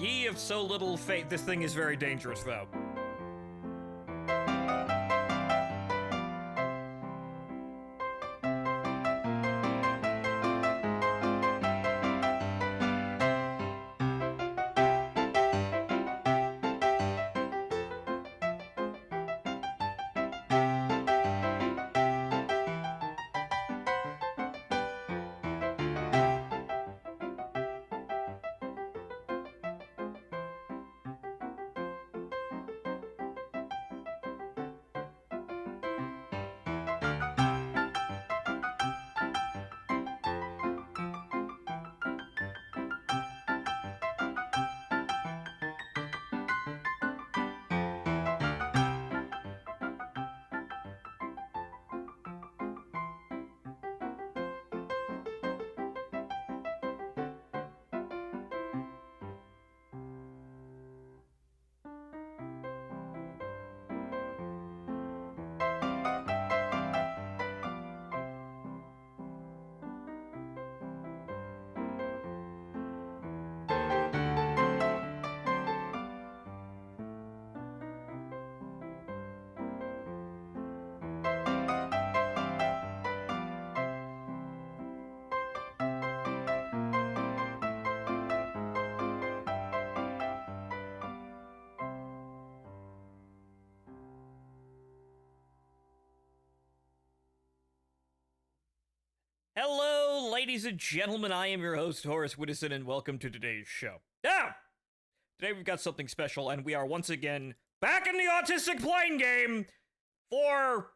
Ye of so little faith. This thing is very dangerous, though. Hello, ladies and gentlemen, I am your host, Horace Widdison, and welcome to today's show. Now, today we've got something special, and we are once again back in the Autistic Plane game for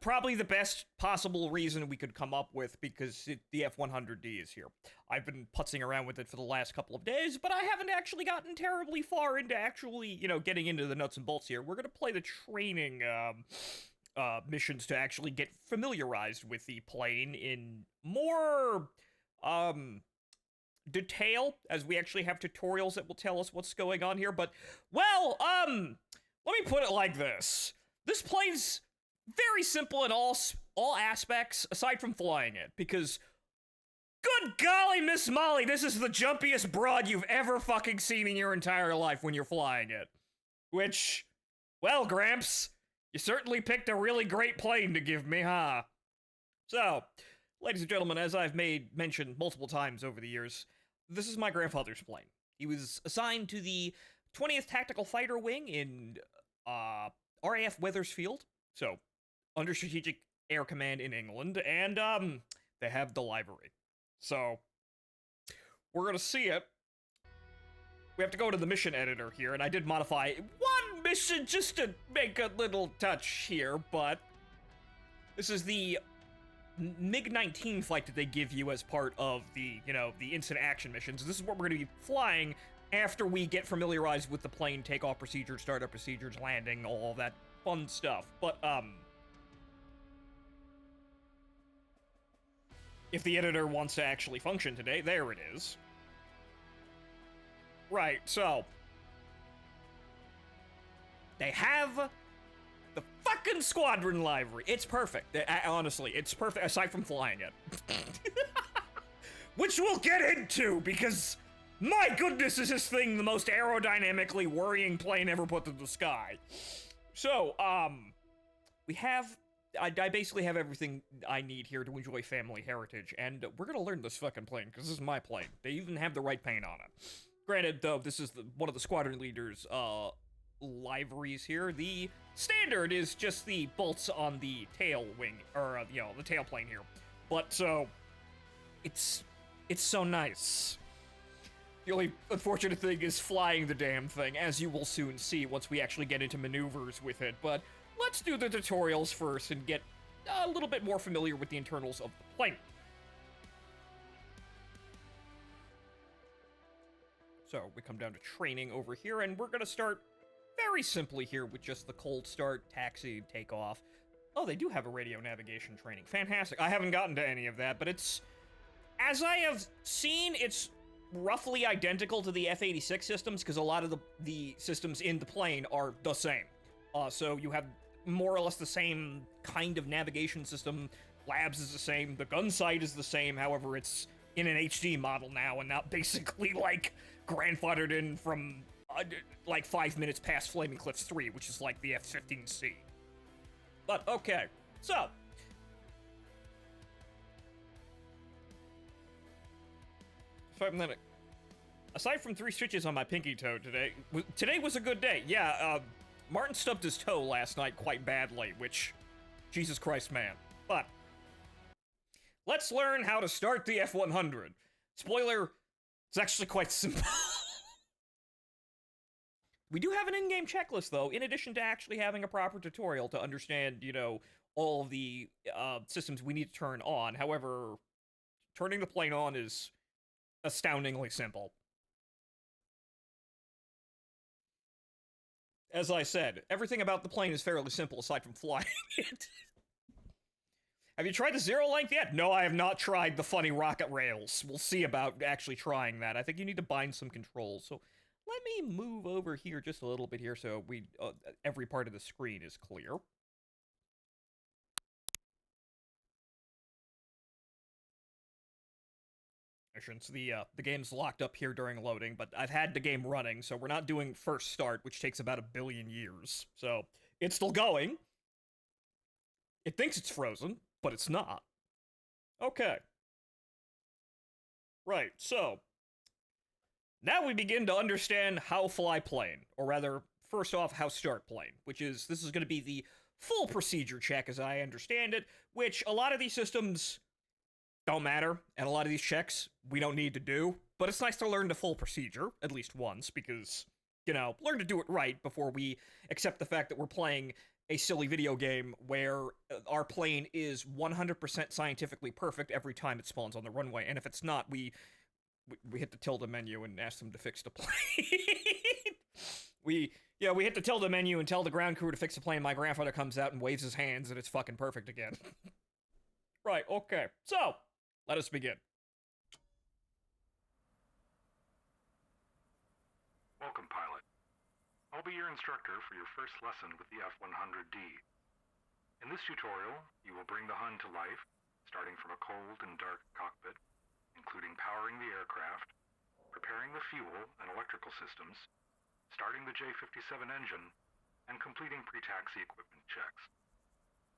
probably the best possible reason we could come up with, because the F-100D is here. I've been putzing around with it for the last couple of days, but I haven't actually gotten terribly far into actually, getting into the nuts and bolts here. We're going to play the training, missions to actually get familiarized with the plane in more detail, as we actually have tutorials that will tell us what's going on here. But, well, let me put it like this. This plane's very simple in all aspects, aside from flying it, because good golly, Miss Molly, this is the jumpiest broad you've ever fucking seen in your entire life when you're flying it. Which, well, Gramps, you certainly picked a really great plane to give me, huh? So, ladies and gentlemen, as I've made mention multiple times over the years, this is my grandfather's plane. He was assigned to the 20th Tactical Fighter Wing in RAF Wethersfield, so under Strategic Air Command in England, and they have the livery. So, we're gonna see it. We have to go to the mission editor here, and I did modify one mission just to make a little touch here, but this is the MiG-19 flight that they give you as part of the, the instant action missions. This is what we're going to be flying after we get familiarized with the plane, takeoff procedures, startup procedures, landing, all that fun stuff. But, if the editor wants to actually function today, there it is. Right, so they have the fucking squadron livery. It's perfect. Honestly, it's perfect, aside from flying it. Which we'll get into, because, my goodness, is this thing the most aerodynamically worrying plane ever put to the sky. So, we have, I basically have everything I need here to enjoy family heritage, and we're gonna learn this fucking plane, because this is my plane. They even have the right paint on it. Granted, though, this is one of the squadron leaders' liveries here. The standard is just the bolts on the tail wing, or, the tail plane here. But, so, it's so nice. The only unfortunate thing is flying the damn thing, as you will soon see once we actually get into maneuvers with it. But let's do the tutorials first and get a little bit more familiar with the internals of the plane. So, we come down to training over here, and we're gonna start very simply here with just the cold start, taxi, takeoff. Oh, they do have a radio navigation training. Fantastic. I haven't gotten to any of that, but it's, as I have seen, it's roughly identical to the F-86 systems, because a lot of the systems in the plane are the same. So you have more or less the same kind of navigation system. Labs is the same. The gun sight is the same. However, it's in an HD model now and not basically, like, grandfathered in from, like, 5 minutes past Flaming Cliffs 3, which is like the F-15C. But, okay. So, aside from 3 stitches on my pinky toe today was a good day. Yeah, Martin stubbed his toe last night quite badly, which, Jesus Christ, man. But, let's learn how to start the F-100. Spoiler, it's actually quite simple. We do have an in-game checklist, though, in addition to actually having a proper tutorial to understand, you know, all of the systems we need to turn on. However, turning the plane on is astoundingly simple. As I said, everything about the plane is fairly simple aside from flying it. Have you tried the zero length yet? No, I have not tried the funny rocket rails. We'll see about actually trying that. I think you need to bind some controls. So let me move over here just a little bit here so we every part of the screen is clear. So the game's locked up here during loading, but I've had the game running, so we're not doing first start, which takes about 1 billion years. So it's still going. It thinks it's frozen, but it's not. Okay. Right, so now we begin to understand how fly plane, or rather, first off, how start plane, which is, this is going to be the full procedure check as I understand it, which a lot of these systems don't matter, and a lot of these checks we don't need to do, but it's nice to learn the full procedure, at least once, because, you know, learn to do it right before we accept the fact that we're playing a silly video game where our plane is 100% scientifically perfect every time it spawns on the runway, and if it's not, we hit the tilde menu and ask them to fix the plane. we hit the tilde menu and tell the ground crew to fix the plane. My grandfather comes out and waves his hands and it's fucking perfect again. Right, okay. So, let us begin. Welcome, pilot. I'll be your instructor for your first lesson with the F-100D. In this tutorial, you will bring the Hun to life, starting from a cold and dark cockpit, including powering the aircraft, preparing the fuel and electrical systems, starting the J-57 engine, and completing pre-taxi equipment checks.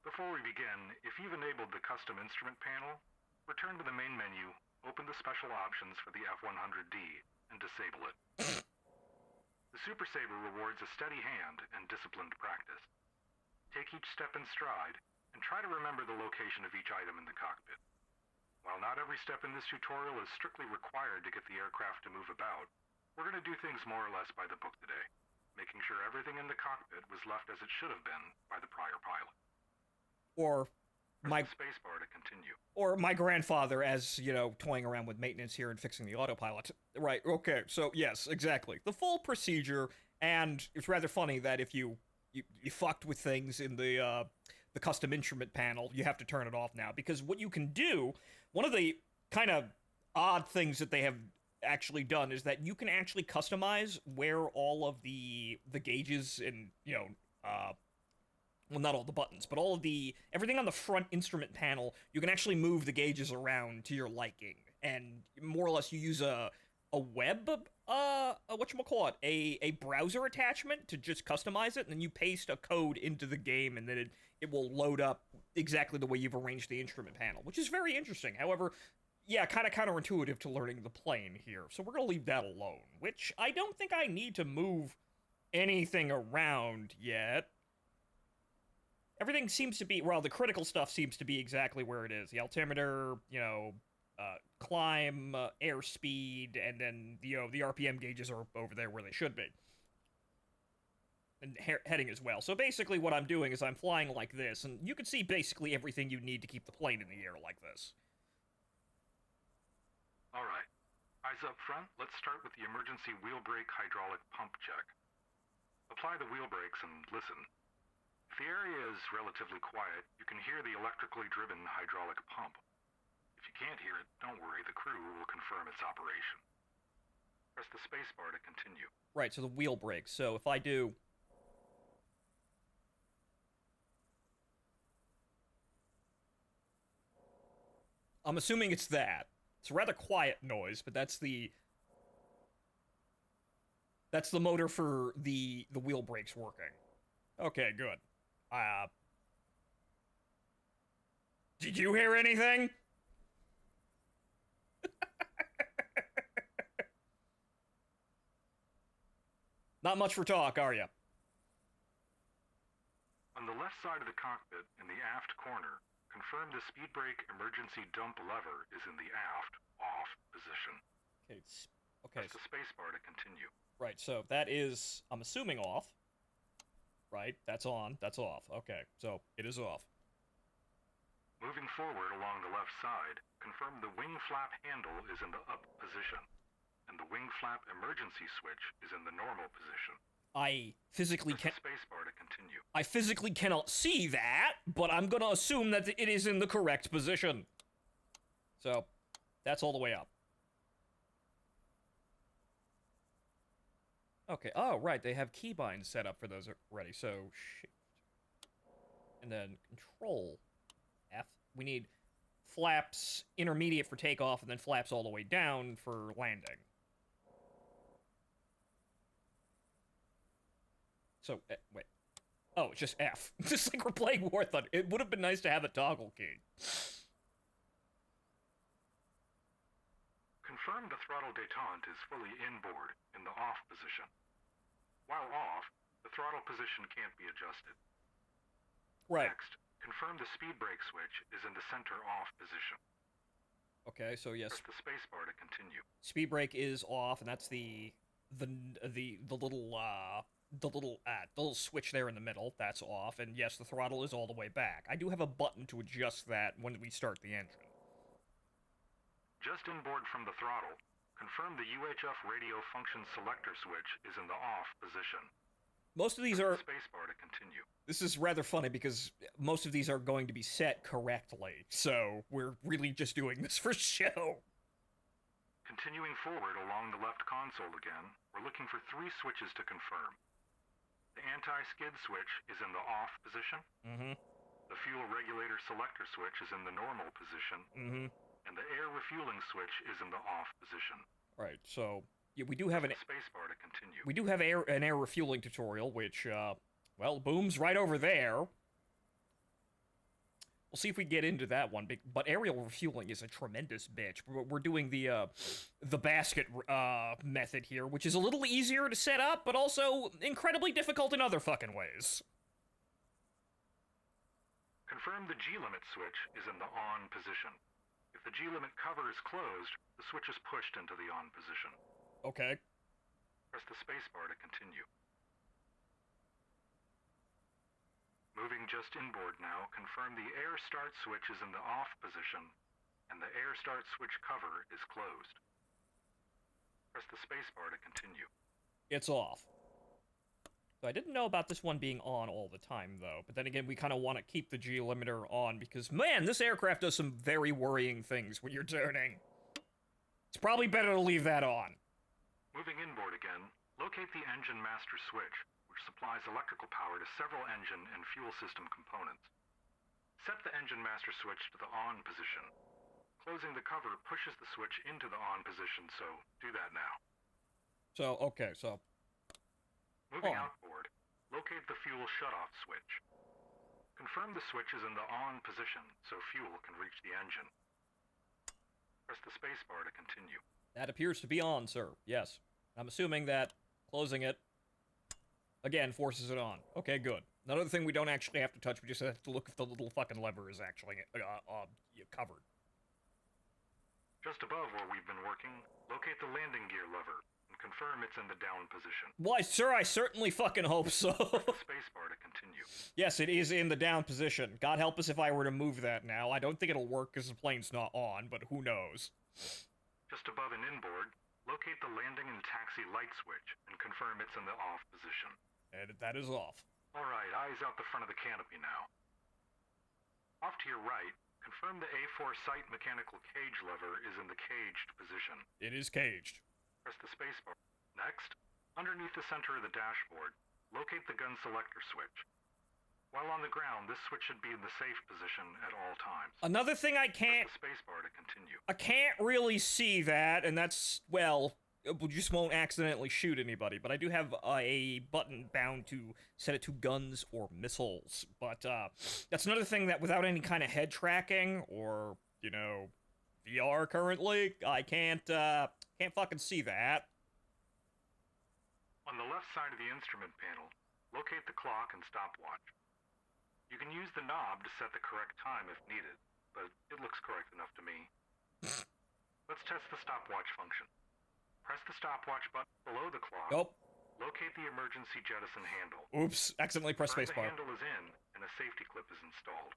Before we begin, if you've enabled the custom instrument panel, return to the main menu, open the special options for the F-100D, and disable it. The Super Saber rewards a steady hand and disciplined practice. Take each step in stride, and try to remember the location of each item in the cockpit. While not every step in this tutorial is strictly required to get the aircraft to move about, we're going to do things more or less by the book today, making sure everything in the cockpit was left as it should have been by the prior pilot. Or my spacebar to continue. Or my grandfather, as, you know, toying around with maintenance here and fixing the autopilot. Right, okay, so yes, exactly. The full procedure, and it's rather funny that if you fucked with things in the custom instrument panel, you have to turn it off now, because what you can do, one of the kind of odd things that they have actually done is that you can actually customize where all of the gauges and, you know, well, not all the buttons, but all of everything on the front instrument panel, you can actually move the gauges around to your liking, and more or less you use a web, whatchamacallit, a browser attachment to just customize it, and then you paste a code into the game, and then it will load up exactly the way you've arranged the instrument panel, which is very interesting. However, yeah, kind of counterintuitive to learning the plane here, so we're gonna leave that alone, which I don't think I need to move anything around yet. Everything seems to be, well, the critical stuff seems to be exactly where it is. The altimeter, you know, climb, airspeed, and then, you know, the RPM gauges are over there where they should be. And heading as well. So basically what I'm doing is I'm flying like this, and you can see basically everything you need to keep the plane in the air like this. Alright. Eyes up front, let's start with the emergency wheel brake hydraulic pump check. Apply the wheel brakes and listen. If the area is relatively quiet, you can hear the electrically driven hydraulic pump. If you can't hear it, don't worry, the crew will confirm its operation. Press the spacebar to continue. Right, so the wheel brakes. So if I do... I'm assuming it's that. It's a rather quiet noise, but that's the motor for the wheel brakes working. Okay, good. Did you hear anything? Not much for talk, are you? On the left side of the cockpit, in the aft corner, confirm the speed brake emergency dump lever is in the aft off position. Okay, okay. Press the spacebar to continue. Right, so that is, I'm assuming, off. Right, that's on, that's off. Okay, so it is off. Moving forward along the left side, confirm the wing flap handle is in the up position, and the wing flap emergency switch is in the normal position. I physically Press the spacebar to continue. I physically cannot see that, but I'm gonna assume that it is in the correct position. So, that's all the way up. Okay, oh, right, they have keybinds set up for those already, so shift. And then control F. We need flaps intermediate for takeoff, and then flaps all the way down for landing. So, wait. Oh, it's just F. Just like we're playing War Thunder. It would have been nice to have a toggle key. Confirm the throttle detente is fully inboard in the off position. While off, the throttle position can't be adjusted. Right. Next, confirm the speed brake switch is in the center off position. Okay, so yes. Press the spacebar to continue. Speed brake is off, and that's the little switch there in the middle. That's off, and yes, the throttle is all the way back. I do have a button to adjust that when we start the engine. Just inboard from the throttle, confirm the UHF radio function selector switch is in the off position. Most of these are... Spacebar to continue. This is rather funny because most of these are going to be set correctly, so we're really just doing this for show. Continuing forward along the left console again, we're looking for 3 switches to confirm. The anti-skid switch is in the off position. Mm-hmm. The fuel regulator selector switch is in the normal position. Mm-hmm. And the air refueling switch is in the off position. Right, so yeah, we do have spacebar to continue. We do have an air refueling tutorial, which well, boom's right over there. We'll see if we get into that one, but aerial refueling is a tremendous bitch. We're doing the basket method here, which is a little easier to set up, but also incredibly difficult in other fucking ways. Confirm the G-limit switch is in the on position. If the G-limit cover is closed, the switch is pushed into the on position. Okay. Press the spacebar to continue. Moving just inboard now, confirm the air start switch is in the off position, and the air start switch cover is closed. Press the spacebar to continue. It's off. So I didn't know about this one being on all the time, though. But then again, we kind of want to keep the G-limiter on, because, man, this aircraft does some very worrying things when you're turning. It's probably better to leave that on. Moving inboard again, locate the engine master switch, which supplies electrical power to several engine and fuel system components. Set the engine master switch to the on position. Closing the cover pushes the switch into the on position, so do that now. So, okay, so... Moving outboard, locate the fuel shutoff switch. Confirm the switch is in the on position, so fuel can reach the engine. Press the spacebar to continue. That appears to be on, sir. Yes. I'm assuming that closing it, again, forces it on. Okay, good. Another thing we don't actually have to touch, we just have to look if the little fucking lever is actually covered. Just above where we've been working, locate the landing gear lever, and confirm it's in the down position. Why, sir, I certainly fucking hope so. Press the spacebar to continue. Yes, it is in the down position. God help us if I were to move that now. I don't think it'll work because the plane's not on, but who knows. Just above and inboard, locate the landing and taxi light switch, and confirm it's in the off position. And that is off. Alright, eyes out the front of the canopy now. Off to your right, confirm the A4 sight mechanical cage lever is in the caged position. It is caged. Press the spacebar. Next, underneath the center of the dashboard, locate the gun selector switch. While on the ground, this switch should be in the safe position at all times. Another thing I can't... Press the spacebar to continue. I can't really see that, and that's, well, we just won't accidentally shoot anybody, but I do have a button bound to set it to guns or missiles. But that's another thing that without any kind of head tracking or, you know, VR currently, I can't fucking see that. On the left side of the instrument panel, locate the clock and stopwatch. You can use the knob to set the correct time if needed, but it looks correct enough to me. Let's test the stopwatch function. Press the stopwatch button below the clock. Nope. Locate the emergency jettison handle. Oops, accidentally pressed The spacebar. handle is in, and a safety clip is installed.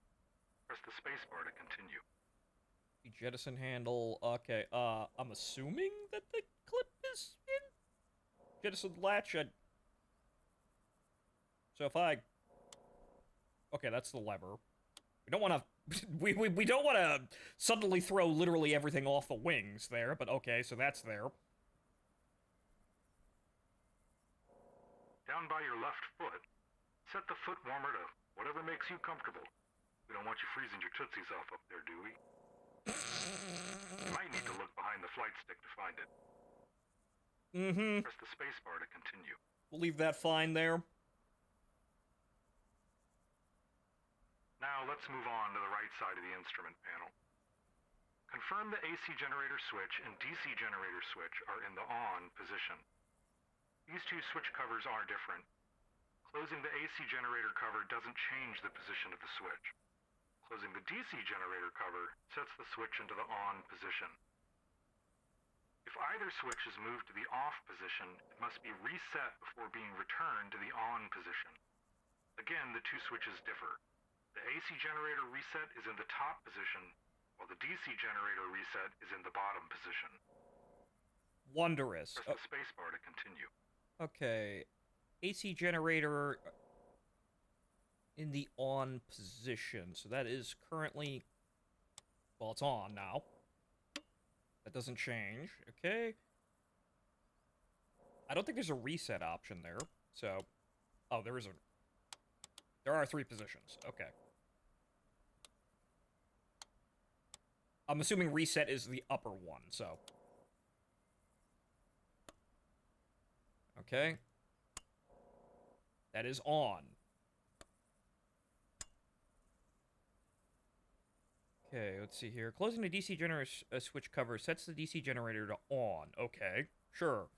Press the spacebar to continue. The jettison handle, okay, I'm assuming that the clip is in? Jettison latch, so if I... Okay, that's the lever. We don't want to... we don't want to suddenly throw literally everything off the wings there, but okay, so that's there. Down by your left foot, set the foot warmer to whatever makes you comfortable. We don't want you freezing your tootsies off up there, do we? You might need to look behind the flight stick to find it. Mm-hmm. Press the spacebar to continue. We'll leave that fine there. Now let's move on to the right side of the instrument panel. Confirm the AC generator switch and DC generator switch are in the on position. These two switch covers are different. Closing the AC generator cover doesn't change the position of the switch. Closing the DC generator cover sets the switch into the on position. If either switch is moved to the off position, it must be reset before being returned to the on position. Again, the two switches differ. The AC generator reset is in the top position, while the DC generator reset is in the bottom position. Wondrous. Press the spacebar to continue. Okay. AC generator in the on position. So that is currently... Well, it's on now. That doesn't change. Okay. I don't think there's a reset option there. So... Oh, there is a... There are 3 positions. Okay. I'm assuming reset is the upper one, so... Okay. That is on. Okay, let's see here. Closing the DC generator switch cover sets the DC generator to on. Okay, sure.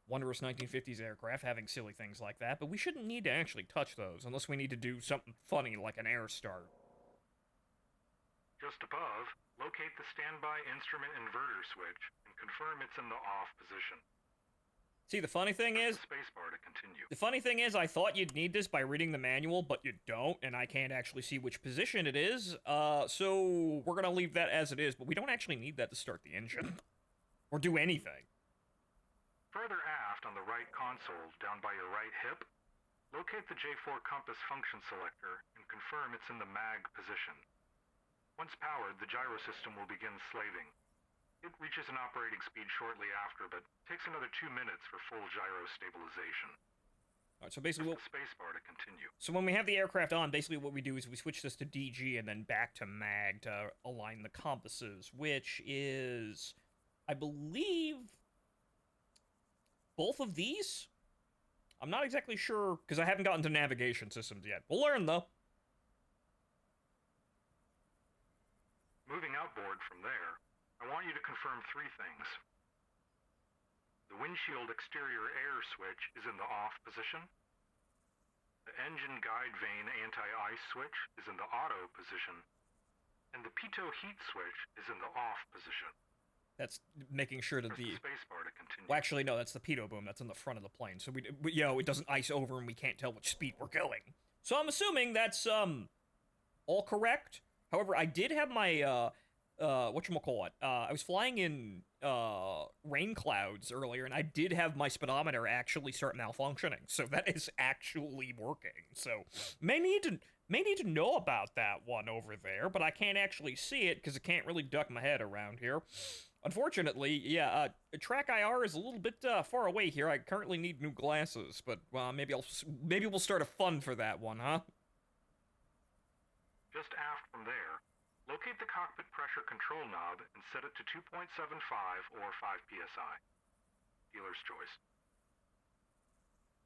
Wondrous 1950s aircraft having silly things like that, but we shouldn't need to actually touch those unless we need to do something funny like an air start. Just above, locate the standby instrument inverter switch and confirm it's in the off position. See, the funny thing is... Spacebar to continue. The funny thing is, I thought you'd need this by reading the manual, but you don't, and I can't actually see which position it is, so we're gonna leave that as it is, but we don't actually need that to start the engine. Or do anything. Further aft on the right console, down by your right hip, locate the J4 compass function selector and confirm it's in the mag position. Once powered, the gyro system will begin slaving. It reaches an operating speed shortly after, but takes another 2 minutes for full gyro stabilization. Alright, so basically Press the spacebar to continue. So when we have the aircraft on, basically what we do is we switch this to DG and then back to MAG to align the compasses, which is, I believe, both of these? I'm not exactly sure, because I haven't gotten to navigation systems yet. We'll learn, though. Moving outboard from there, I want you to confirm 3 things. The windshield exterior air switch is in the off position. The engine guide vane anti-ice switch is in the auto position. And the pitot heat switch is in the off position. That's making sure that Press the spacebar to continue. Well, actually, no, that's the pitot boom. That's in the front of the plane. So, you know, it doesn't ice over and we can't tell which speed we're going. So I'm assuming that's, all correct. However, I did have my, whatchamacallit, I was flying in, rain clouds earlier, and I did have my speedometer actually start malfunctioning, so that is actually working, so may need to know about that one over there, but I can't actually see it, because I can't really duck my head around here. Unfortunately, yeah, track IR is a little bit far away here. I currently need new glasses, but maybe we'll start a fund for that one, huh? Just aft from there, locate the cockpit pressure control knob and set it to 2.75 or 5 psi. Dealer's choice.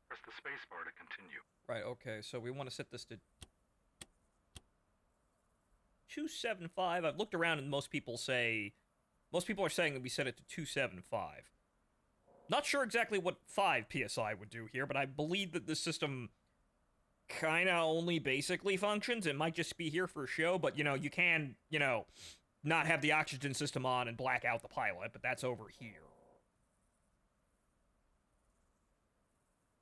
Press the spacebar to continue. Right, okay, so we want to set this to 275. I've looked around and most people are saying that we set it to 275. Not sure exactly what 5 psi would do here, but I believe that the system kinda only basically functions. It might just be here for show, but, you can, not have the oxygen system on and black out the pilot, but that's over here.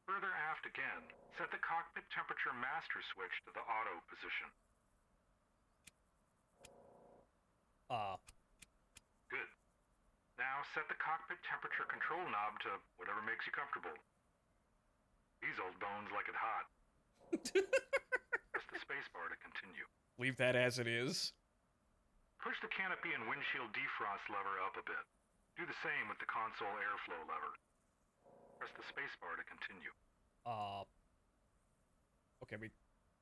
Further aft again, set the cockpit temperature master switch to the auto position. Good. Now set the cockpit temperature control knob to whatever makes you comfortable. These old bones like it hot. Press the spacebar to continue. Leave that as it is. Push the canopy and windshield defrost lever up a bit. Do the same with the console airflow lever. Press the spacebar to continue. Okay,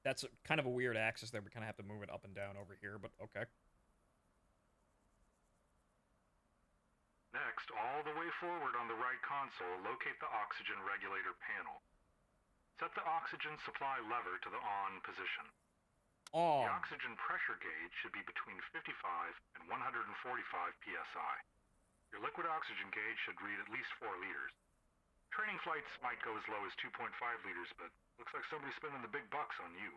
that's kind of a weird axis there. We kind of have to move it up and down over here, but okay. Next, all the way forward on the right console, locate the oxygen regulator panel. Set the oxygen supply lever to the on position. On. The oxygen pressure gauge should be between 55 and 145 psi. Your liquid oxygen gauge should read at least 4 liters. Training flights might go as low as 2.5 liters, but looks like somebody's spending the big bucks on you.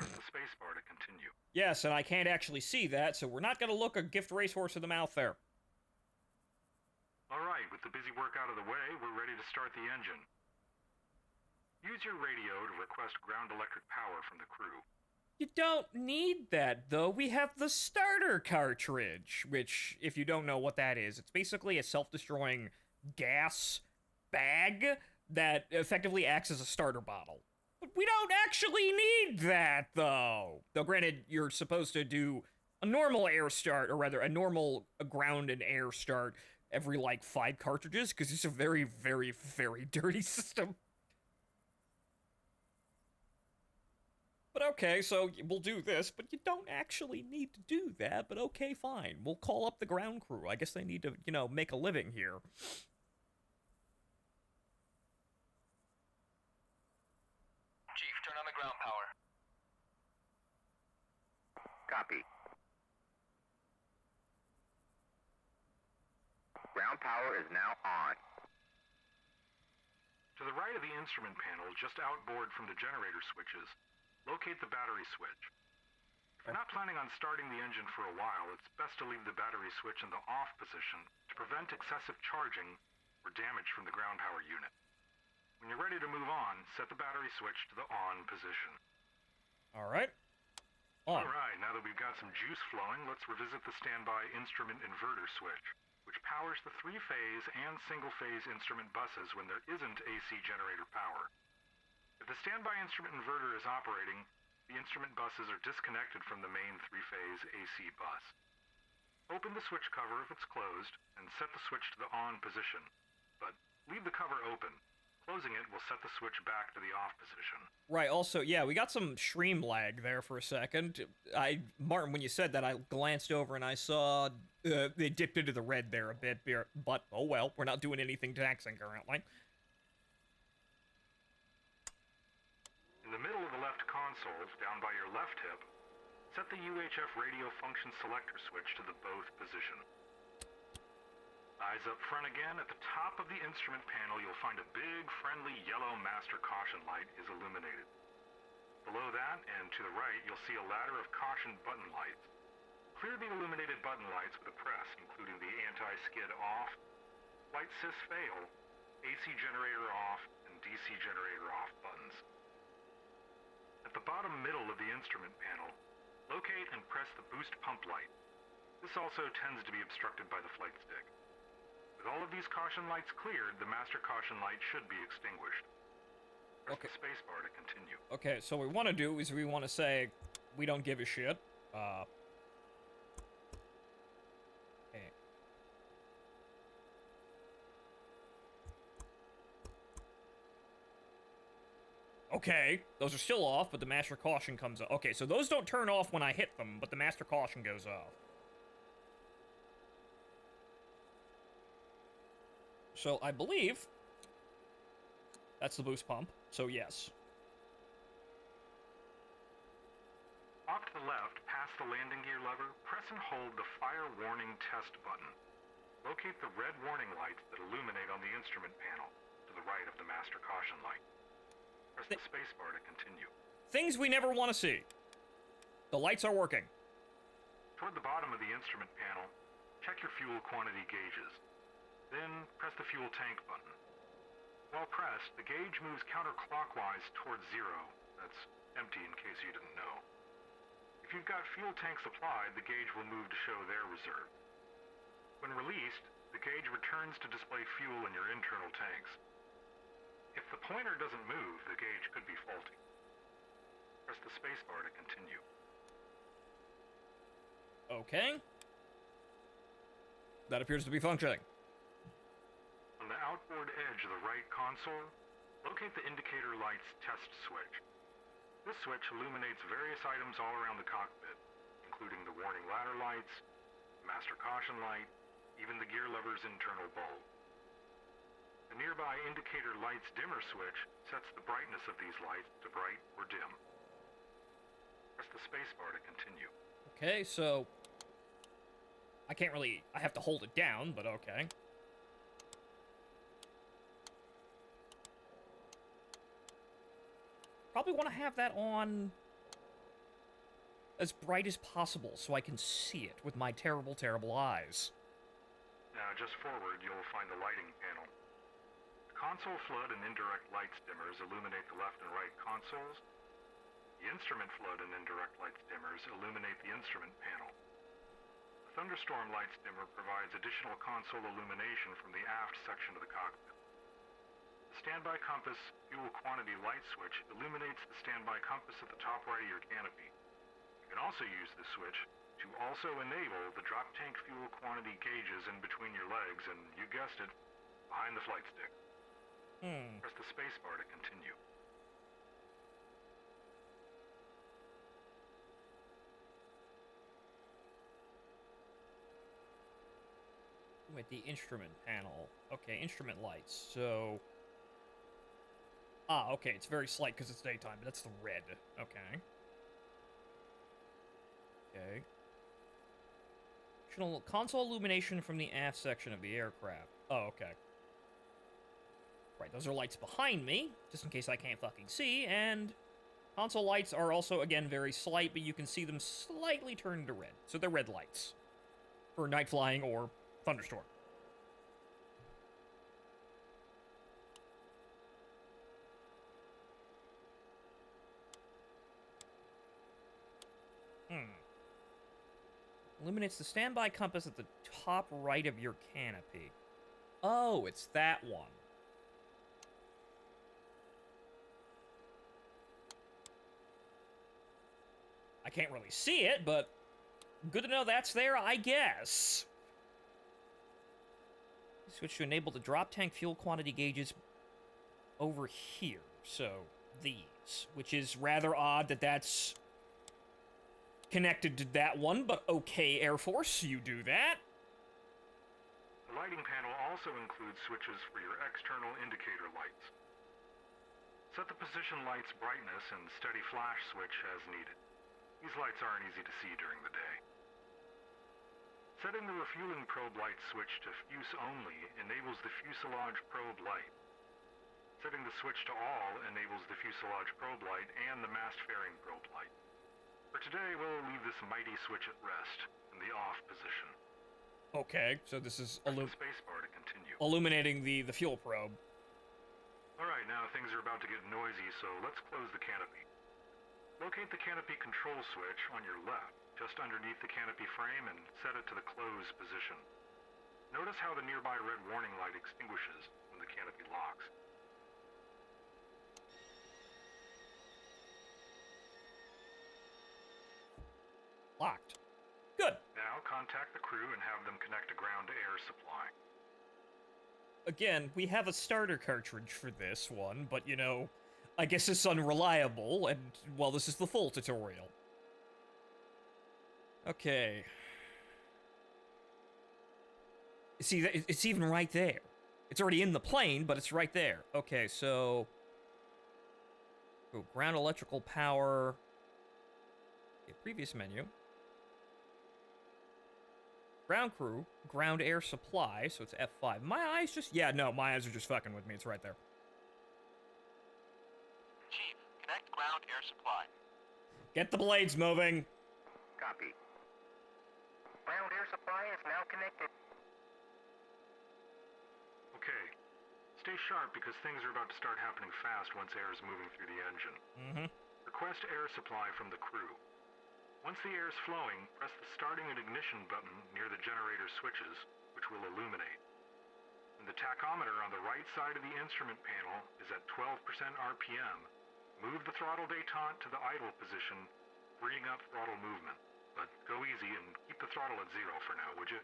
Press the spacebar to continue. Yes, and I can't actually see that, so we're not going to look a gift racehorse in the mouth there. All right, with the busy work out of the way, we're ready to start the engine. Use your radio to request ground electric power from the crew. You don't need that, though. We have the starter cartridge, which, if you don't know what that is, it's basically a self-destroying gas bag that effectively acts as a starter bottle. But we don't actually need that, though. Though, granted, you're supposed to do a normal air start, or rather, a normal ground and air start every, 5 cartridges, because it's a very, very, very dirty system. But okay, so we'll do this, but you don't actually need to do that, but okay, fine. We'll call up the ground crew. I guess they need to, make a living here. Chief, turn on the ground power. Copy. Ground power is now on. To the right of the instrument panel, just outboard from the generator switches, locate the battery switch. If you're not planning on starting the engine for a while, it's best to leave the battery switch in the off position to prevent excessive charging or damage from the ground power unit. When you're ready to move on, set the battery switch to the on position. Alright. On. Alright, now that we've got some juice flowing, let's revisit the standby instrument inverter switch, which powers the 3-phase and single-phase instrument buses when there isn't AC generator power. If the standby instrument inverter is operating, the instrument buses are disconnected from the main 3-phase AC bus. Open the switch cover if it's closed, and set the switch to the on position. But leave the cover open. Closing it will set the switch back to the off position. Right, also, yeah, we got some stream lag there for a second. Martin, when you said that, I glanced over and I saw they dipped into the red there a bit, but oh well, we're not doing anything taxing currently. In the middle of the left console, down by your left hip, set the UHF radio function selector switch to the both position. Eyes up front again, at the top of the instrument panel, you'll find a big, friendly yellow master caution light is illuminated. Below that, and to the right, you'll see a ladder of caution button lights. Clear the illuminated button lights with a press, including the anti-skid off, flight sys fail, AC generator off, and DC generator off buttons. At the bottom middle of the instrument panel, locate and press the boost pump light. This also tends to be obstructed by the flight stick. With all of these caution lights cleared, the master caution light should be extinguished. Press the spacebar to continue. Okay, so what we want to do is we want to say we don't give a shit. Okay. Okay, those are still off, but the master caution comes off. Okay, so those don't turn off when I hit them, but the master caution goes off. So I believe that's the boost pump, so yes. Off to the left, past the landing gear lever, press and hold the fire warning test button. Locate the red warning lights that illuminate on the instrument panel to the right of the master caution light. Press the spacebar to continue. Things we never want to see. The lights are working. Toward the bottom of the instrument panel, check your fuel quantity gauges. Then press the fuel tank button. While pressed, the gauge moves counterclockwise towards zero. That's empty in case you didn't know. If you've got fuel tanks applied, the gauge will move to show their reserve. When released, the gauge returns to display fuel in your internal tanks. If the pointer doesn't move, the gauge could be faulty. Press the spacebar to continue. Okay. That appears to be functioning. On the outboard edge of the right console, locate the indicator lights test switch. This switch illuminates various items all around the cockpit, including the warning ladder lights, the master caution light, even the gear lever's internal bulb. The nearby indicator lights dimmer switch sets the brightness of these lights to bright or dim. Press the spacebar to continue. Okay, so I can't really, I have to hold it down, but okay. Probably want to have that on as bright as possible so I can see it with my terrible, terrible eyes. Now, just forward, you'll find the lighting panel. The console flood and indirect lights dimmers illuminate the left and right consoles. The instrument flood and indirect lights dimmers illuminate the instrument panel. The thunderstorm lights dimmer provides additional console illumination from the aft section of the cockpit. The standby compass fuel quantity light switch illuminates the standby compass at the top right of your canopy. You can also use this switch to also enable the drop tank fuel quantity gauges in between your legs and, you guessed it, behind the flight stick. Press the spacebar to continue. With the instrument panel. Okay, instrument lights. So... Ah, okay, it's very slight because it's daytime, but that's the red. Okay. Okay. Additional console illumination from the aft section of the aircraft. Oh, okay. Right, those are lights behind me, just in case I can't fucking see, and console lights are also, again, very slight, but you can see them slightly turn to red. So they're red lights. For night flying or thunderstorm. Illuminates the standby compass at the top right of your canopy. Oh, it's that one. I can't really see it, but good to know that's there, I guess. Switch to enable the drop tank fuel quantity gauges over here. So, these. Which is rather odd that that's connected to that one, but okay, Air Force, you do that. The lighting panel also includes switches for your external indicator lights. Set the position light's brightness and steady flash switch as needed. These lights aren't easy to see during the day. Setting the refueling probe light switch to fuse only enables the fuselage probe light. Setting the switch to all enables the fuselage probe light and the mast fairing probe light. For today, we'll leave this mighty switch at rest in the off position. Okay, so this is spacebar to continue. illuminating the fuel probe. Alright, now things are about to get noisy, so let's close the canopy. Locate the canopy control switch on your left, just underneath the canopy frame, and set it to the close position. Notice how the nearby red warning light extinguishes when the canopy locks. Locked. Good. Now contact the crew and have them connect a ground-to-air supply. Again, we have a starter cartridge for this one, but you know, I guess it's unreliable, and, well, this is the full tutorial. Okay. See, it's even right there. It's already in the plane, but it's right there. Okay, so... Go ground electrical power. Okay, previous menu. Ground crew, ground air supply, so it's F5. My eyes just... Yeah, no, my eyes are just fucking with me. It's right there. Chief, connect ground air supply. Get the blades moving. Copy. Ground air supply is now connected. Okay. Stay sharp because things are about to start happening fast once air is moving through the engine. Mm-hmm. Request air supply from the crew. Once the air is flowing, press the starting and ignition button near the generator switches, which will illuminate. And the tachometer on the right side of the instrument panel is at 12% RPM. Move the throttle detente to the idle position, freeing up throttle movement. But go easy and keep the throttle at 0 for now, would you?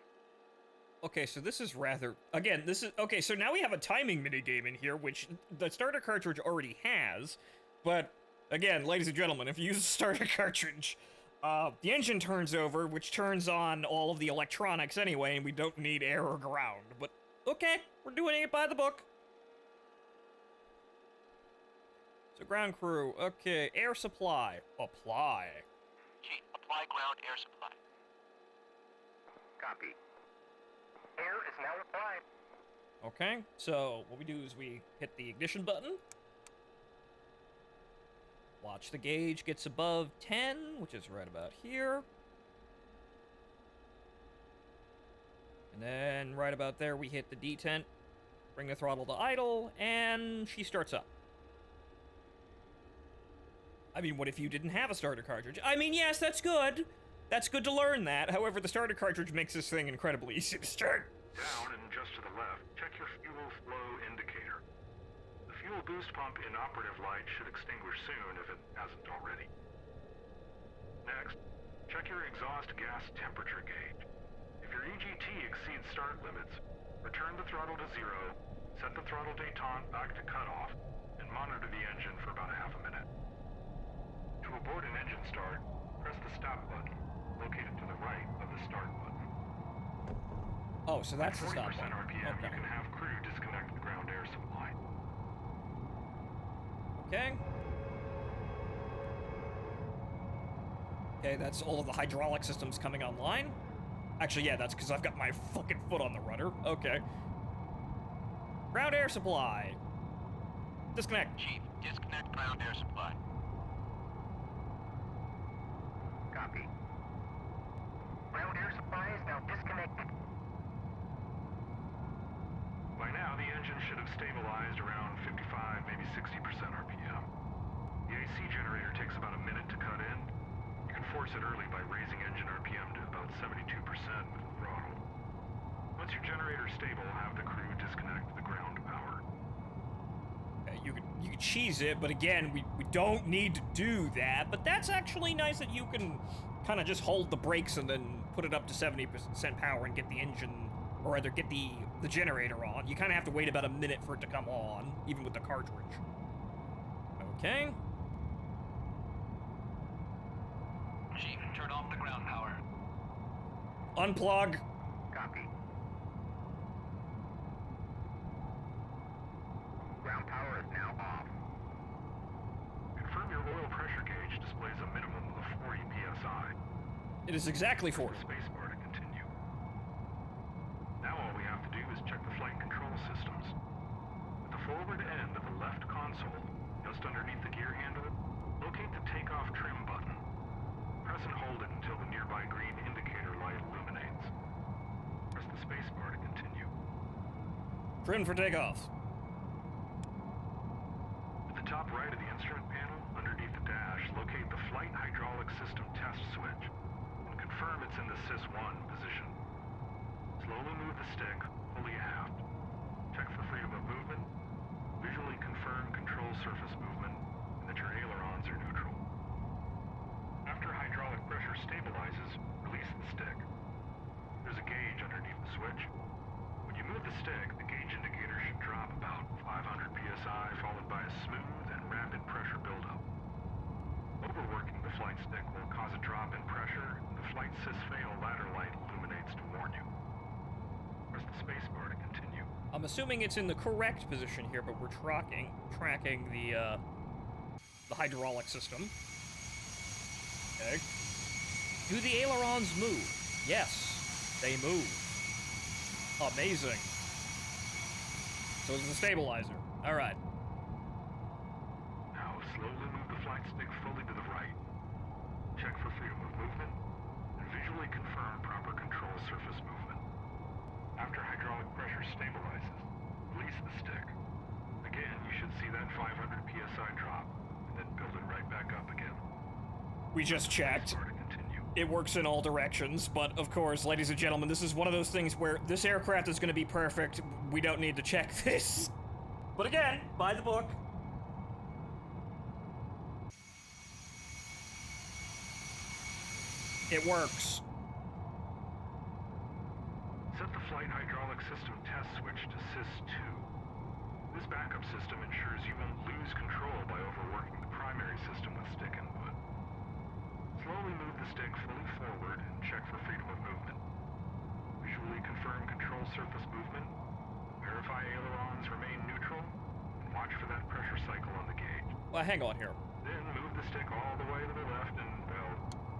Okay, so this is rather... Again, this is... Okay, so now we have a timing minigame in here, which the starter cartridge already has. But, again, ladies and gentlemen, if you use a starter cartridge, the engine turns over, which turns on all of the electronics anyway, and we don't need air or ground. But, okay, we're doing it by the book. So, ground crew, okay, air supply, apply. Chief, apply ground air supply. Copy. Air is now applied. Okay, so what we do is we hit the ignition button. Watch the gauge gets above 10, which is right about here. And then right about there we hit the detent, bring the throttle to idle, and she starts up. I mean, what if you didn't have a starter cartridge? I mean, yes, that's good. That's good to learn that. However, the starter cartridge makes this thing incredibly easy to start. Down and just to the left, check your fuel flow indicator. The fuel boost pump in operative light should extinguish soon if it hasn't already. Next, check your exhaust gas temperature gauge. If your EGT exceeds start limits, return the throttle to 0, set the throttle detente back to cutoff, and monitor the engine for about a half a minute. To abort an engine start, press the stop button, located to the right of the start button. Oh, so that's the stop 40% button. RPM, Okay. you can have crew disconnect the ground air supply. Okay. Okay, that's all of the hydraulic systems coming online. Actually, yeah, that's because I've got my fucking foot on the rudder. Okay. Ground air supply. Disconnect. Chief, disconnect ground air supply. Copy. Ground air supply is now disconnected. By now, the engine should have stabilized around 55, maybe 60% RPM. The AC generator takes about a minute to cut in. You can force it early by raising engine RPM to about 72% with the throttle. Once your generator's stable, have the crew disconnect the ground power. You could cheese it, but again, we don't need to do that. But that's actually nice that you can kind of just hold the brakes and then put it up to 70% power and get the engine, or rather get the generator on. You kind of have to wait about a minute for it to come on, even with the cartridge. Okay. Chief, turn off the ground power. Unplug. Copy. Ground power is now off. Confirm your oil pressure gauge displays a minimum of 40 psi. It is exactly 40. Spacebar to continue. Now all we have to do is check the flight control systems. At the forward end of the left console, just underneath the gear handle, locate the takeoff trim button. Press and hold it until the nearby green indicator light illuminates. Press the spacebar to continue. Trim for takeoff. At the top right of the instrument panel, underneath the dash, locate the flight hydraulic system test switch and confirm it's in the SYS-1 position. Slowly move the stick, fully aft. Check for freedom of movement. Visually confirm control surface movement and that your ailerons are neutral. After hydraulic pressure stabilizes, release the stick. There's a gauge underneath the switch. When you move the stick, the gauge indicator should drop about 500 psi, followed by a smooth and rapid assuming it's in the correct position here, but we're tracking the hydraulic system. Okay. Do the ailerons move? Yes, they move. Amazing. So is the stabilizer. All right. Now slowly move the flight stick fully to the right. Check for freedom of movement, and visually confirm proper control surface movement. After hydraulic pressure stabilizes, release the stick. Again, you should see that 500 psi drop, and then build it right back up again. We just checked. It works in all directions, but of course, ladies and gentlemen, this is one of those things where this aircraft is going to be perfect. We don't need to check this. But again, by the book. It works. Set the flight hydraulic system test switch to SYS-2. This backup system ensures you won't lose control by overworking the primary system with stick input. Slowly move the stick fully forward and check for freedom of movement. Visually confirm control surface movement, verify ailerons remain neutral, and watch for that pressure cycle on the gauge. Well, hang on here. Then move the stick all the way to the left and, well,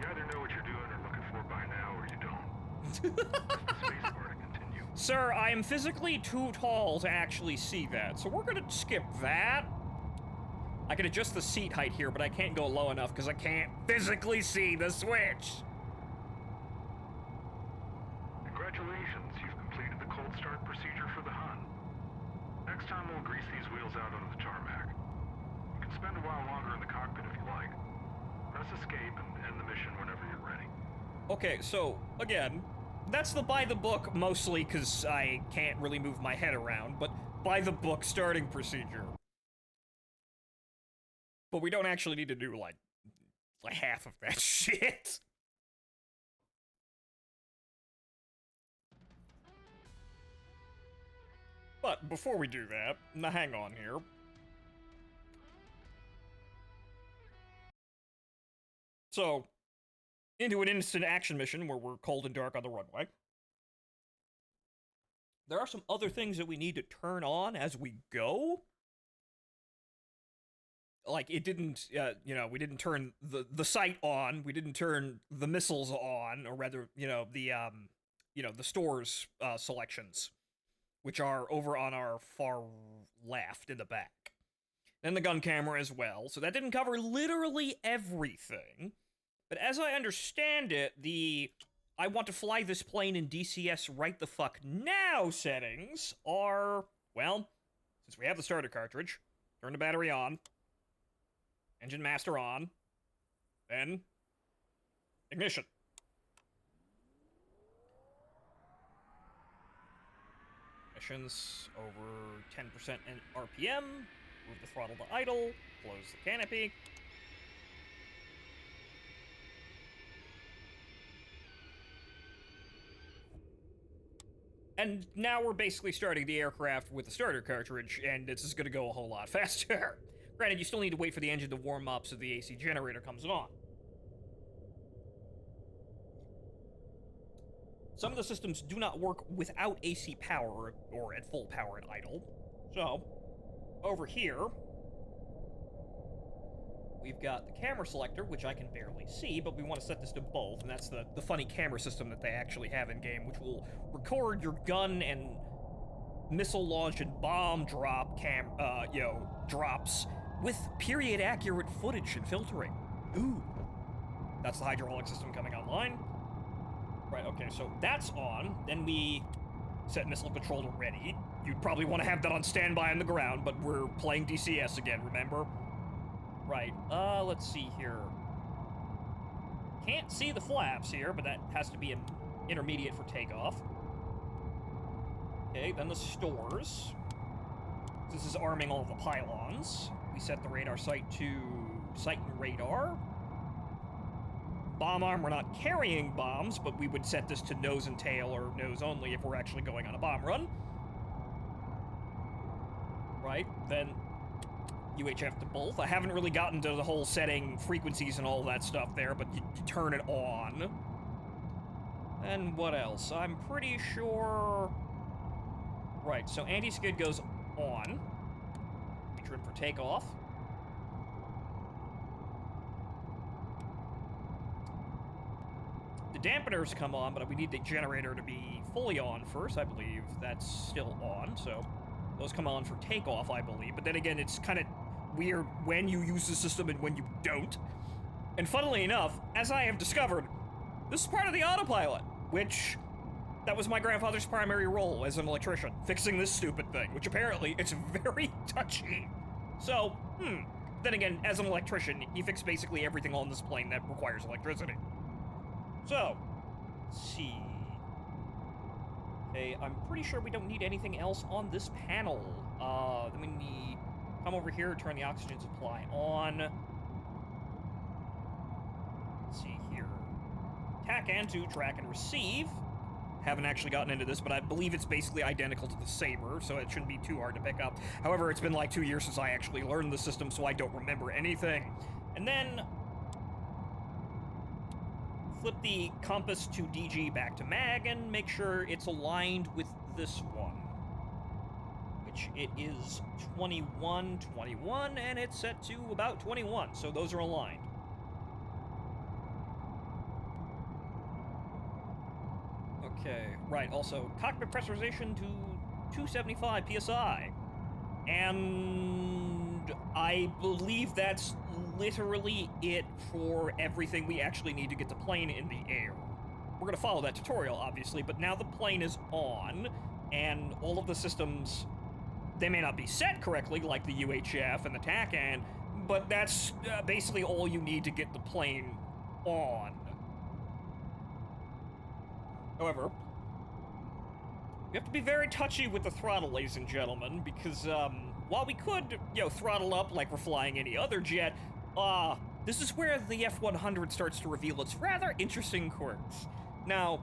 you either know what you're doing or looking for by now, or you don't. Press the spacebar to continue. Sir, I am physically too tall to actually see that, so we're gonna skip that. I can adjust the seat height here, but I can't go low enough because I can't physically see the switch. Congratulations, you've completed the cold start procedure for the Hun. Next time we'll grease these wheels out onto the tarmac. You can spend a while longer in the cockpit if you like. Press escape and end the mission whenever you're ready. Okay, so, again, that's the by the book mostly because I can't really move my head around, but by the book starting procedure. But we don't actually need to do, like half of that shit. But before we do that, now hang on here. So, into an instant action mission where we're cold and dark on the runway. There are some other things that we need to turn on as we go. Like, it didn't, we didn't turn the sight on, we didn't turn the missiles on, or rather, the stores selections, which are over on our far left in the back. And the gun camera as well, so that didn't cover literally everything. But as I understand it, I want to fly this plane in DCS right the fuck now settings are, well, since we have the starter cartridge, turn the battery on, engine master on, then ignition. Emissions over 10% in RPM, move the throttle to idle, close the canopy. And now we're basically starting the aircraft with the starter cartridge, and this is going to go a whole lot faster. Granted, you still need to wait for the engine to warm up so the AC generator comes on. Some of the systems do not work without AC power or at full power at idle. So, over here, we've got the camera selector, which I can barely see, but we want to set this to both, and that's the funny camera system that they actually have in-game, which will record your gun and missile launch and bomb drop drops with period-accurate footage and filtering. Ooh. That's the hydraulic system coming online. Right, okay, so that's on. Then we set missile control to ready. You'd probably want to have that on standby on the ground, but we're playing DCS again, remember? Right, let's see here. Can't see the flaps here, but that has to be an intermediate for takeoff. Okay, then the stores. This is arming all the pylons. We set the radar sight to sight and radar. Bomb arm, we're not carrying bombs, but we would set this to nose and tail or nose only if we're actually going on a bomb run. Right, then UHF to both. I haven't really gotten to the whole setting frequencies and all that stuff there, but you turn it on. And what else? I'm pretty sure Right, so anti-skid goes on. Trim for takeoff. The dampeners come on, but we need the generator to be fully on first. I believe that's still on, so those come on for takeoff, I believe. But then again, it's kind of weird when you use the system and when you don't. And funnily enough, as I have discovered, this is part of the autopilot, which that was my grandfather's primary role as an electrician, fixing this stupid thing, which apparently it's very touchy. So, then again, as an electrician, you fix basically everything on this plane that requires electricity. So, let's see. Okay, I'm pretty sure we don't need anything else on this panel. Then we need, come over here, turn the oxygen supply on. Let's see here. TAC and to track and receive. Haven't actually gotten into this, but I believe it's basically identical to the Saber, so it shouldn't be too hard to pick up. However, it's been like 2 years since I actually learned the system, so I don't remember anything. And then flip the compass to DG back to mag and make sure it's aligned with this one, which it is 21, 21, and it's set to about 21, so those are aligned. Okay, right, also, cockpit pressurization to 275 psi. And I believe that's literally it for everything we actually need to get the plane in the air. We're gonna follow that tutorial, obviously, but now the plane is on, and all of the systems, they may not be set correctly, like the UHF and the TACAN, but that's basically all you need to get the plane on. However, we have to be very touchy with the throttle, ladies and gentlemen, because, while we could, throttle up like we're flying any other jet, this is where the F-100 starts to reveal its rather interesting quirks. Now,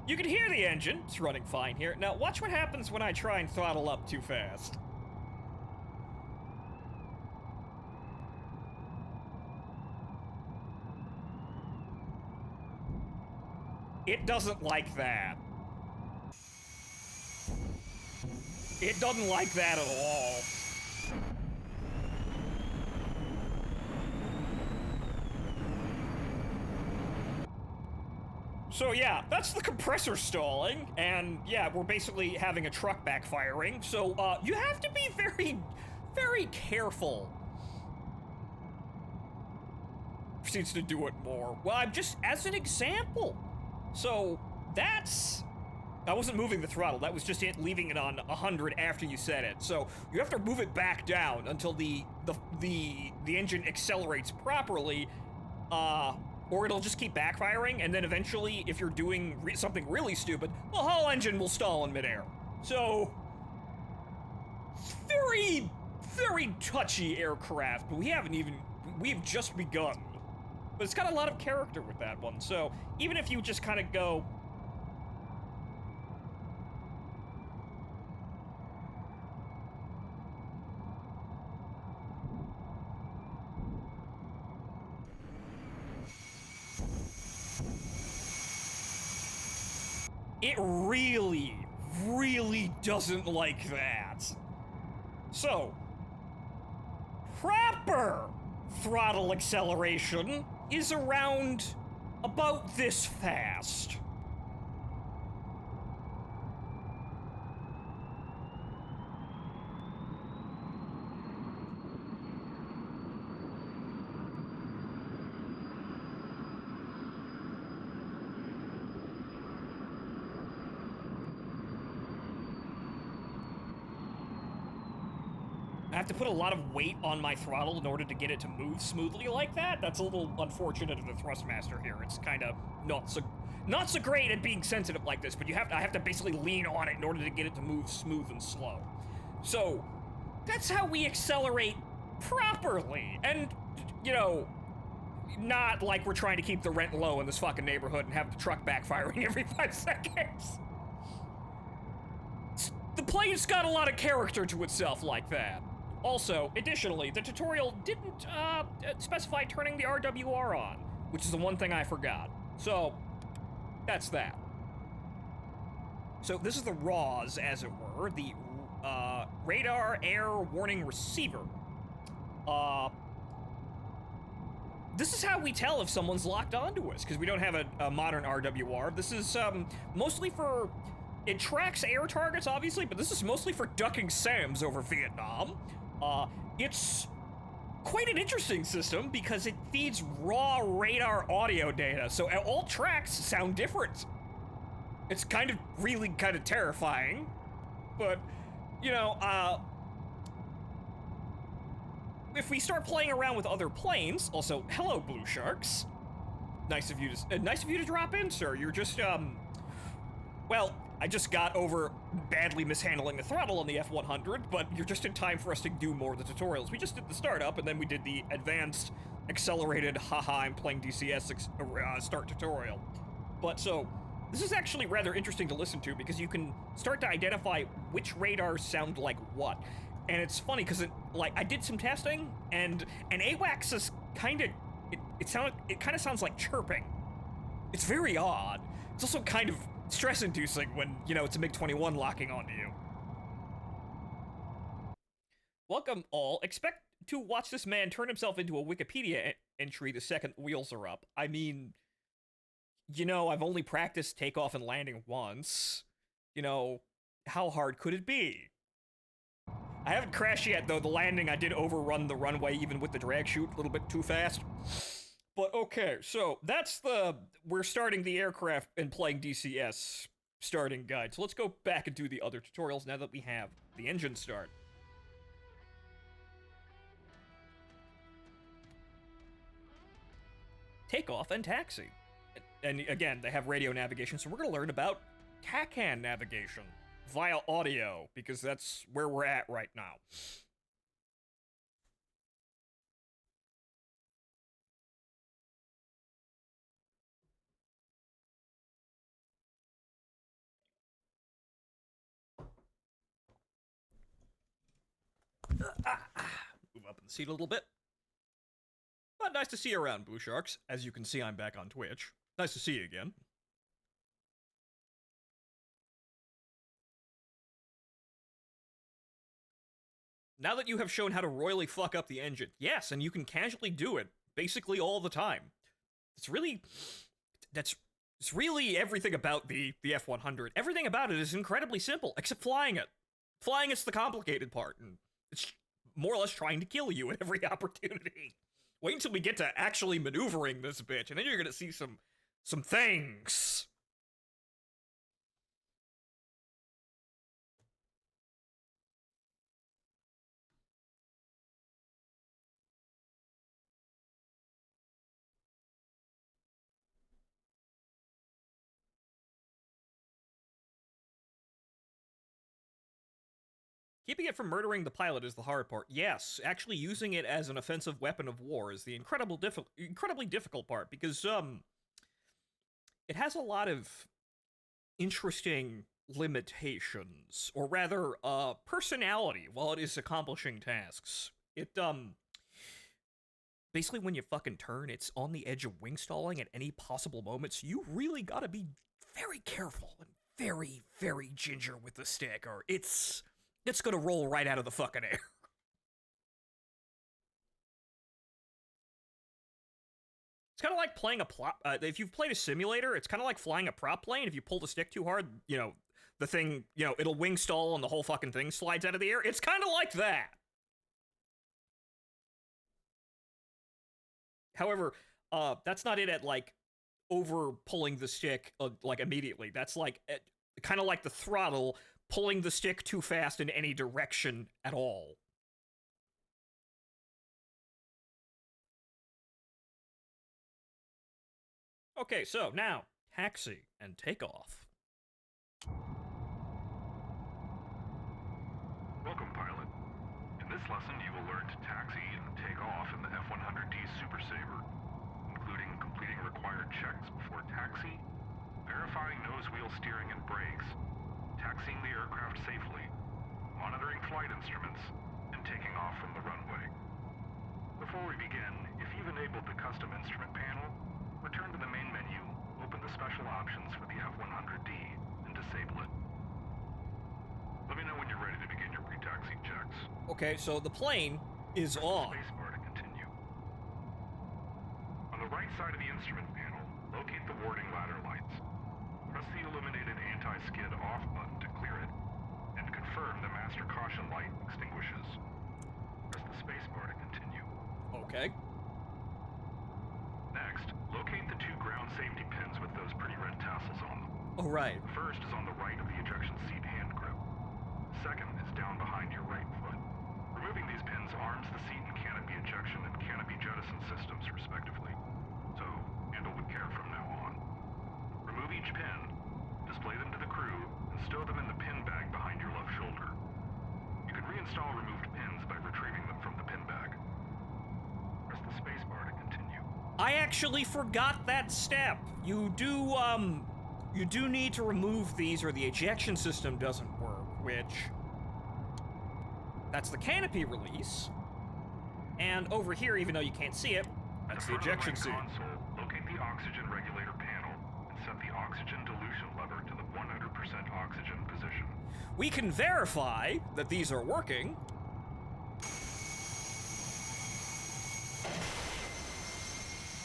you can hear the engine, it's running fine here. Now, watch what happens when I try and throttle up too fast. It doesn't like that. It doesn't like that at all. So yeah, that's the compressor stalling, and yeah, we're basically having a truck backfiring, so you have to be very, very careful. Proceeds to do it more. Well, I'm just, as an example. So, that's... I wasn't moving the throttle, that was just it leaving it on 100 after you set it. So, you have to move it back down until the engine accelerates properly, or it'll just keep backfiring, and then eventually, if you're doing something really stupid, the whole engine will stall in midair. So, very, very touchy aircraft, but we've just begun. But it's got a lot of character with that one, so even if you just kind of go... It really, really doesn't like that. So, proper throttle acceleration is around about this fast. I have to put a lot of weight on my throttle in order to get it to move smoothly like that. That's a little unfortunate of the Thrustmaster here. It's kind of not so great at being sensitive like this, but I have to basically lean on it in order to get it to move smooth and slow. So, that's how we accelerate properly. And, not like we're trying to keep the rent low in this fucking neighborhood and have the truck backfiring every 5 seconds. The plane's got a lot of character to itself like that. Also, additionally, the tutorial didn't specify turning the RWR on, which is the one thing I forgot. So, that's that. So this is the RAWs, as it were, the radar air warning receiver. This is how we tell if someone's locked onto us, because we don't have a modern RWR. This is mostly for, it tracks air targets, obviously, but this is mostly for ducking SAMs over Vietnam. It's quite an interesting system because it feeds raw radar audio data, so all tracks sound different. It's really kind of terrifying, but, you know, if we start playing around with other planes, also, hello, Blue Sharks. Nice of you to drop in, sir. You're just, well, I just got over badly mishandling the throttle on the F-100, but you're just in time for us to do more of the tutorials. We just did the startup, and then we did the advanced, accelerated, haha, I'm playing DCS start tutorial. But so, this is actually rather interesting to listen to because you can start to identify which radars sound like what. And it's funny because I did some testing, and AWACS is it kind of sounds like chirping. It's very odd. It's also kind of stress-inducing when, you know, it's a MiG-21 locking onto you. Welcome all. Expect to watch this man turn himself into a Wikipedia entry the second wheels are up. I mean, you know, I've only practiced takeoff and landing once. You know, how hard could it be? I haven't crashed yet, though. The landing, I did overrun the runway even with the drag chute a little bit too fast. But okay, so that's we're starting the aircraft and playing DCS starting guide. So let's go back and do the other tutorials now that we have the engine start. Takeoff and taxi. And again, they have radio navigation, so we're going to learn about TACAN navigation via audio, because that's where we're at right now. Move up in the seat a little bit. But nice to see you around, Blue Sharks. As you can see, I'm back on Twitch. Nice to see you again. Now that you have shown how to royally fuck up the engine, yes, and you can casually do it, basically all the time. It's really everything about the F-100. Everything about it is incredibly simple, except flying it. Flying is the complicated part, and it's more or less trying to kill you at every opportunity. Wait until we get to actually maneuvering this bitch, and then you're gonna see some things. Keeping it from murdering the pilot is the hard part. Yes, actually using it as an offensive weapon of war is the incredibly difficult part, because it has a lot of interesting limitations, or rather, personality while it is accomplishing tasks. It basically, when you fucking turn, it's on the edge of wing stalling at any possible moment, so you really gotta be very careful and very, very ginger with the stick, or it's gonna roll right out of the fucking air. It's kind of like playing a prop. If you've played a simulator, it's kind of like flying a prop plane. If you pull the stick too hard, you know, the thing, you know, it'll wing stall and the whole fucking thing slides out of the air. It's kind of like that. However, that's not it at, like, over pulling the stick, like, immediately. That's, like, kind of like the throttle, pulling the stick too fast in any direction at all. Okay, so now, taxi and takeoff. Welcome, pilot. In this lesson, you will learn to taxi and take off in the F-100D Super Sabre, including completing required checks before taxi, verifying nose wheel steering and brakes, taxiing the aircraft safely, monitoring flight instruments, and taking off from the runway. Before we begin, if you've enabled the custom instrument panel, return to the main menu, open the special options for the F-100D, and disable it. Let me know when you're ready to begin your pre-taxi checks. Okay, so the plane is Press on. the spacebar to continue. On the right side of the instrument panel, locate the warning ladder lights. Press the illuminated anti-skid off button to clear it, and confirm the master caution light extinguishes. Press the spacebar to continue. Okay. Next, locate the 2 ground safety pins with those pretty red tassels on them. All right. The first is on the right of the ejection seat hand grip. The second is down behind your right foot. Removing these pins arms the seat and canopy ejection and canopy jettison systems, respectively. So, handle with care from now on. Remove each pin, display them to the crew, and stow them in the pin bag behind your left shoulder. You can reinstall removed pins by retrieving them from the pin bag. Press the spacebar to continue. I actually forgot that step. You do need to remove these or the ejection system doesn't work, which... That's the canopy release. And over here, even though you can't see it, that's the ejection seat. Console, locate the oxygen regulator panel and set the oxygen dilution lever to the 100% oxygen position. We can verify that these are working.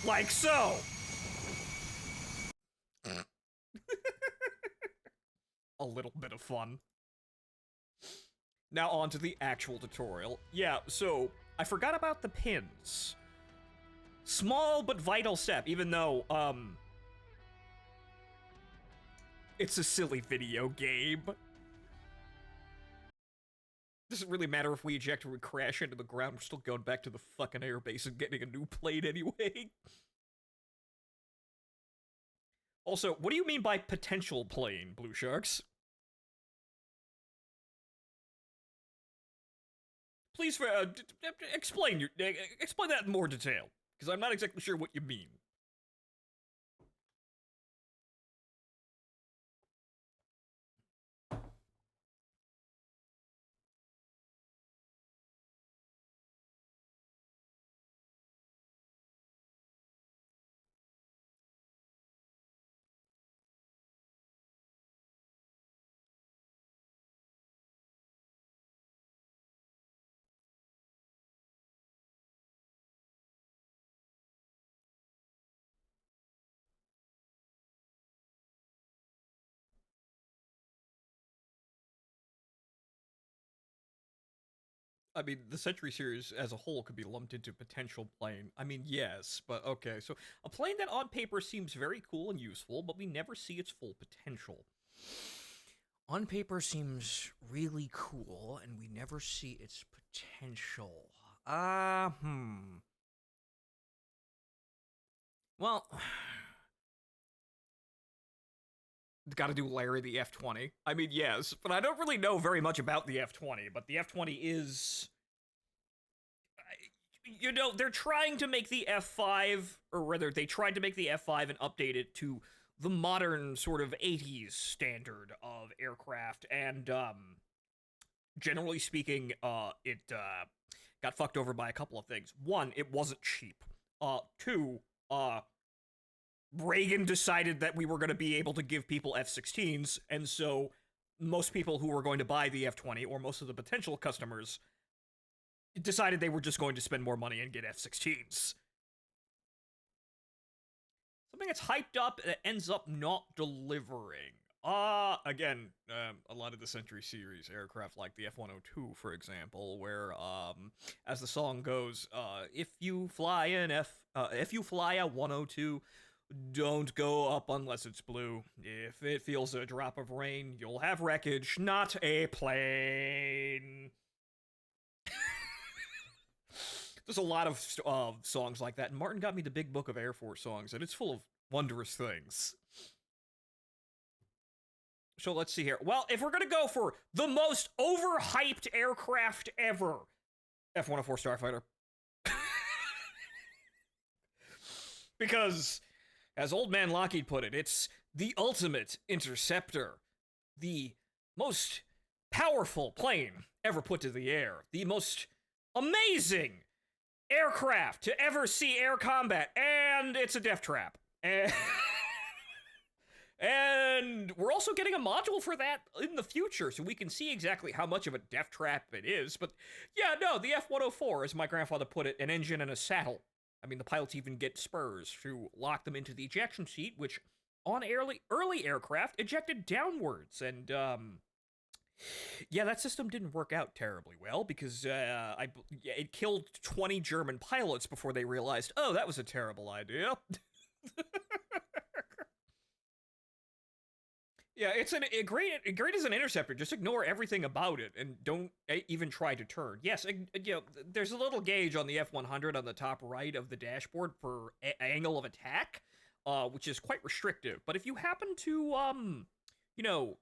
Like so. A little bit of fun. Now on to the actual tutorial. Yeah, so I forgot about the pins. Small but vital step, even though, it's a silly video game. Doesn't really matter if we eject or we crash into the ground, we're still going back to the fucking airbase and getting a new plane anyway. Also, what do you mean by potential plane, Blue Sharks? Please, explain that in more detail, because I'm not exactly sure what you mean. I mean, the Century series as a whole could be lumped into potential plane. I mean, yes, but okay. So, a plane that on paper seems very cool and useful, but we never see its full potential. On paper seems really cool, and we never see its potential. Well, gotta do Larry the F-20. I mean, yes, but I don't really know very much about the F-20, but the F-20 is... You know, they're trying to make the F-5, or rather, they tried to make the F-5 and update it to the modern sort of 80s standard of aircraft, and, generally speaking, it, got fucked over by a couple of things. One, it wasn't cheap. Two, Reagan decided that we were going to be able to give people F-16s, and so most people who were going to buy the F-20, or most of the potential customers, decided they were just going to spend more money and get F-16s. Something that's hyped up that ends up not delivering. Again, a lot of the Century series aircraft, like the F-102, for example, where, as the song goes, if you fly a 102, don't go up unless it's blue. If it feels a drop of rain, you'll have wreckage, not a plane. There's a lot of songs like that, and Martin got me the Big Book of Air Force songs, and it's full of wondrous things. So let's see here. Well, if we're gonna go for the most overhyped aircraft ever, F-104 Starfighter. Because, as Old Man Lockheed put it, it's the ultimate interceptor. The most powerful plane ever put to the air. The most amazing aircraft to ever see air combat. And it's a death trap. And And we're also getting a module for that in the future, so we can see exactly how much of a death trap it is. But yeah, no, the F-104, as my grandfather put it, an engine and a saddle. I mean, the pilots even get spurs to lock them into the ejection seat, which on early aircraft ejected downwards. And yeah, that system didn't work out terribly well because it killed 20 German pilots before they realized, oh, that was a terrible idea. Yeah, it's great as an interceptor. Just ignore everything about it and don't even try to turn. Yes, there's a little gauge on the F-100 on the top right of the dashboard for angle of attack, which is quite restrictive. But if you happen to,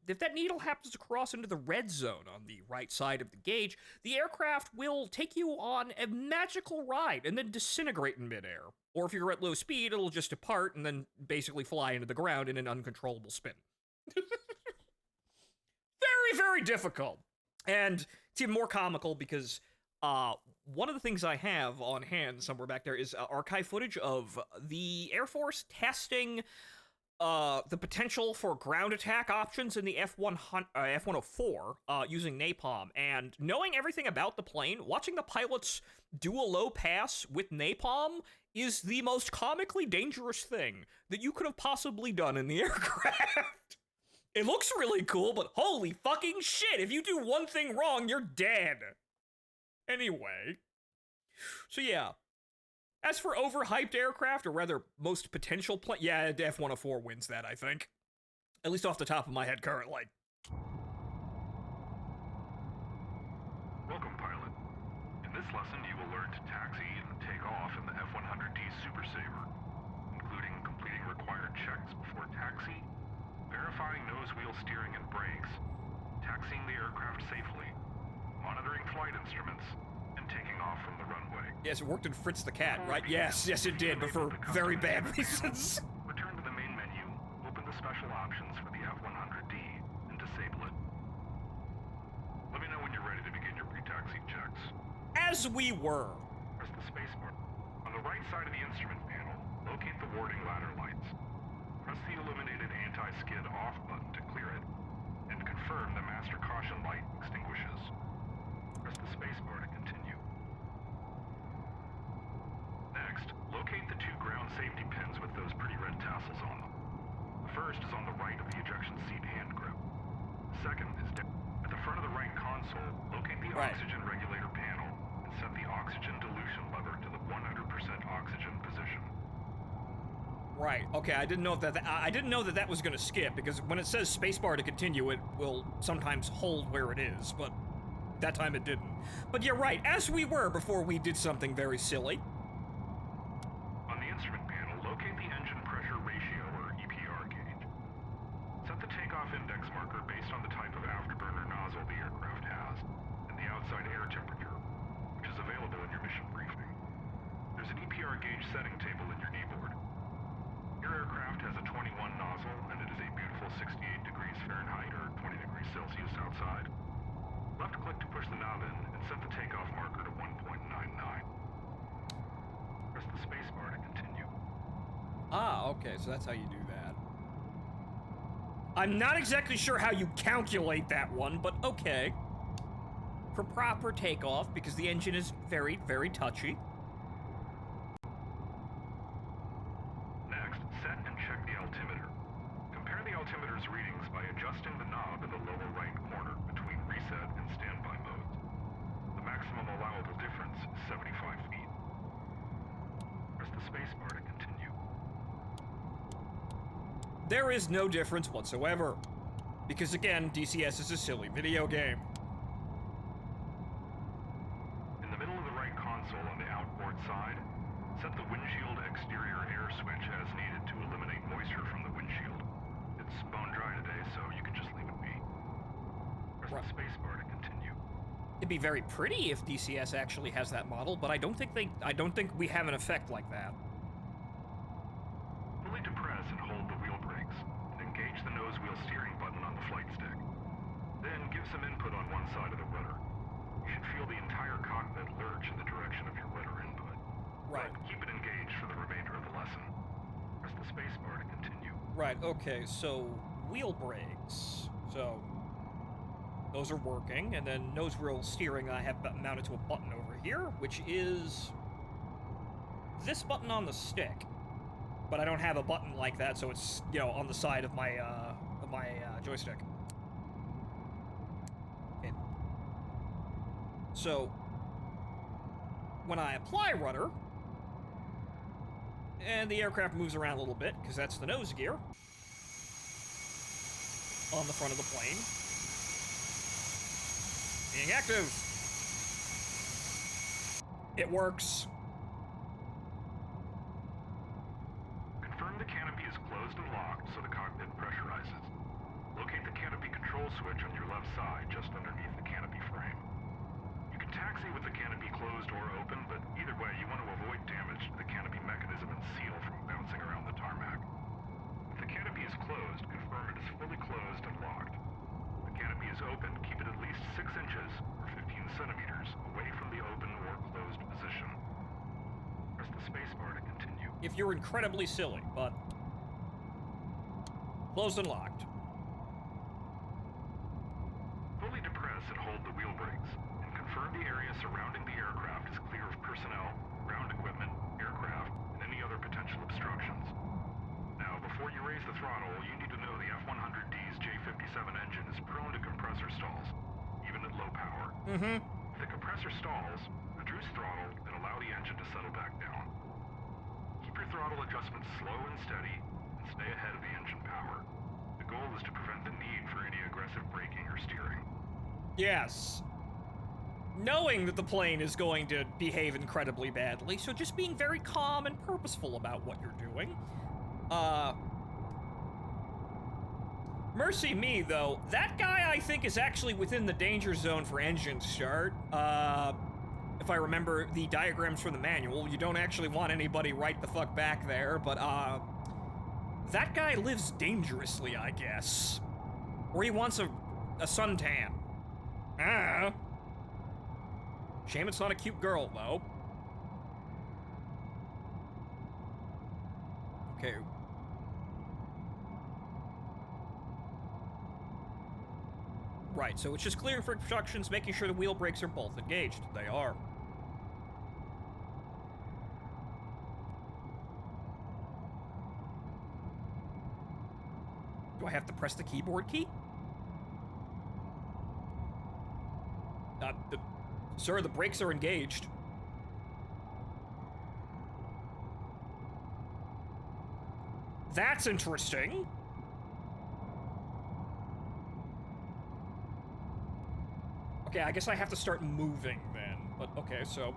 if that needle happens to cross into the red zone on the right side of the gauge, the aircraft will take you on a magical ride and then disintegrate in midair. Or if you're at low speed, it'll just depart and then basically fly into the ground in an uncontrollable spin. Very, very difficult. And it's even more comical because one of the things I have on hand somewhere back there is archive footage of the Air Force testing the potential for ground attack options in the F-104 using napalm. And knowing everything about the plane, watching the pilots do a low pass with napalm is the most comically dangerous thing that you could have possibly done in the aircraft. It looks really cool, but holy fucking shit, if you do one thing wrong, you're dead. Anyway. So yeah. As for overhyped aircraft, or rather, most potential yeah, F-104 wins that, I think. At least off the top of my head currently. Welcome, pilot. In this lesson, you will learn to taxi and take off in the F-100D Super Sabre, including completing required checks before taxi, verifying nose wheel steering and brakes, taxiing the aircraft safely, monitoring flight instruments, and taking off from the runway. Yes, it worked in Fritz the Cat, right? Yes, it did, but for very bad reasons. Return to the main menu, open the special options for the F-100D, and disable it. Let me know when you're ready to begin your pre-taxi checks. As we were. Press the spacebar. On the right side of the instrument panel, locate the warding ladder lights. Press the illuminated anti-skid off button to clear it, and confirm the master caution light extinguishes. Press the spacebar to continue. Next, locate the two ground safety pins with those pretty red tassels on them. The first is on the right of the ejection seat hand grip. The second is down. At the front of the right console, locate the oxygen regulator panel and set the oxygen dilution lever to the 100% oxygen position. Right. Okay. I didn't know if I didn't know that was going to skip because when it says spacebar to continue, it will sometimes hold where it is, but that time it didn't. But you're right. As we were before we did something very silly. On the instrument panel, locate the engine pressure ratio or EPR gauge. Set the takeoff index marker based on the type of afterburner nozzle the aircraft has and the outside air temperature, which is available in your mission briefing. There's an EPR gauge setting table in your kneeboard. Your aircraft has a 21 nozzle, and it is a beautiful 68 degrees Fahrenheit or 20 degrees Celsius outside. Left-click to push the knob in and set the takeoff marker to 1.99. Press the spacebar to continue. Ah, okay, so that's how you do that. I'm not exactly sure how you calculate that one, but okay. For proper takeoff, because the engine is very, very touchy. Set and check the altimeter. Compare the altimeter's readings by adjusting the knob in the lower right corner between reset and standby modes. The maximum allowable difference is 75 feet. Press the spacebar to continue. There is no difference whatsoever. Because again, DCS is a silly video game. In the middle of the right console on the outboard side, set the windshield exterior air switch as needed to eliminate moisture from the windshield. It's bone dry today, so you can just leave it be. Press the spacebar to continue. It'd be very pretty if DCS actually has that model, but I don't think we have an effect like that. Fully depress and hold the wheel brakes, and engage the nose wheel steering button on the flight stick. Then give some input on one side of the rudder. You should feel the entire cockpit lurch in the direction of your rudder input. Right. But keep it engaged for the remainder of the lesson. Press the spacebar to continue. Right, okay, so wheel brakes. So those are working, and then nose wheel steering I have mounted to a button over here, which is this button on the stick. But I don't have a button like that, so it's, you know, on the side of my joystick. Okay. So when I apply rudder, and the aircraft moves around a little bit, because that's the nose gear on the front of the plane. Being active. It works. Confirm the canopy is closed and locked so the cockpit pressurizes. Locate the canopy control switch on your left side, just underneath the canopy frame. You can taxi with the canopy closed or open, but either way, you want to avoid damage to the canopy mechanism and seal from bouncing around the tarmac. If the canopy is closed, confirm it is fully closed and locked. If the canopy is open, keep it at least 6 inches, or 15 centimeters, away from the open or closed position. Press the spacebar to continue. If you're incredibly silly, but closed and locked. Fully depress and hold the wheel brakes, and confirm the area surrounding the aircraft is clear of personnel, ground equipment, aircraft, and any other potential obstructions. Now, before you raise the throttle, you need to know the F-100D's J57 engine is prone to compressor stalls, even at low power. Mm-hmm. If the compressor stalls, reduce throttle and allow the engine to settle back down. Keep your throttle adjustments slow and steady, and stay ahead of the engine power. The goal is to prevent the need for any aggressive braking or steering. Yes. Knowing that the plane is going to behave incredibly badly, so just being very calm and purposeful about what you're doing. Mercy me, though. That guy, I think, is actually within the danger zone for engine start. If I remember the diagrams from the manual, you don't actually want anybody right the fuck back there, but, that guy lives dangerously, I guess. Or he wants a suntan. Ah. Shame it's not a cute girl, though. Okay. Right, so it's just clearing for obstructions, making sure the wheel brakes are both engaged. They are. Do I have to press the keyboard key? Sir, the brakes are engaged. That's interesting. Okay, I guess I have to start moving then. But okay, so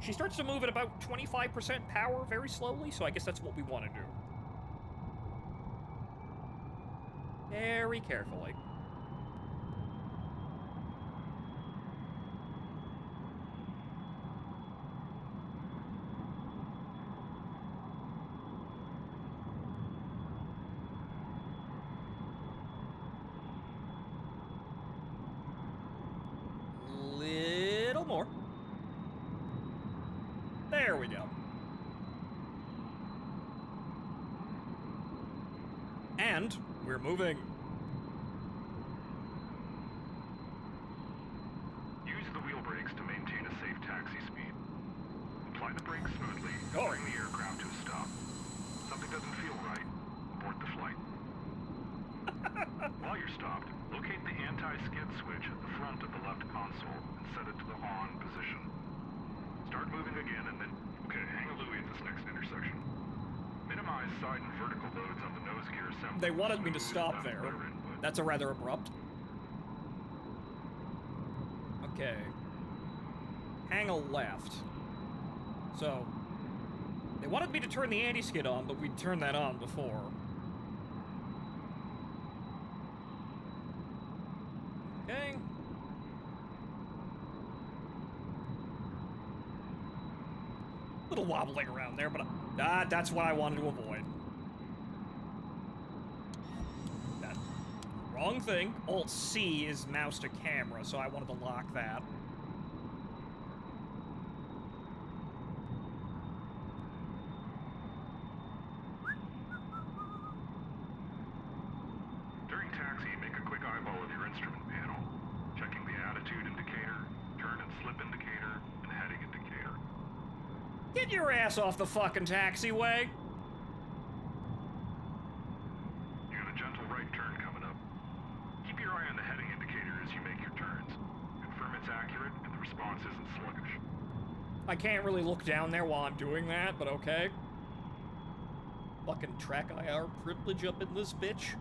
she starts to move at about 25% power very slowly, so I guess that's what we want to do. Very carefully. Little more. There we go. And we're moving. Use the wheel brakes to maintain a safe taxi speed. Apply the brakes smoothly, Oh. bring the aircraft to a stop. If something doesn't feel right, abort the flight. While you're stopped, locate the anti-skid switch at the front of the left console and set it to the on position. Start moving again and then, okay, hang a Louie at this next intersection. Minimize side and vertical loads on the nose gear assembly. They wanted me to Smooth stop left there. rudder input. That's a rather abrupt. Okay. Hang a left. So, they wanted me to turn the anti-skid on, but we'd turned that on before. Okay. Little wobbling around there, but that's what I wanted to avoid. That wrong thing. Alt-C is mouse to camera, so I wanted to lock that. instrument panel, checking the attitude indicator, turn and slip indicator, and heading indicator. Get your ass off the fucking taxiway! You got a gentle right turn coming up. Keep your eye on the heading indicator as you make your turns. Confirm it's accurate and the response isn't sluggish. I can't really look down there while I'm doing that, but okay. Fucking track IR privilege up in this bitch.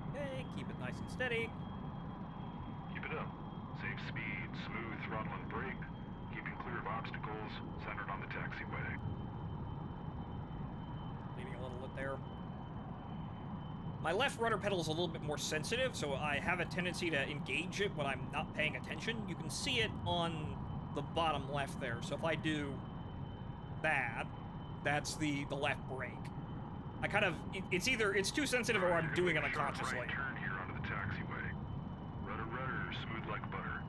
Okay, keep it nice and steady. Keep it up. Save speed, smooth throttle and brake, keeping clear of obstacles, centered on the taxiway. Leaning a little bit there. My left rudder pedal is a little bit more sensitive, so I have a tendency to engage it when I'm not paying attention. You can see it on the bottom left there, so if I do that, that's the left brake. I kind of, it's too sensitive or I'm doing it unconsciously. Right turn here onto the taxiway. Rudder, smooth like butter.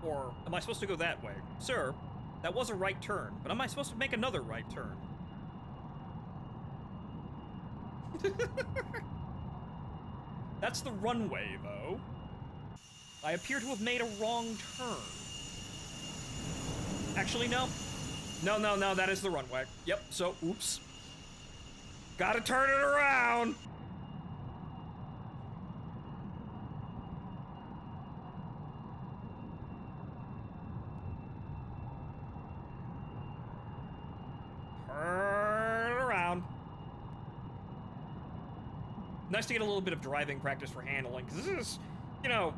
Or am I supposed to go that way? Sir, that was a right turn, but am I supposed to make another right turn? That's the runway, though. I appear to have made a wrong turn. Actually, no. No, that is the runway. Yep, so, oops. Gotta turn it around! Turn it around. Nice to get a little bit of driving practice for handling, because this is, you know,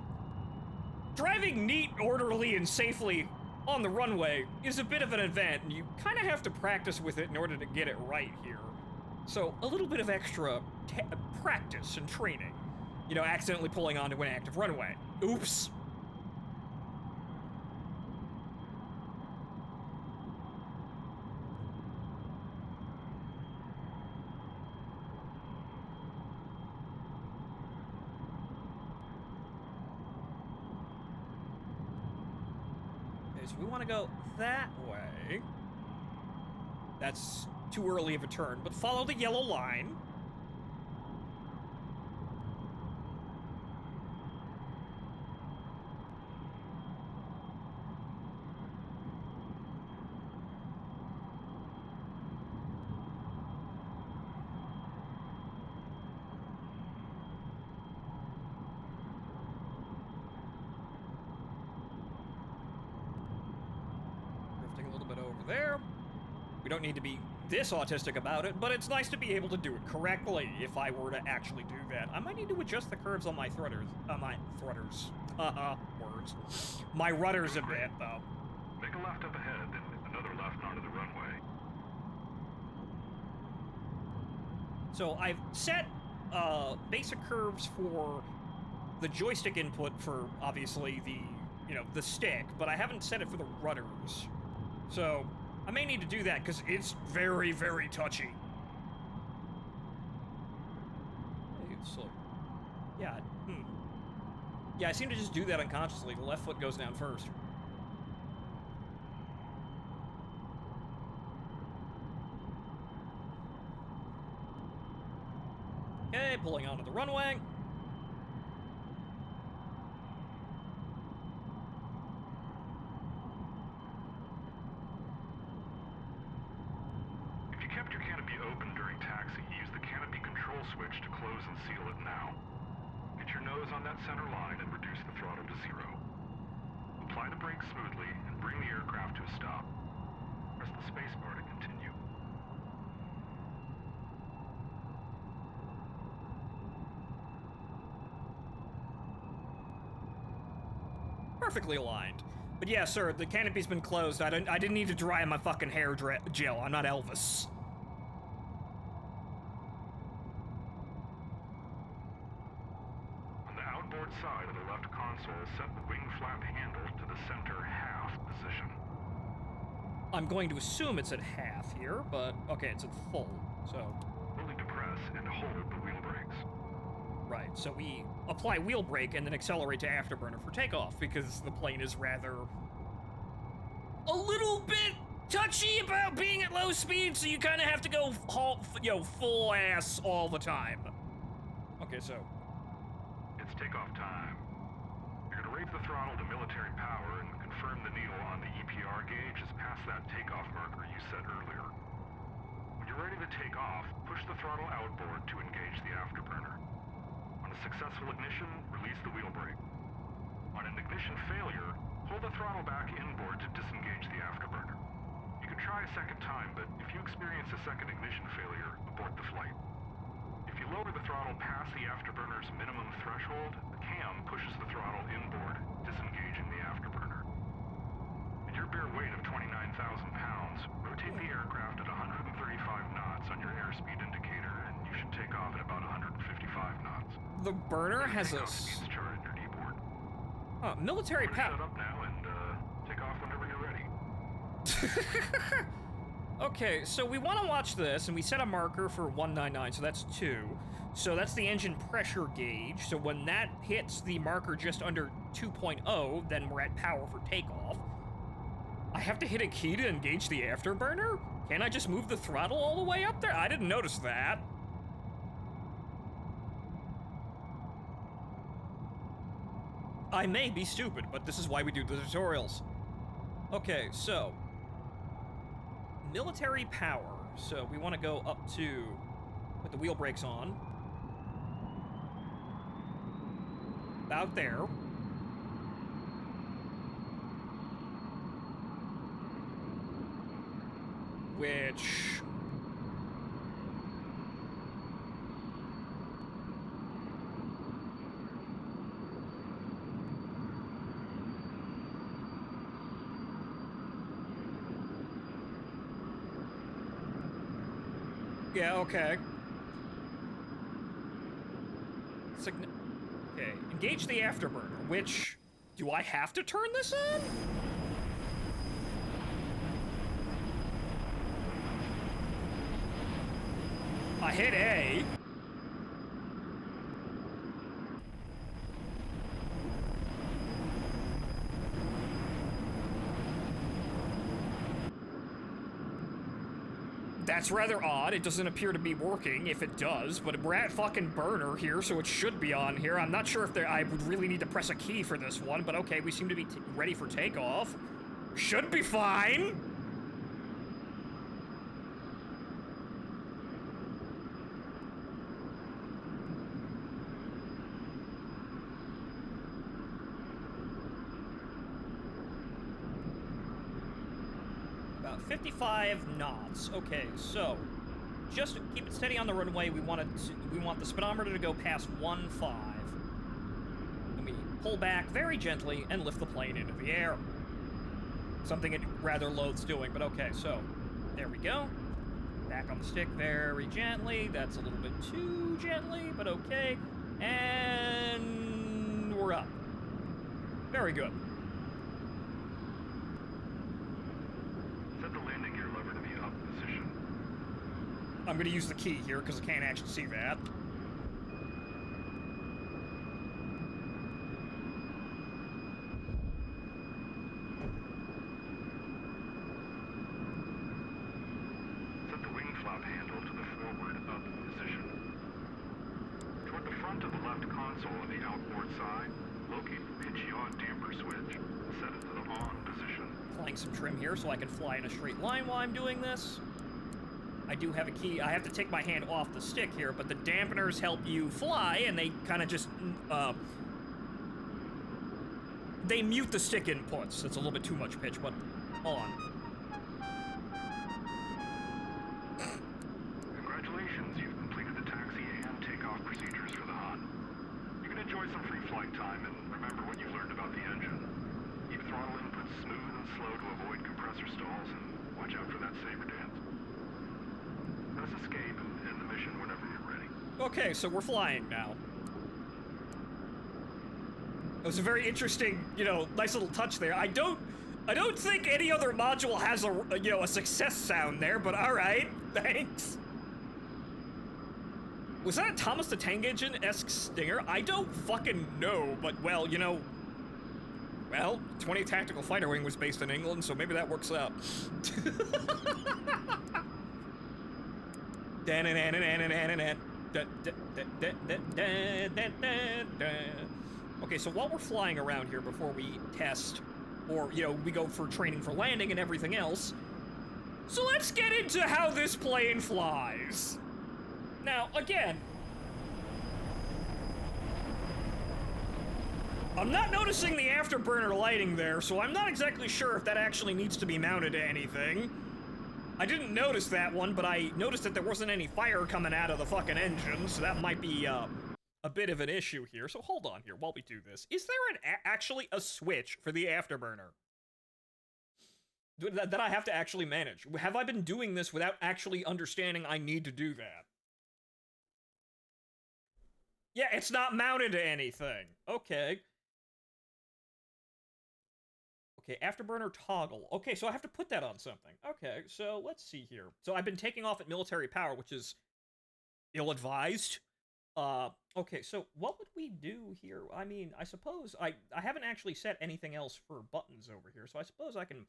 driving neat, orderly, and safely on the runway is a bit of an event, and you kind of have to practice with it in order to get it right here. So, a little bit of extra practice and training. You know, accidentally pulling onto an active runway. Oops. So we want to go that way. That's too early of a turn, but follow the yellow line. There. We don't need to be this autistic about it, but it's nice to be able to do it correctly if I were to actually do that. I might need to adjust the curves on my thrudders. Words. My rudders a bit, though. Make a left up ahead, then another left onto the runway. So I've set basic curves for the joystick input for, obviously, the stick, but I haven't set it for the rudders. So, I may need to do that, because it's very, very touchy. So, yeah, Yeah, I seem to just do that unconsciously. The left foot goes down first. Okay, pulling onto the runway. Switch to close and seal it now. Get your nose on that center line and reduce the throttle to 0. Apply the brakes smoothly and bring the aircraft to a stop. Press the spacebar to continue. Perfectly aligned. But yeah, sir, the canopy's been closed. I didn't need to dry my fucking hair gel. I'm not Elvis. Side of the left console, set the wing flap handle to the center half position. I'm going to assume it's at half here, but okay, it's at full, so. Fully depress and hold the wheel brakes. Right, so we apply wheel brake and then accelerate to afterburner for takeoff because the plane is rather a little bit touchy about being at low speed, so you kind of have to go full ass all the time. Okay, so It's takeoff time. You're gonna raise the throttle to military power and confirm the needle on the EPR gauge is past that takeoff marker you set earlier. When you're ready to take off, push the throttle outboard to engage the afterburner. On a successful ignition, release the wheel brake. On an ignition failure, hold the throttle back inboard to disengage the afterburner. You can try a second time, but if you experience a second ignition failure, abort the flight. If you lower the throttle past the afterburner's minimum threshold, the cam pushes the throttle inboard, disengaging the afterburner. At your bare weight of 29,000 pounds, rotate the aircraft at 135 knots on your airspeed indicator, and you should take off at about 155 knots. the burner has a Takeoff speeds chart in your D-board. military Shut power. up now and take off whenever you're ready. Okay, so we want to watch this, and we set a marker for 199, so that's 2. So that's the engine pressure gauge. So when that hits the marker just under 2.0, then we're at power for takeoff. I have to hit a key to engage the afterburner? Can't I just move the throttle all the way up there? I didn't notice that. I may be stupid, but this is why we do the tutorials. Okay, so military power. So we want to go up to, put the wheel brakes on. About there. Which... yeah, okay. Okay, engage the afterburner, which... do I have to turn this on? I hit A. That's rather odd. It doesn't appear to be working, if it does, but we're at fucking burner here, so it should be on here. I'm not sure if I would really need to press a key for this one, but okay, we seem to be ready for takeoff. Should be fine. About 55 knots. Okay, so just keep it steady on the runway. We want the speedometer to go past 1.5. And we pull back very gently and lift the plane into the air. Something it rather loathes doing, but okay, so there we go. Back on the stick very gently. That's a little bit too gently, but okay. And we're up. Very good. Set the landing gear lever to the up position. I'm going to use the key here because I can't actually see that. Set the wing flap handle to the forward up position. Toward the front of the left console on the outboard side, locate the pitch yaw damper switch and set it to the on position. Applying some trim here so I can fly in a straight line while I'm doing this. I do have a key. I have to take my hand off the stick here, but the dampeners help you fly, and they kind of just, they mute the stick inputs. That's a little bit too much pitch, but on. Congratulations, you've completed the taxi and takeoff procedures for the Hun. You can enjoy some free flight time and remember what you've learned about the engine. Keep throttle inputs smooth and slow to avoid compressor stalls, and watch out for that saber dance. Press escape and end the mission whenever you're ready. Okay, so we're flying now. It was a very interesting, nice little touch there. I don't think any other module has a success sound there, but all right, thanks. Was that a Thomas the Tank Engine-esque stinger? I don't fucking know, but, well, you know... Well, 20th Tactical Fighter Wing was based in England, so maybe that works out. Okay, so while we're flying around here before we test, or, you know, we go for training for landing and everything else, so let's get into how this plane flies. Now, again, I'm not noticing the afterburner lighting there, so I'm not exactly sure if that actually needs to be mounted to anything. I didn't notice that one, but I noticed that there wasn't any fire coming out of the fucking engine, so that might be, a bit of an issue here. So hold on here while we do this. Is there actually a switch for the afterburner that I have to actually manage? Have I been doing this without actually understanding I need to do that? Yeah, it's not mounted to anything. Okay. Okay, afterburner toggle. Okay, so I have to put that on something. Okay, so let's see here. So I've been taking off at military power, which is ill-advised. Okay, so what would we do here? I mean, I suppose I haven't actually set anything else for buttons over here, so I suppose I can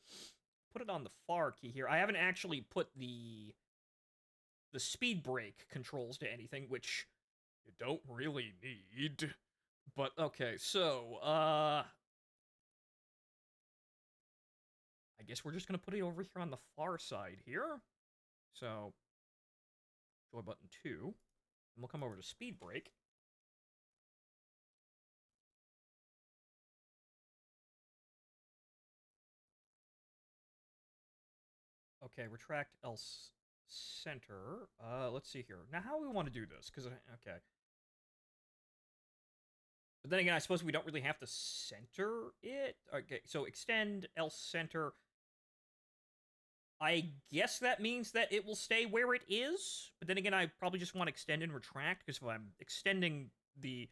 put it on the far key here. I haven't actually put the speed brake controls to anything, which you don't really need. But, okay, so, I guess we're just gonna put it over here on the far side here. So, joy button 2. And we'll come over to speed brake. Okay, retract L center. Let's see here. Now, how do we want to do this? Because, okay. But then again, I suppose we don't really have to center it. Okay, so extend L center. I guess that means that it will stay where it is. But then again, I probably just want to extend and retract, because if I'm extending the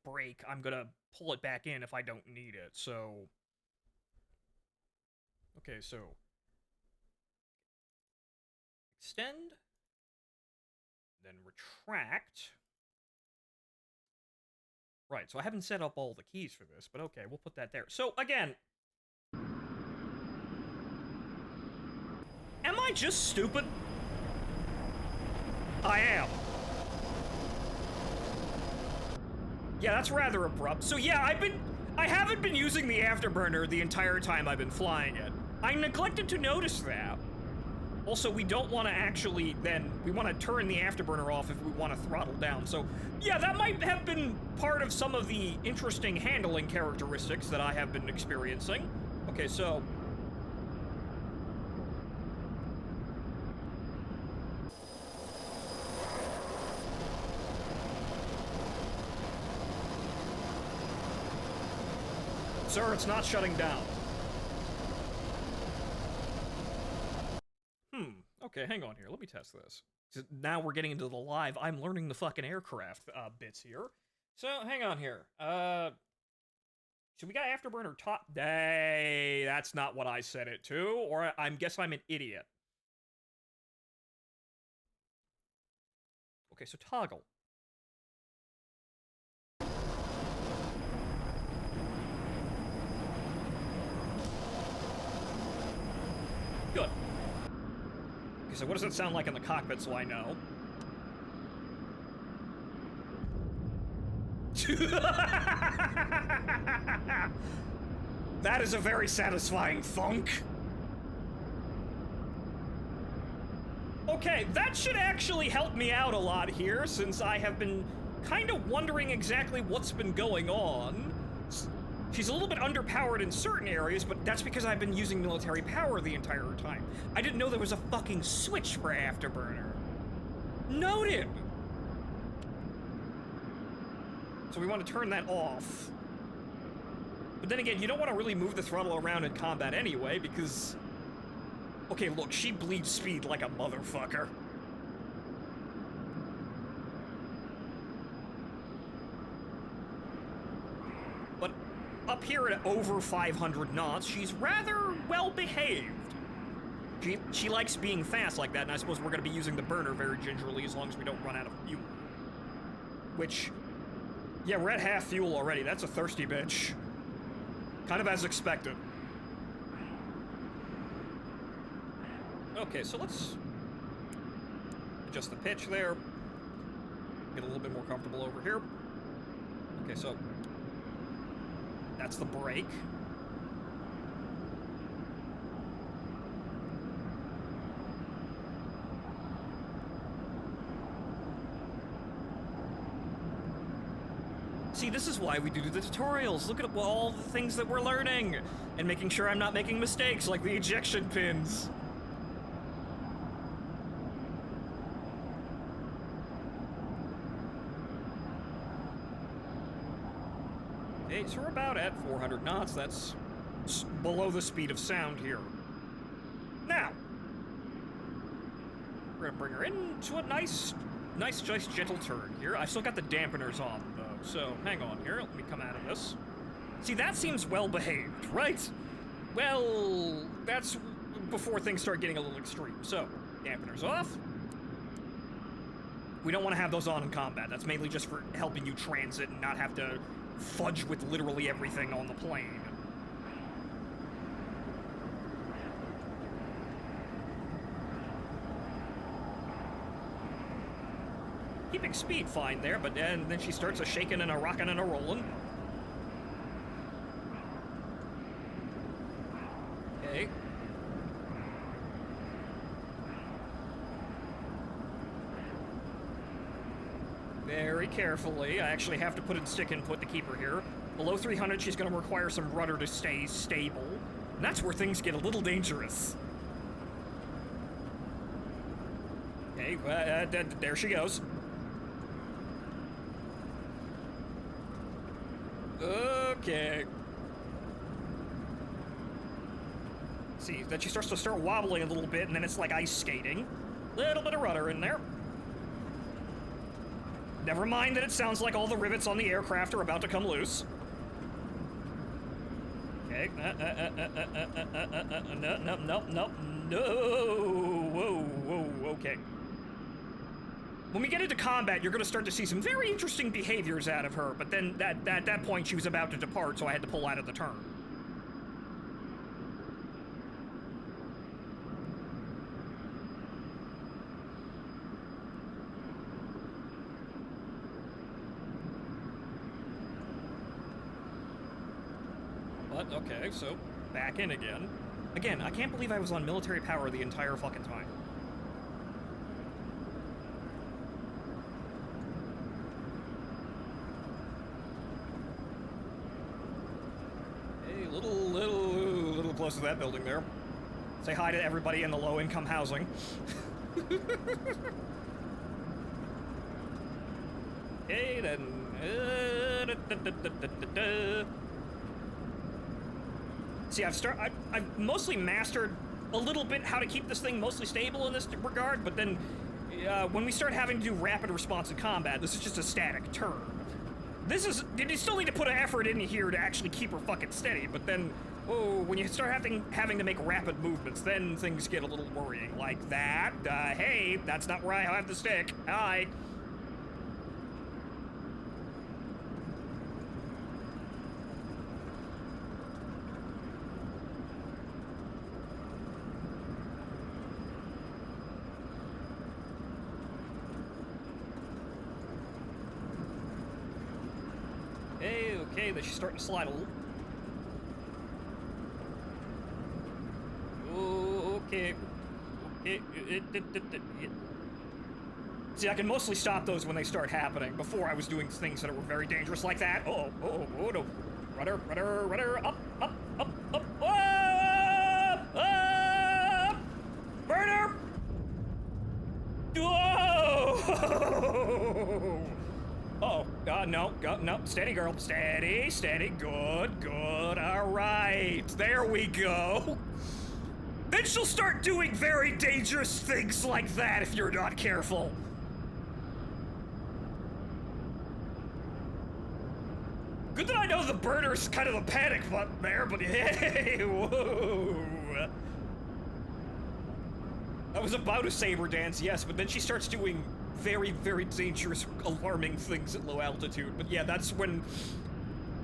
brake, I'm gonna pull it back in if I don't need it. So, okay, so extend, then retract. Right, so I haven't set up all the keys for this, but okay, we'll put that there. So, again, am I just stupid? I am. Yeah, that's rather abrupt. So yeah, I haven't been using the afterburner the entire time I've been flying it. I neglected to notice that. Also, we don't want to actually we want to turn the afterburner off if we want to throttle down. So, yeah, that might have been part of some of the interesting handling characteristics that I have been experiencing. Okay, so... Sir, it's not shutting down. Okay, hang on here. Let me test this. So now we're getting into the live. I'm learning the fucking aircraft bits here. So, hang on here. So we got afterburner top... Hey, that's not what I set it to. Or I guess I'm an idiot. Okay, so toggle. Good. Okay, so what does it sound like in the cockpit so I know? That is a very satisfying thunk. Okay, that should actually help me out a lot here, since I have been kind of wondering exactly what's been going on. She's a little bit underpowered in certain areas, but that's because I've been using military power the entire time. I didn't know there was a fucking switch for afterburner. Noted! So we want to turn that off. But then again, you don't want to really move the throttle around in combat anyway, because... Okay, look, she bleeds speed like a motherfucker. But up here at over 500 knots, she's rather well behaved. She likes being fast like that, and I suppose we're gonna be using the burner very gingerly as long as we don't run out of fuel. Which, yeah, we're at half fuel already. That's a thirsty bitch. Kind of as expected. Okay, so let's adjust the pitch there. Get a little bit more comfortable over here. Okay, so that's the brake. See, this is why we do the tutorials. Look at all the things that we're learning and making sure I'm not making mistakes like the ejection pins. Okay, so we're about at 400 knots. That's below the speed of sound here. Now, we're gonna bring her into a nice, gentle turn here. I still got the dampeners on, though, so hang on here. Let me come out of this. See, that seems well-behaved, right? Well, that's before things start getting a little extreme. So, dampeners off. We don't want to have those on in combat. That's mainly just for helping you transit and not have to fudge with literally everything on the plane. Keeping speed fine there, but then she starts a shaking and a rocking and a rolling. Okay. Very carefully. I actually have to put in stick input to keep her here. Below 300, she's going to require some rudder to stay stable. And that's where things get a little dangerous. Okay, there she goes. Okay. See, then she starts to wobbling a little bit, and then it's like ice skating. Little bit of rudder in there. Never mind that it sounds like all the rivets on the aircraft are about to come loose. Okay. No. Whoa, okay. When we get into combat, you're going to start to see some very interesting behaviors out of her, but then at that point she was about to depart, so I had to pull out of the turn. But, okay, so back in again. Again, I can't believe I was on military power the entire fucking time. Little close to that building there. Say hi to everybody in the low-income housing. Okay, then. See, I've mostly mastered a little bit how to keep this thing mostly stable in this regard, but then when we start having to do rapid response in combat, this is just a static turn. You still need to put an effort in here to actually keep her fucking steady, but then, when you start having to make rapid movements, then things get a little worrying. Like that, hey, that's not where I have the stick. Hi. Okay, then she's starting to slide a little. Okay. See, I can mostly stop those when they start happening. Before, I was doing things that were very dangerous like that. Oh, no. Rudder, up. Burner! Whoa! Oh, no, steady, girl, steady, good, all right, there we go. Then she'll start doing very dangerous things like that if you're not careful. Good that I know the burner's kind of the panic button there, but hey, whoa. That was about a saber dance, yes, but then she starts doing very, very dangerous, alarming things at low altitude. But yeah, that's when,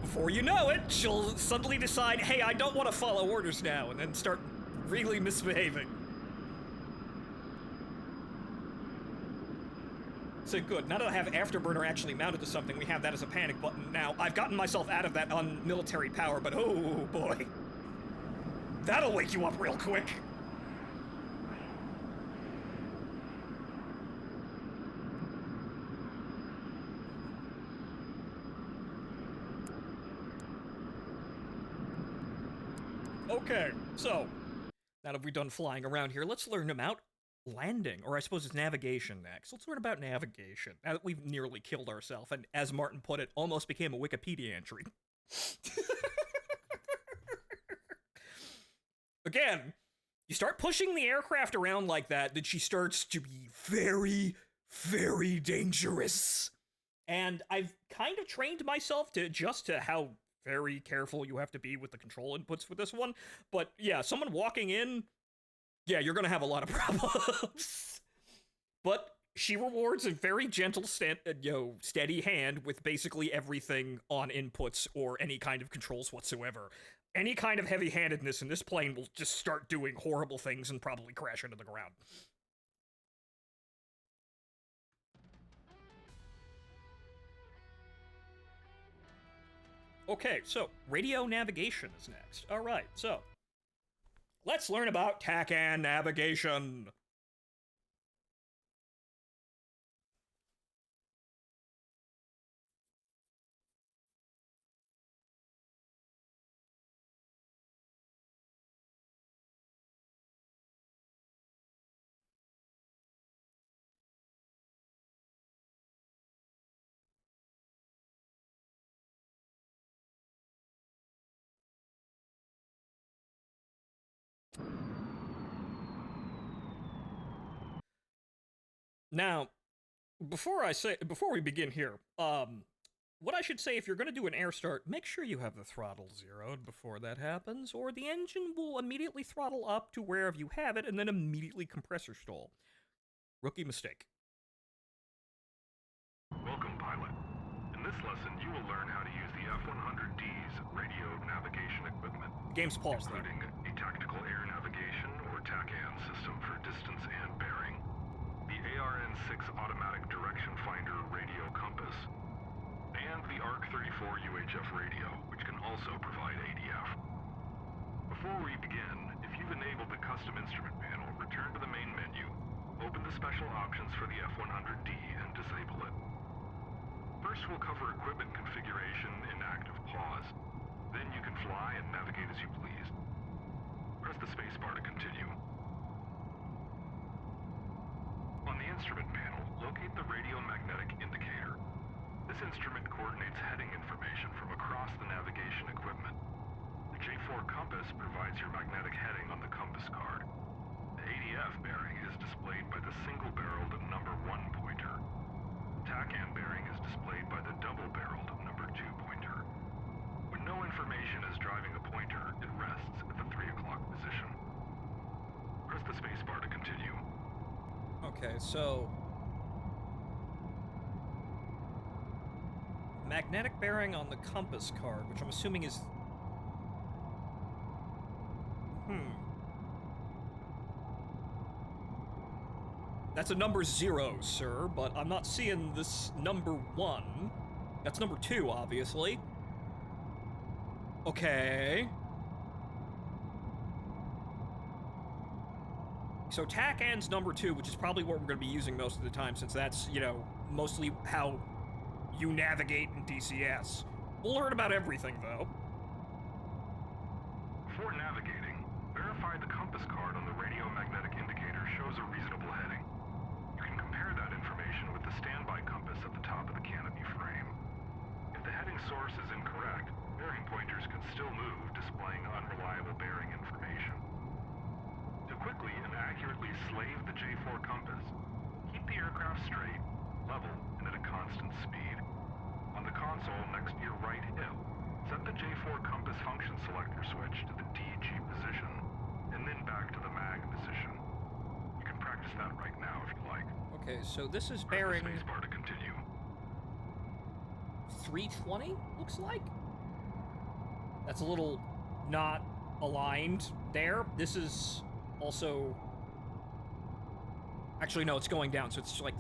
before you know it, she'll suddenly decide, hey, I don't want to follow orders now, and then start really misbehaving. So good, now that I have Afterburner actually mounted to something, we have that as a panic button. Now, I've gotten myself out of that on military power, but oh boy. That'll wake you up real quick. Okay, so, now that we've done flying around here, let's learn about landing, or I suppose it's navigation next. Let's learn about navigation, now that we've nearly killed ourselves, and as Martin put it, almost became a Wikipedia entry. Again, you start pushing the aircraft around like that, then she starts to be very, very dangerous. And I've kind of trained myself to adjust to how very careful you have to be with the control inputs for this one. But yeah, someone walking in, yeah, you're gonna have a lot of problems. But she rewards a very gentle, steady hand with basically everything on inputs or any kind of controls whatsoever. Any kind of heavy-handedness in this plane will just start doing horrible things and probably crash into the ground. Okay, so radio navigation is next. All right, so let's learn about TACAN navigation. Now, before we begin here, what I should say, if you're going to do an air start, make sure you have the throttle zeroed before that happens, or the engine will immediately throttle up to wherever you have it and then immediately compressor stall. Rookie mistake. Welcome, pilot. In this lesson, you will learn how to use the F-100D's radio navigation equipment, Game's paused though. including a tactical air navigation, or TACAN system for distance and bearing, the ARN-6 automatic direction finder radio compass, and the ARC-34 UHF radio, which can also provide ADF. Before we begin, if you've enabled the custom instrument panel, return to the main menu, open the special options for the F-100D, and disable it. First, we'll cover equipment configuration in active pause. Then you can fly and navigate as you please. Press the spacebar to continue. On the instrument panel, locate the radio magnetic indicator. This instrument coordinates heading information from across the navigation equipment. The J4 compass provides your magnetic heading on the compass card. The ADF bearing is displayed by the single-barreled number 1 pointer. TACAN bearing is displayed by the double-barreled number 2 pointer. When no information is driving a pointer, it rests at the 3 o'clock position. Press the spacebar to continue. Okay, so magnetic bearing on the compass card, which I'm assuming is... That's a number 0, sir, but I'm not seeing this number 1. That's number 2, obviously. Okay. So TACAN's number 2, which is probably what we're going to be using most of the time, since that's, you know, mostly how you navigate in DCS. We'll learn about everything, though. Before navigating, verify the compass card on the radio magnetic indicator shows a reasonable heading. You can compare that information with the standby compass at the top of the canopy frame. If the heading source is incorrect, bearing pointers can still move, displaying unreliable bearing information. To quickly and accurately slave the J4 compass, keep the aircraft straight, level, and at a constant speed. On the console next to your right hip, set the J4 compass function selector switch to the DG position, and then back to the MAG position. You can Okay, so this is Press bearing the spacebar to continue. 320, looks like? That's a little not aligned there. This is also... Actually, no, it's going down, so it's like...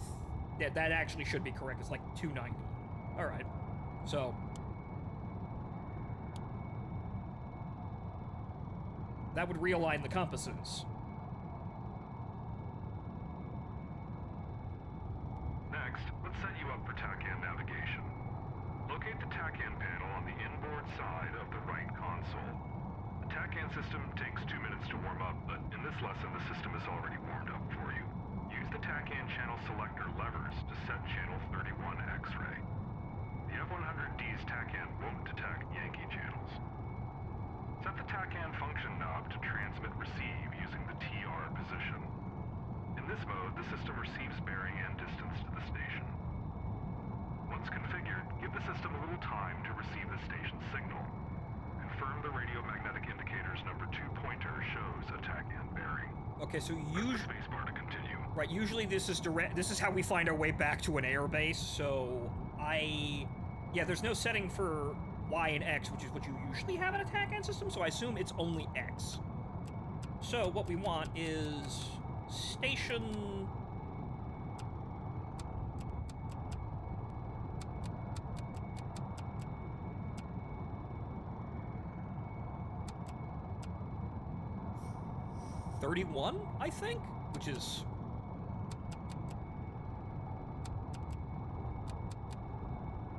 that actually should be correct. It's like 290. Alright. So... that would realign the compasses. Next, let's set you up for TACAN navigation. Locate the TACAN panel on the inboard side of the right console. The TACAN system takes 2 minutes to warm up, but in this lesson, the system is already warmed up for you. Use the TACAN channel selector levers to set channel 31 X-ray. The F-100D's TACAN won't detect Yankee channels. Set the TACAN function knob to transmit-receive using the TR position. In this mode, the system receives bearing and distance to the station. Once configured, give the system a little time to receive the station's signal. Confirm the radio magnetic indicator's number 2 pointer shows a TACAN bearing. Okay, so Press the spacebar to continue. Right, usually this is how we find our way back to an airbase, so yeah, there's no setting for Y and X, which is what you usually have in a TACAN system, so I assume it's only X. So what we want is station... $31, I think, which is...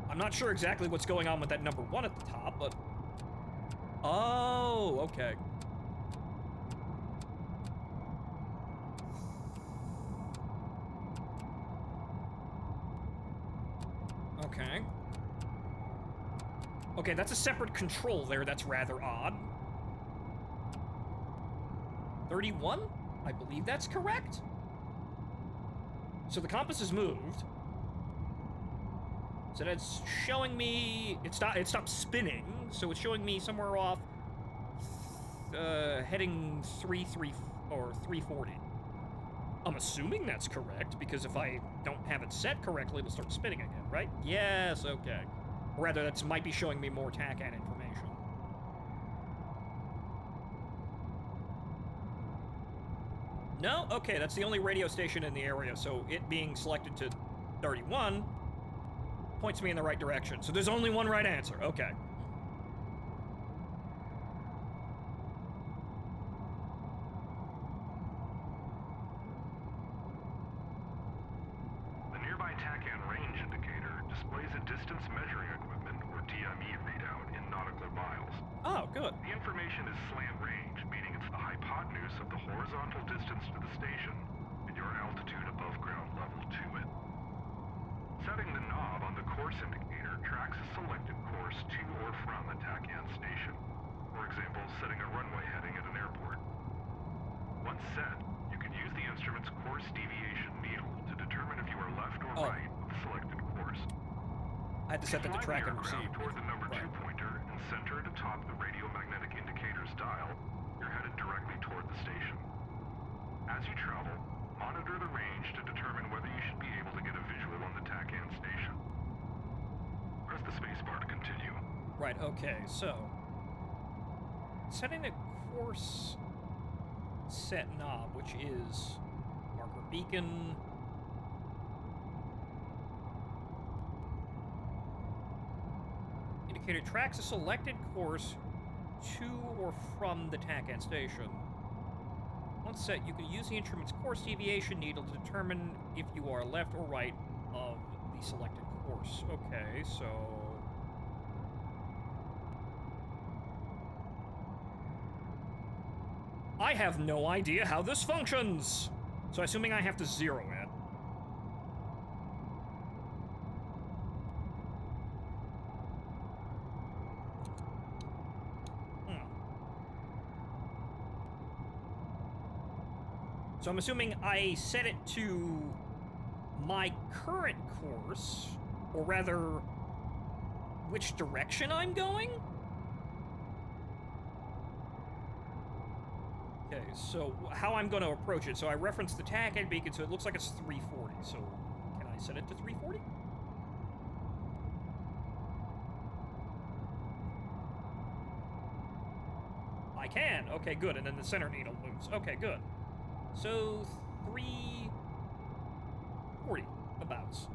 I'm not sure exactly what's going on with that number 1 at the top, but... Oh, okay. Okay. Okay, that's a separate control there. That's rather odd. 31? I believe that's correct. So the compass is moved. So that's showing me... It stopped spinning, so it's showing me somewhere off... heading 340. I'm assuming that's correct, because if I don't have it set correctly, it'll start spinning again, right? Yes, okay. Or rather, that might be showing me more TACAN information. No? Okay, that's the only radio station in the area, so it being selected to 31 points me in the right direction. So there's only one right answer. Okay. The nearby TACAN range indicator displays a distance measuring equipment, or DME readout, in nautical miles. Oh, good. The information is slant range, meaning it's the hypotenuse of the horizontal distance to the station and your altitude above ground level to it. Setting the knob on the course indicator tracks a selected course to or from a TACAN station. For example, setting a runway heading at an airport. Once set, you can use the instrument's course deviation needle to determine if you are left or right of the selected course. I had to set that to track and receive. Toward the number 2 pointer and center it atop the radiomagnetic indicator's dial, you're headed directly toward the station. As you travel, monitor the range to determine whether you should be able to get a visual on the TACAN station. Press the spacebar to continue. Right, okay, so... setting a course set knob, which is marker beacon... Indicator tracks a selected course to or from the TACAN station. Once set, you can use the instrument's course deviation needle to determine if you are left or right of the selected course. Okay, so... I have no idea how this functions! So assuming I have to zero it. So I'm assuming I set it to my current course, or rather, which direction I'm going? Okay, so how I'm going to approach it. So I referenced the TAC beacon, so it looks like it's 340. So can I set it to 340? I can. Okay, good. And then the center needle moves. Okay, good. So 340 abouts.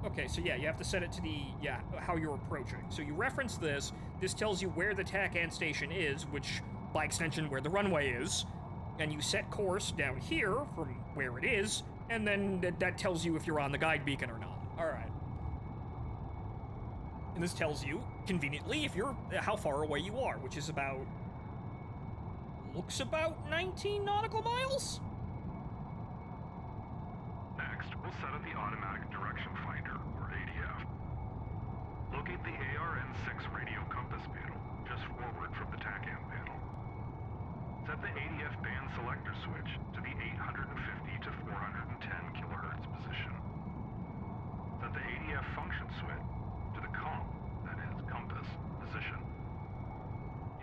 Okay, so yeah, you have to set it to the, how you're approaching. So you reference this. This tells you where the TACAN station is, which, by extension, where the runway is. And you set course down here from where it is, and then that tells you if you're on the guide beacon or not. Alright. And this tells you, conveniently, if you're, how far away you are, which is about, looks about 19 nautical miles? Next, we'll set up the Automatic Direction Finder, or ADF. Locate the ARN6 radio compass panel, just forward from the TACAN panel. Set the ADF band selector switch to the 850 to 410 kilohertz position. Set the ADF function switch to the compass position.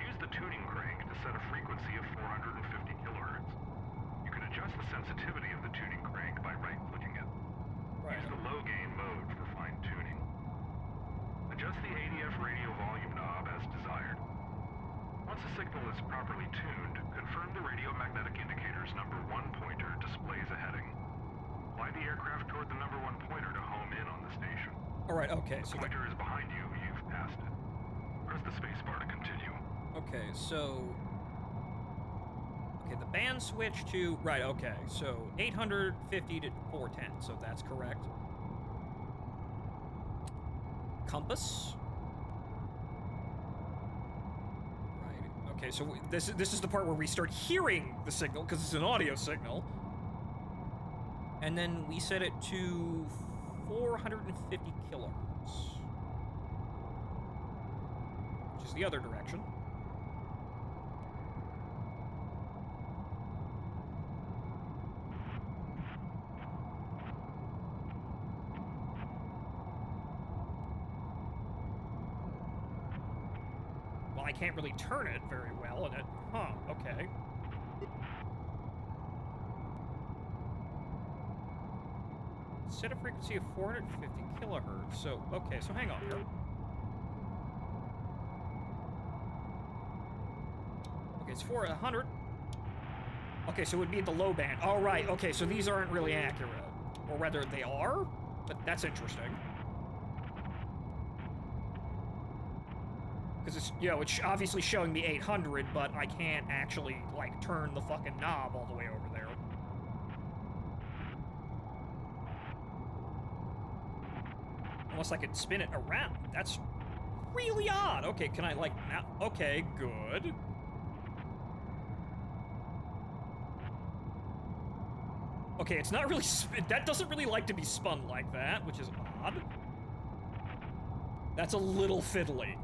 Use the tuning crank to set a frequency of 450 kilohertz. You can adjust the sensitivity of the tuning crank by right-clicking it. Right. Use the low-gain mode for fine-tuning. Adjust the ADF radio volume knob as desired. Once the signal is properly tuned, confirm the radio magnetic indicator's number 1 pointer displays a heading. Fly the aircraft toward the number 1 pointer to home in on the station. Alright, okay, The so pointer is behind you, you've passed it. Press the spacebar to continue. okay, so... Okay, the band switch to... Right, okay, so 850 to 410, so that's correct. Compass? Right, okay, so this is the part where we start hearing the signal, because it's an audio signal. And then we set it to 450 kilohertz. Which is the other direction. Well, I can't really turn it very well, and it... Huh, okay. Set a frequency of 450 kilohertz. So, okay, so hang on here. Okay, it's 400. Okay, so it would be the low band. All right, okay, so these aren't really accurate. Or rather, they are, but that's interesting. Because it's, you know, it's obviously showing me 800, but I can't actually, like, turn the fucking knob all the way over there. Unless I could spin it around. That's really odd. Okay, can I, like, now? Okay, good. Okay, it's not really, that doesn't really like to be spun like that, which is odd. That's a little fiddly.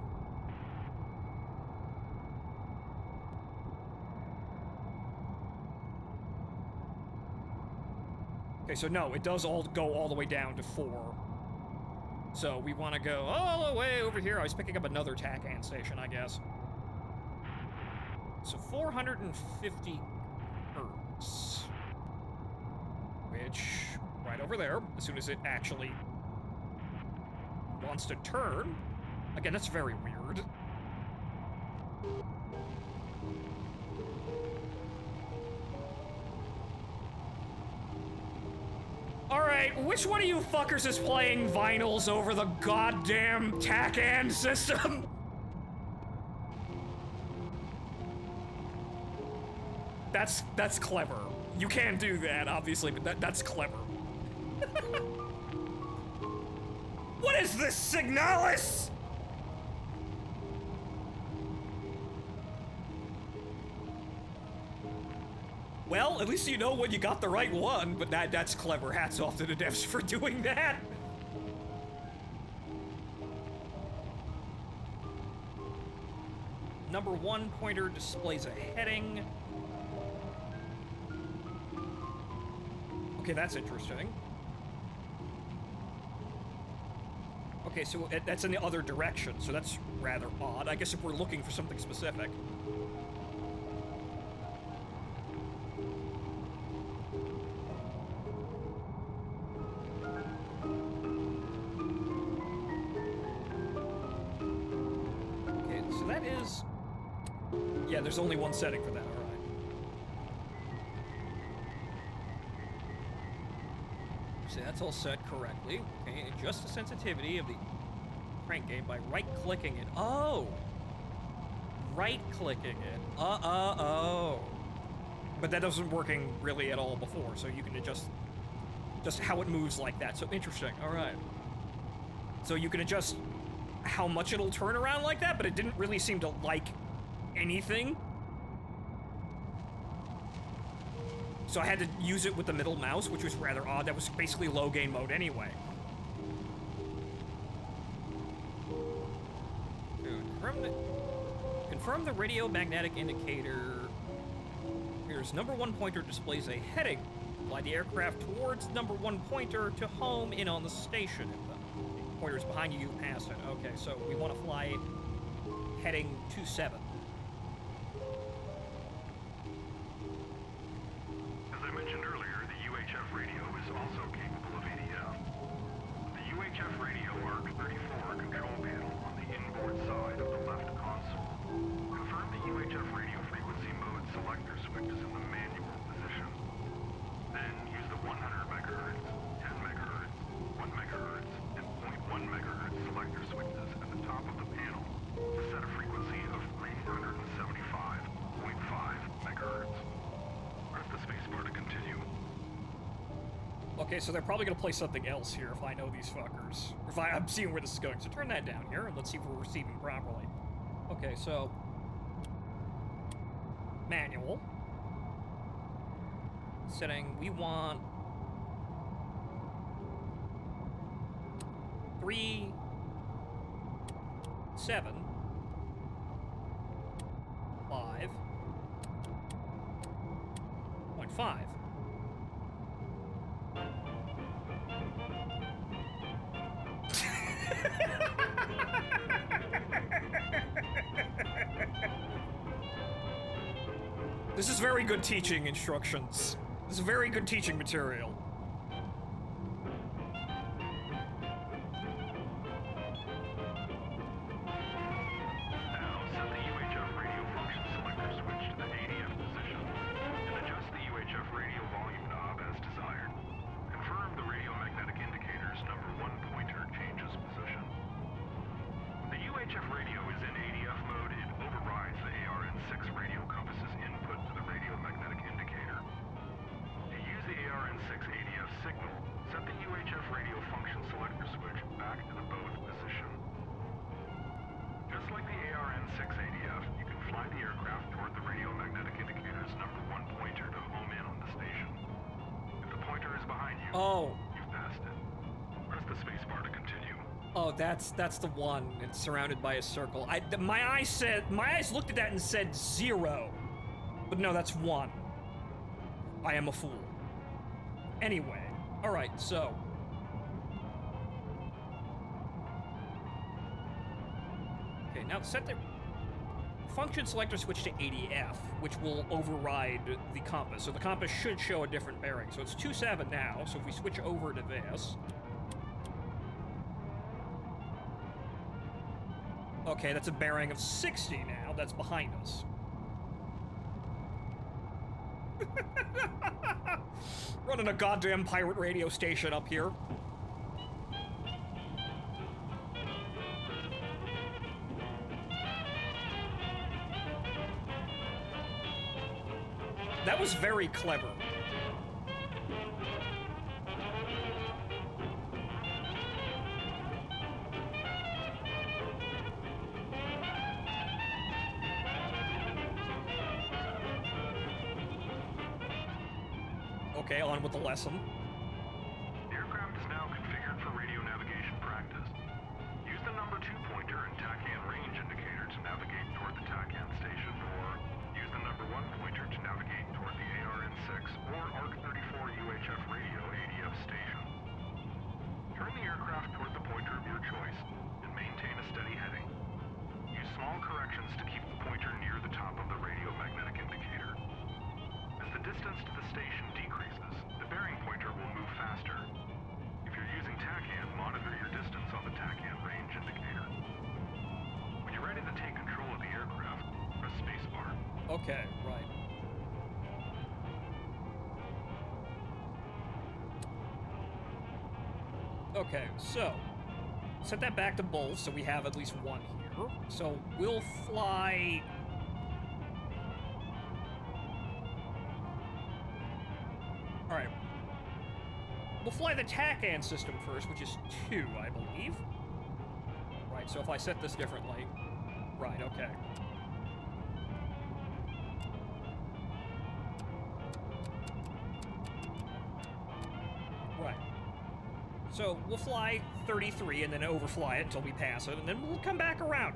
Okay, so no, it does all go all the way down to 4. So we want to go all the way over here. I was picking up another TACAN station, I guess. So 450 hertz. Which, right over there, as soon as it actually wants to turn. Again, that's very weird. Alright, which one of you fuckers is playing vinyls over the goddamn TACAN system? That's clever. You can do that, obviously, but that's clever. What is this, Signalis? Well, at least you know when you got the right one, but that's clever. Hats off to the devs for doing that. Number 1 pointer displays a heading. Okay, that's interesting. Okay, so that's in the other direction, so that's rather odd. I guess if we're looking for something specific. Yeah, there's only one setting for that, alright. So that's all set correctly. Okay, adjust the sensitivity of the crank gauge by right-clicking it. Oh! Right-clicking it. Oh. But that wasn't working really at all before, so you can adjust just how it moves like that. So interesting, alright. So you can adjust how much it'll turn around like that, but it didn't really seem to like anything. So I had to use it with the middle mouse, which was rather odd. That was basically low gain mode anyway. Confirm the radio magnetic indicator. Here's number 1 pointer displays a heading. Fly the aircraft towards number 1 pointer to home in on the station. If the pointer's behind you, you pass it. Okay, so we want to fly heading 27. As I mentioned earlier, the UHF radio is also capable of ADF. The UHF radio Arc 34 control panel on the inboard side of the left console. Confirm the UHF radio frequency mode selector switches in the manual position. Then use the 100 MHz, 10 MHz, 1 MHz, and 0.1 MHz selector switches at the top of the panel to set a frequency of 375.5 MHz. Press the spacebar to continue. Okay, so they're probably gonna play something else here if I know these fuckers. Or if I'm seeing where this is going. So turn that down here and let's see if we're receiving properly. Okay, so manual. Setting, we want 3, 7, 5.5. This is very good teaching instructions. This is very good teaching material. Now set the UHF radio function selector switch to the ADF position and adjust the UHF radio volume knob as desired. Confirm the radio magnetic indicator's number 1 pointer changes position. When the UHF radio is in ADF mode, it overrides the ARN6 radio compass's input to the radio magnetic indicator. To use the ARN6 ADF signal, set the UHF radio function selector switch back to the both position. Just like the ARN6 ADF, you can fly the aircraft toward the radio magnetic indicator's number 1 pointer to home in on the station. If the pointer is behind you, you've passed it. Press the spacebar to continue. Oh, that's the one. It's surrounded by a circle. My eyes looked at that and said 0. But no, that's 1. I am a fool. Anyway, alright, so. Okay, now set the function selector switch to ADF, which will override the compass. So the compass should show a different bearing. So it's 27 now, so if we switch over to this. Okay, that's a bearing of 60 now. That's behind us. Running a goddamn pirate radio station up here. That was very clever. Okay, on with the lesson. The aircraft is now configured for radio navigation practice. Use the number 2 pointer and TACAN range indicator to navigate toward the TACAN station, or use the number 1 pointer to navigate toward the ARN6 or Arc 34 UHF radio ADF station. Turn the aircraft toward the pointer of your choice and maintain a steady heading. Use small corrections to keep the pointer near the top of the radio magnetic indicator. As the distance to the station decreases, the bearing pointer will move faster. If you're using TACAN, monitor your distance on the TACAN range indicator. When you're ready to take control of the aircraft, press spacebar. Okay, right. Okay, so set that back to both, so we have at least one here. So we'll fly. All right. We'll fly the TACAN system first, which is 2, I believe. Right. So if I set this differently, right. Okay. Right. So we'll fly 33 and then overfly it until we pass it, and then we'll come back around.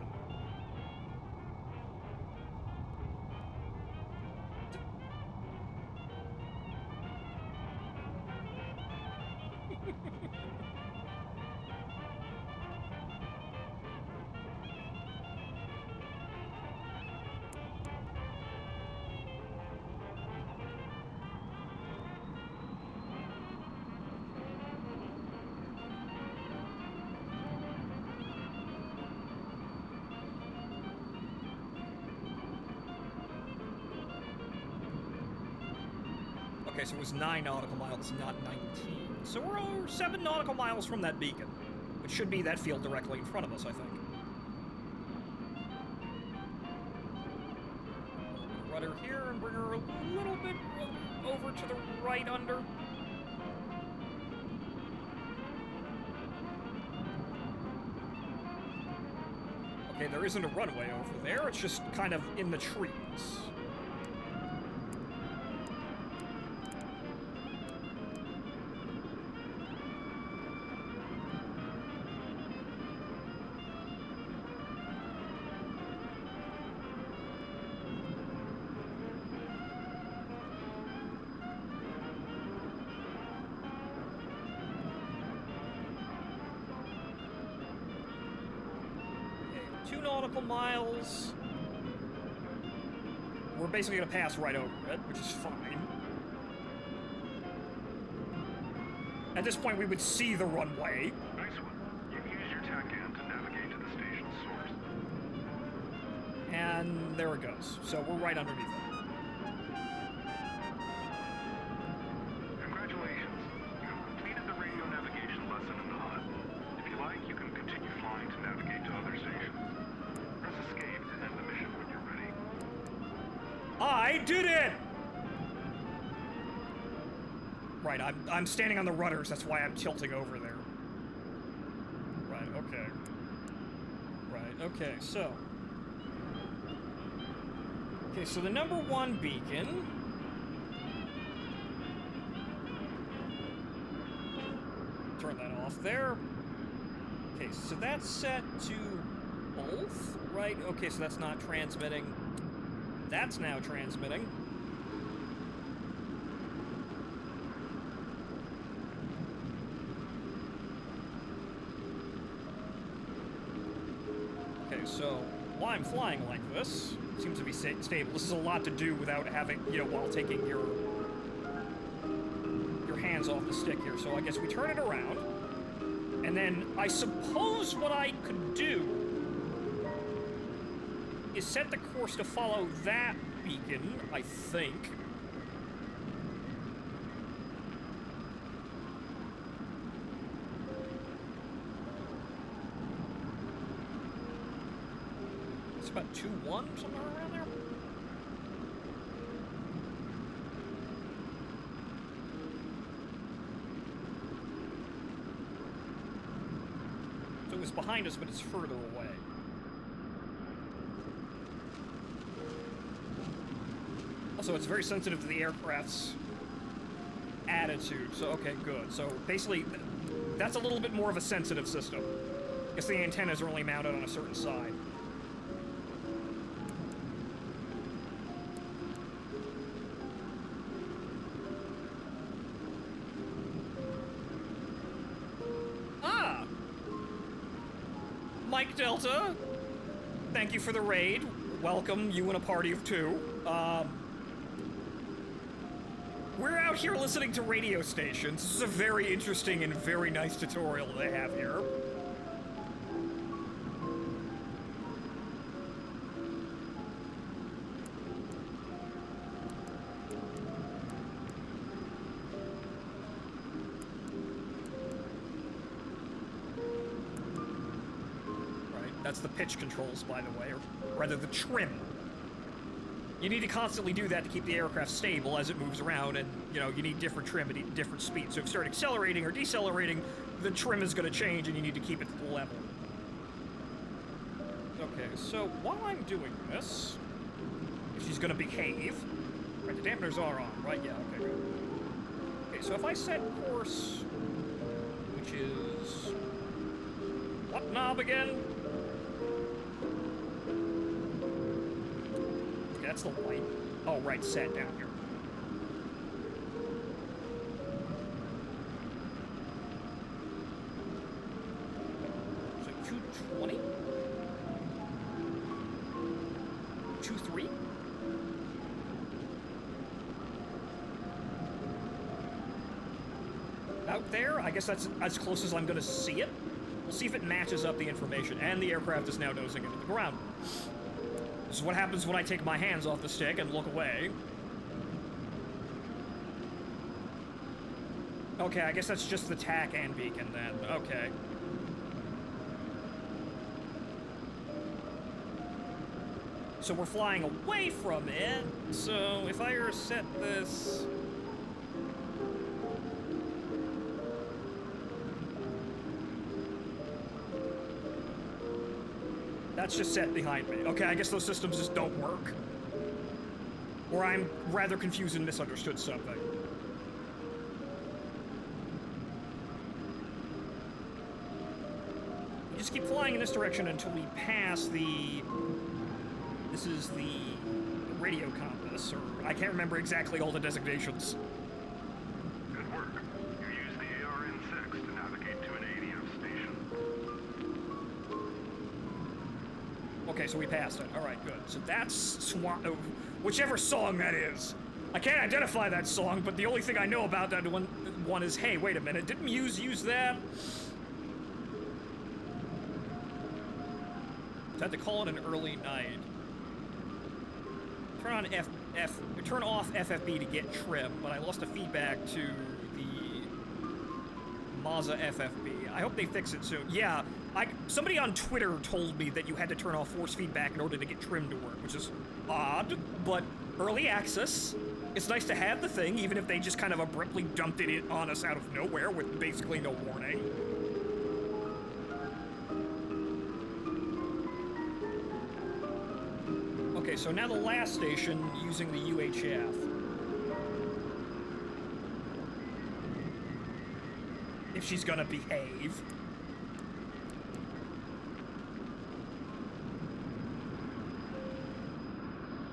Okay, so it was 9 nautical miles, not 19. So we're 7 nautical miles from that beacon, which should be that field directly in front of us, I think. Rudder here and bring her a little bit over to the right under. Okay, there isn't a runway over there, it's just kind of in the trees. Miles. We're basically gonna pass right over it, which is fine. At this point, we would see the runway. Nice one. You can use your TACAN to navigate to the station's source. And there it goes. So we're right underneath it. Congratulations. You have completed the radio navigation lesson in the HUD. If you like, you can continue flying to navigate to other stations. Press escape to end the mission when you're ready. I did it! Right, I'm standing on the rudders, that's why I'm tilting over there. Right, okay. Right, okay, so. Okay, so the number 1 beacon. Turn that off there. Okay, so that's set to both, right? Okay, so that's not transmitting. That's now transmitting. Okay, so while I'm flying like this, it seems to be stable. This is a lot to do without having, you know, while taking your hands off the stick here. So I guess we turn it around. And then I suppose what I could do is set the course to follow that beacon, I think. It's about 2-1, somewhere around there. So it was behind us, but it's further away. Also, it's very sensitive to the aircraft's attitude, so okay, good. So basically, that's a little bit more of a sensitive system. I guess the antennas are only mounted on a certain side. Ah! Mike Delta, thank you for the raid. Welcome, you and a party of 2. We're out here listening to radio stations. This is a very interesting and very nice tutorial they have here. That's the pitch controls, by the way, or rather the trim. You need to constantly do that to keep the aircraft stable as it moves around, and, you know, you need different trim at different speeds. So if you start accelerating or decelerating, the trim is going to change, and you need to keep it to the level. Okay, so while I'm doing this, if she's going to behave... Right, the dampeners are on, right? Yeah, okay, good. Okay, so if I set course, which is... What knob again? Okay, that's the light. Oh, right, set down here. So 220? 23? Out there? I guess that's as close as I'm gonna see it. We'll see if it matches up the information. And the aircraft is now nosing into the ground. This is what happens when I take my hands off the stick and look away. Okay, I guess that's just the tack and beacon then. Okay. So we're flying away from it. So if I were to set this... That's just set behind me. Okay, I guess those systems just don't work. Or I'm rather confused and misunderstood something. We just keep flying in this direction until we pass the... This is the radio compass, or I can't remember exactly all the designations. Good work. You use the ARN-6 to navigate to an ADF station. Okay, so we passed it. Alright, good. So that's whichever song that is. I can't identify that song, but the only thing I know about that one is, hey, wait a minute, didn't Muse use that? So I had to call it an early night. Turn off FFB to get trim, but I lost the feedback to the Mazda FFB. I hope they fix it soon. Yeah, somebody on Twitter told me that you had to turn off force feedback in order to get trim to work, which is odd, but early access. It's nice to have the thing, even if they just kind of abruptly dumped it on us out of nowhere with basically no warning. Okay, so now the last station using the UHF. If she's gonna behave.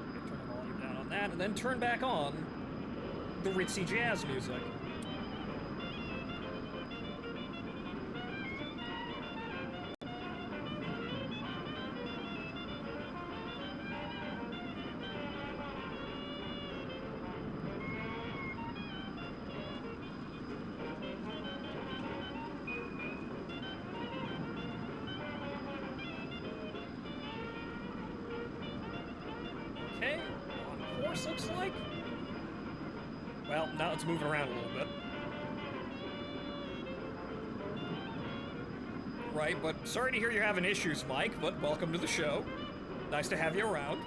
Okay, turn the volume down on that, and then turn back on the ritzy jazz music. Okay, on course looks like. Well, now it's moving around a little bit. Right, but sorry to hear you're having issues, Mike, but welcome to the show. Nice to have you around.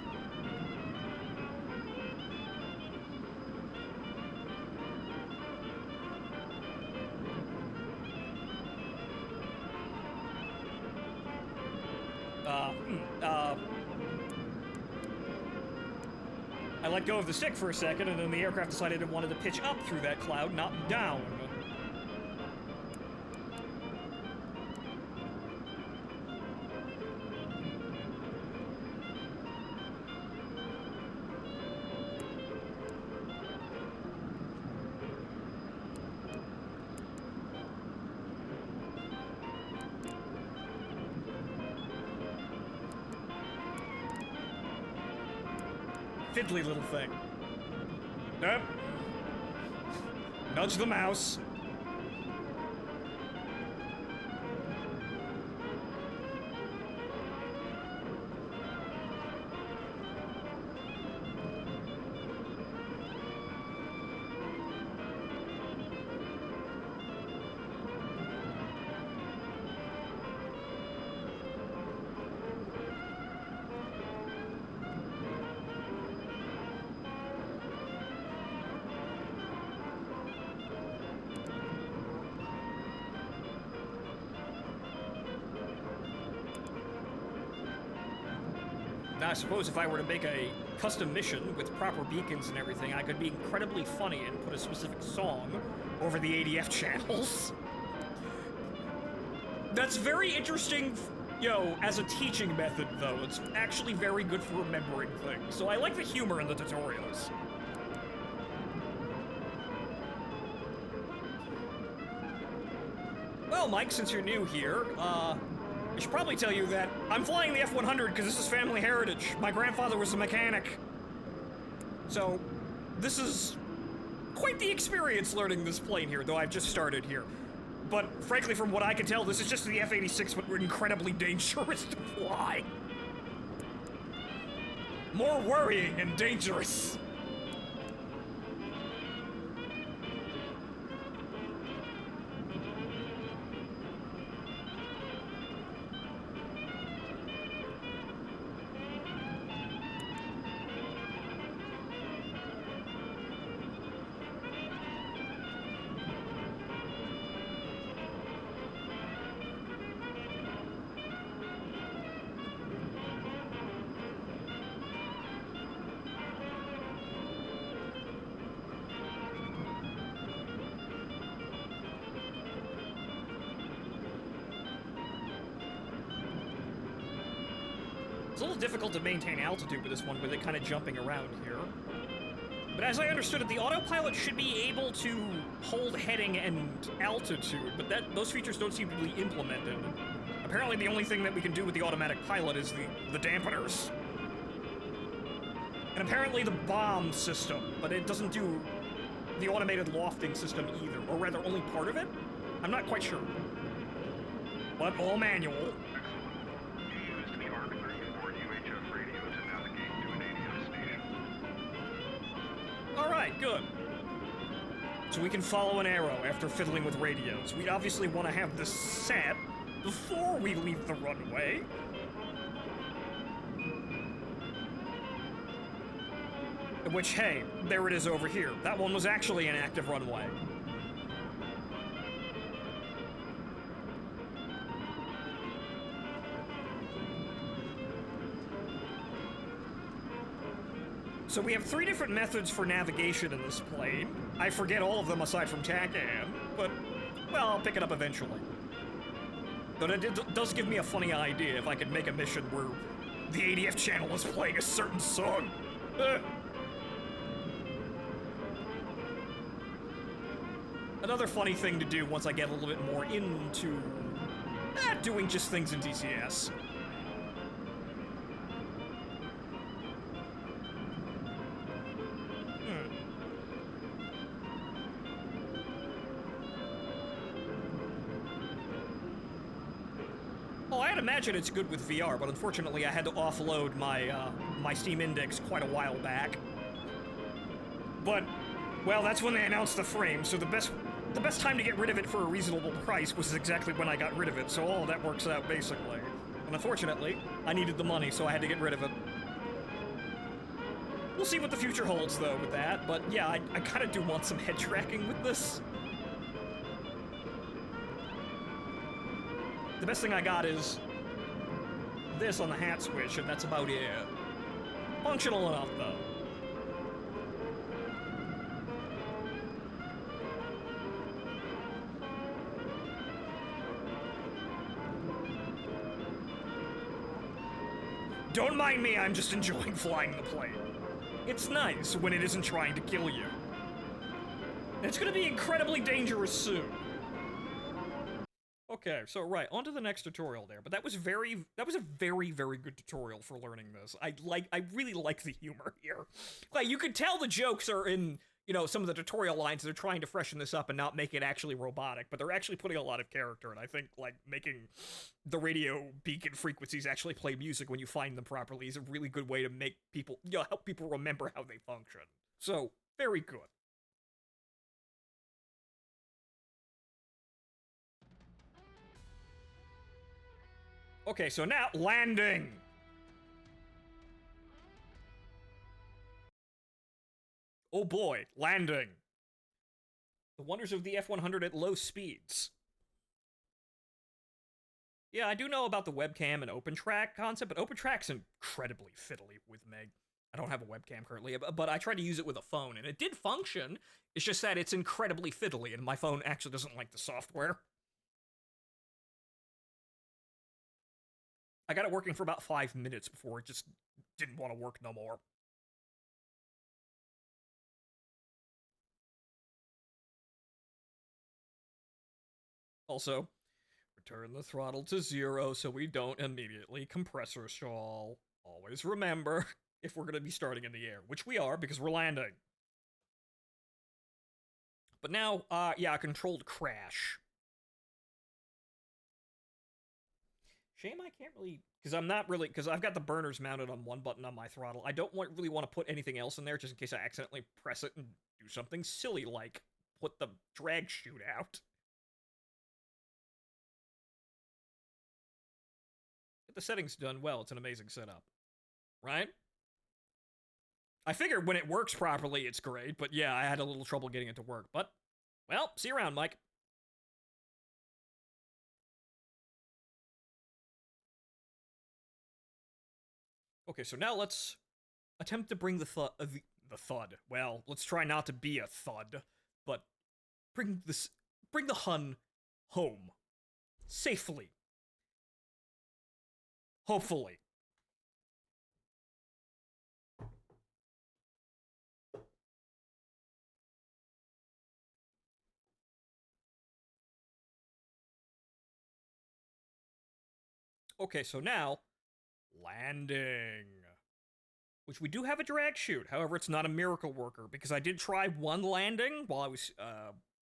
I let go of the stick for a second, and then the aircraft decided it wanted to pitch up through that cloud, not down. Fiddly little thing. Nope. Nudge the mouse. I suppose if I were to make a custom mission with proper beacons and everything, I could be incredibly funny and put a specific song over the ADF channels. That's very interesting, as a teaching method, though. It's actually very good for remembering things. So I like the humor in the tutorials. Well, Mike, since you're new here, I should probably tell you that I'm flying the F-100 because this is family heritage. My grandfather was a mechanic. So, this is quite the experience learning this plane here, though I've just started here. But, frankly, from what I can tell, this is just the F-86, but incredibly dangerous to fly. More worrying and dangerous. It's a little difficult to maintain altitude with this one, with it kind of jumping around here. But as I understood it, the autopilot should be able to hold heading and altitude, but those features don't seem to be implemented. Apparently the only thing that we can do with the automatic pilot is the dampeners. And apparently the bomb system, but it doesn't do the automated lofting system either, or rather only part of it? I'm not quite sure. But all manual. Alright, good. So we can follow an arrow after fiddling with radios. We obviously want to have this set before we leave the runway. Which, hey, there it is over here. That one was actually an active runway. So we have 3 different methods for navigation in this plane. I forget all of them aside from TACAN, but, well, I'll pick it up eventually. But it does give me a funny idea if I could make a mission where the ADF channel is playing a certain song. Another funny thing to do once I get a little bit more into doing just things in DCS. Oh, I'd imagine it's good with VR, but unfortunately I had to offload my my Steam Index quite a while back. But, well, that's when they announced the frame, so the best time to get rid of it for a reasonable price was exactly when I got rid of it, so all of that works out, basically. And unfortunately, I needed the money, so I had to get rid of it. We'll see what the future holds, though, with that, but yeah, I kind of do want some head tracking with this. The best thing I got is this on the hat switch, and that's about it. Functional enough, though. Don't mind me, I'm just enjoying flying the plane. It's nice when it isn't trying to kill you. And it's gonna be incredibly dangerous soon. Okay, so right, on to the next tutorial there, but that was a very, very good tutorial for learning this. I really like the humor here. Like, you could tell the jokes are in, some of the tutorial lines. They're trying to freshen this up and not make it actually robotic, but they're actually putting a lot of character, and I think, making the radio beacon frequencies actually play music when you find them properly is a really good way to make people, help people remember how they function. So, very good. Okay, so now, landing! Oh boy, landing. The wonders of the F-100 at low speeds. Yeah, I do know about the webcam and OpenTrack concept, but OpenTrack's incredibly fiddly with Meg. I don't have a webcam currently, but I tried to use it with a phone, and it did function. It's just that it's incredibly fiddly, and my phone actually doesn't like the software. I got it working for about 5 minutes before it just didn't want to work no more. Also, return the throttle to 0 so we don't immediately compressor stall. Always remember, if we're going to be starting in the air, which we are because we're landing. But now, yeah, a controlled crash. Shame I can't really, because I'm not really, because I've got the burners mounted on one button on my throttle. I don't really want to put anything else in there just in case I accidentally press it and do something silly like put the drag chute out. Get the settings done well. It's an amazing setup. Right? I figured when it works properly, it's great, but yeah, I had a little trouble getting it to work. But, well, see you around, Mike. Okay, so now let's attempt to bring the thud. Well, let's try not to be a thud, but bring the Hun home safely. Hopefully. Okay, so now landing. Which we do have a drag chute. However, it's not a miracle worker because I did try one landing while I was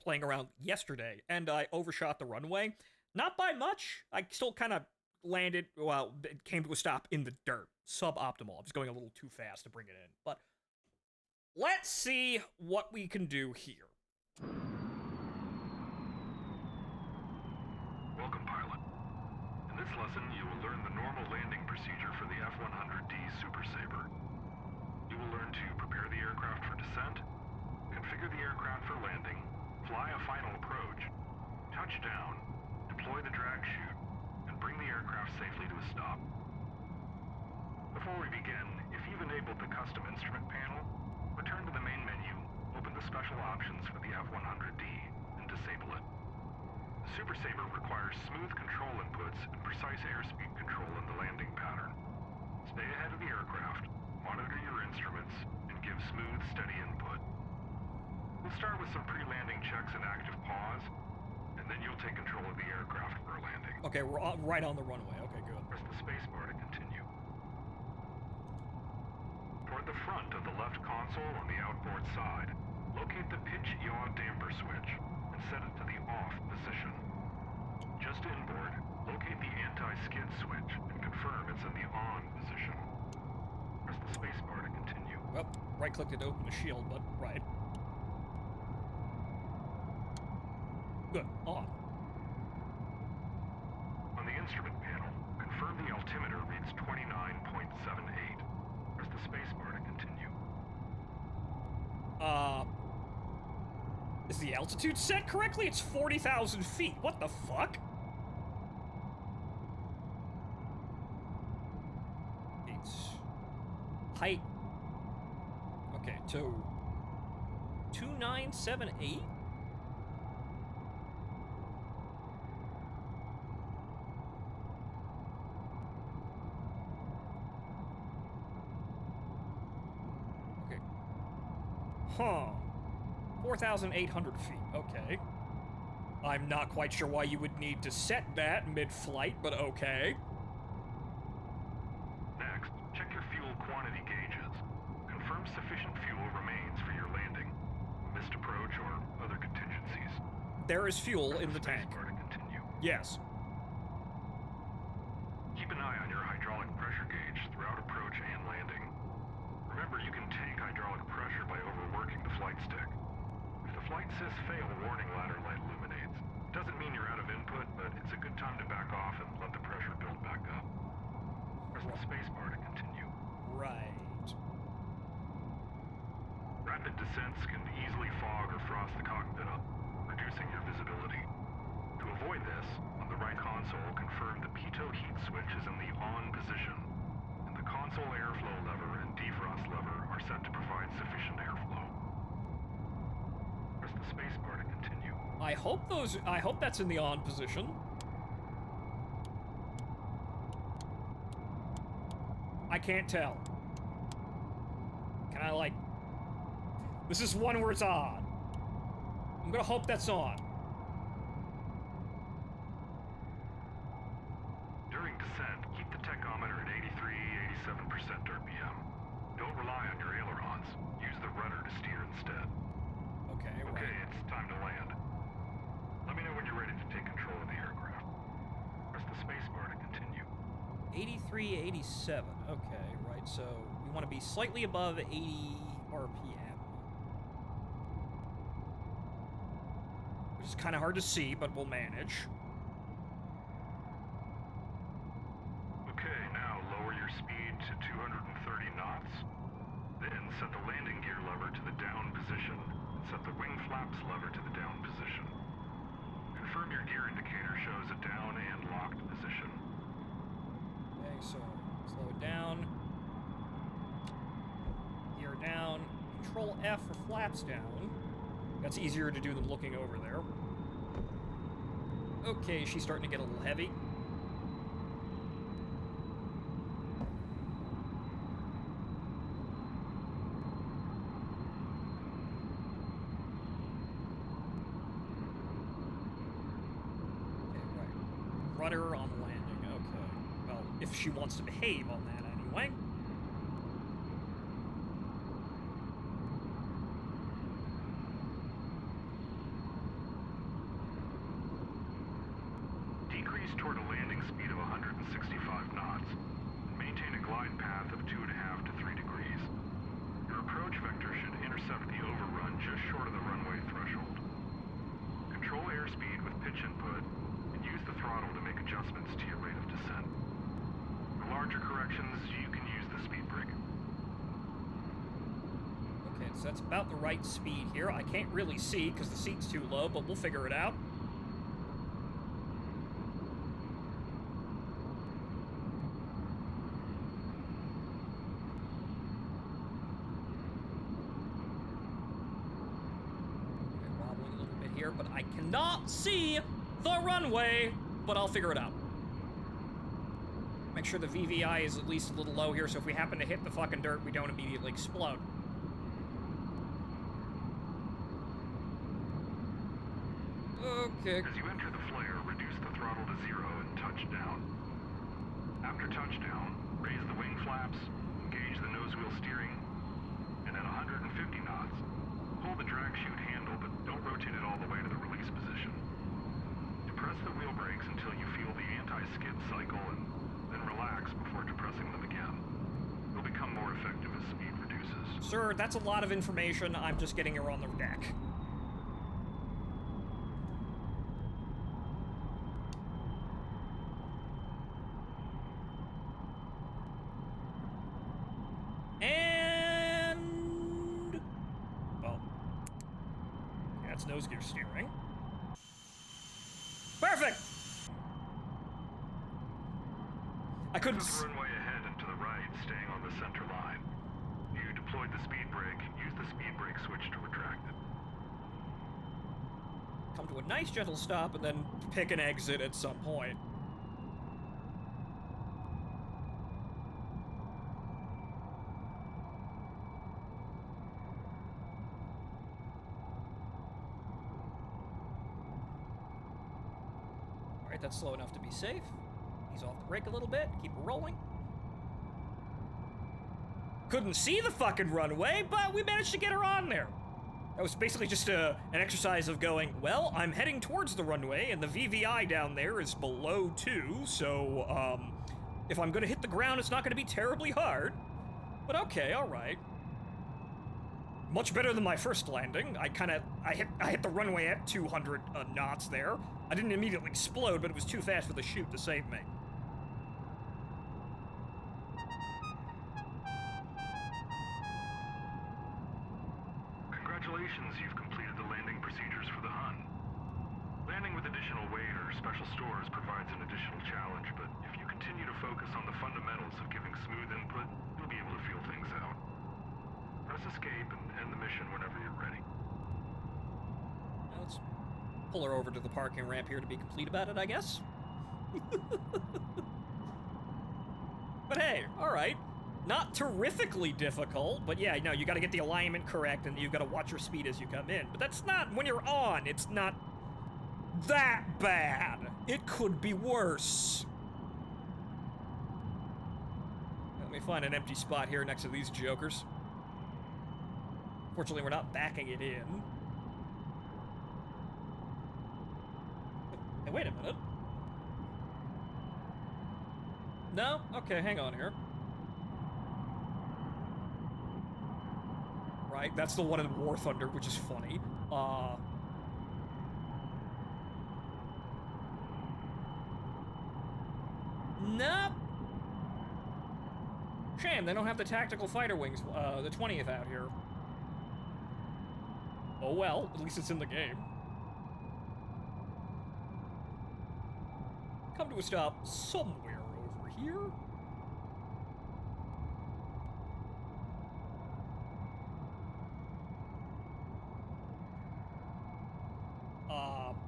playing around yesterday, and I overshot the runway. Not by much. I still kind of landed, well, it came to a stop in the dirt. Suboptimal. I was going a little too fast to bring it in. But let's see what we can do here. Welcome, pilot. In this lesson, you will learn the normal landing procedure for the F-100D Super Sabre. You will learn to prepare the aircraft for descent, configure the aircraft for landing, fly a final approach, touch down, deploy the drag chute, and bring the aircraft safely to a stop. Before we begin, if you've enabled the custom instrument panel, return to the main menu, open the special options for the F-100D, and disable it. The Super Sabre requires smooth control inputs and precise airspeed control in the landing pattern. Stay ahead of the aircraft, monitor your instruments, and give smooth, steady input. We'll start with some pre-landing checks and active pause, and then you'll take control of the aircraft for a landing. Okay, we're right on the runway. Okay, good. Press the spacebar to continue. Toward the front of the left console on the outboard side, locate the pitch yaw damper switch and set it to the off position. Just inboard, locate the anti-skid switch and confirm it's in the on position. Press the spacebar to continue. Well, right-clicked it to open the shield, but right. Good. On. On the instrument panel, confirm the altimeter reads 29.78. Press the spacebar to continue. Is the altitude set correctly? It's 40,000 feet. What the fuck? It's height. Okay, so 2978? Okay. Huh. 4,800 feet. Okay. I'm not quite sure why you would need to set that mid-flight, but okay. Next, check your fuel quantity gauges. Confirm sufficient fuel remains for your landing, missed approach, or other contingencies. There is fuel in the tank. Spacebar to continue. Yes. Keep an eye on your hydraulic pressure gauge throughout approach and landing. Remember, you can take hydraulic pressure by overworking the flight stick. If the flight sys fail warning ladder light illuminates, it doesn't mean you're out of input, but it's a good time to back off and let the pressure build back up. Press the spacebar to continue. Right. Rapid descents can easily fog or frost the cockpit up, reducing your visibility. To avoid this, on the right console, confirm the pitot heat switch is in the on position, and the console airflow lever and defrost lever are set to provide sufficient airflow. Press the spacebar to continue. I hope that's in the on position. I can't tell. Can I, like... This is one where it's on. I'm gonna hope that's on. During descent, keep the tachometer at 83-87% RPM. Don't rely on your ailerons. Use the rudder to steer instead. Okay, right. Okay, it's time to land. Let me know when you're ready to take control of the aircraft. Press the spacebar to continue. 83, 87. Okay, right, so we want to be slightly above 80 RPM. Which is kind of hard to see, but we'll manage. Okay, now lower your speed to 230 knots. Then set the landing gear lever to the down position, and set the wing flaps lever to the down position. Confirm your gear indicator shows a down and locked position. Okay, so slow it down. Gear down. Control F for flaps down. That's easier to do than looking over there. Okay, she's starting to get a little heavy. Okay, right. Rudder on landing. Okay. Well, if she wants to behave on that anyway. Decrease toward a landing speed of 165 knots, and maintain a glide path of 2.5 to 3 degrees. Your approach vector should intercept the overrun just short of the runway threshold. Control airspeed with pitch input, and use the throttle to make adjustments to your rate of descent. For larger corrections, you can use the speed brake. Okay, so that's about the right speed here. I can't really see because the seat's too low, but we'll figure it out. Here, but I cannot see the runway, but I'll figure it out. Make sure the VVI is at least a little low here, so if we happen to hit the fucking dirt, we don't immediately explode. Okay. As you enter the flare, reduce the throttle to 0 and touch down. After touchdown, raise the wing flaps, engage the nose wheel steering, and at 150 knots, hold the drag chute handle, but don't rotate it all the way to the release position. Depress the wheel brakes until you feel the anti-skid cycle, and then relax before depressing them again. They'll become more effective as speed reduces. Sir, that's a lot of information. I'm just getting her on the deck. And... well... yeah, that's nose gear steering. Perfect! I couldn't... Move the runway ahead and to the right, staying on the center line. You deployed the speed brake. Use the speed brake switch to retract it. come to a nice gentle stop and then pick an exit at some point. Alright, that's slow enough to be safe. Ease off the brake a little bit, keep it rolling. Couldn't see the fucking runway, but we managed to get her on there. That was basically just an exercise of going, well, I'm heading towards the runway, and the VVI down there is below 2, so, if I'm gonna hit the ground, it's not gonna be terribly hard. But okay, alright. Much better than my first landing. I hit the runway at 200 knots there. I didn't immediately explode, but it was too fast for the chute to save me. Congratulations, you've completed the landing procedures for the Hun. Landing with additional weight or special stores provides an additional challenge, but if you continue to focus on the fundamentals of giving smooth input, you'll be able to feel things out. Press escape and end the mission whenever you're ready. Let's pull her over to the parking ramp here to be complete about it, I guess. But hey, alright. Not terrifically difficult, but yeah, no, you gotta get the alignment correct and you gotta watch your speed as you come in. But that's not, when you're on, it's not that bad. It could be worse. Let me find an empty spot here next to these jokers. Fortunately, we're not backing it in. Hey, wait a minute. No? Okay, hang on here. Right, that's the one in War Thunder, which is funny. Nope. Shame, they don't have the tactical fighter wings, the 20th out here. Oh well, at least it's in the game. Come to a stop somewhere over here.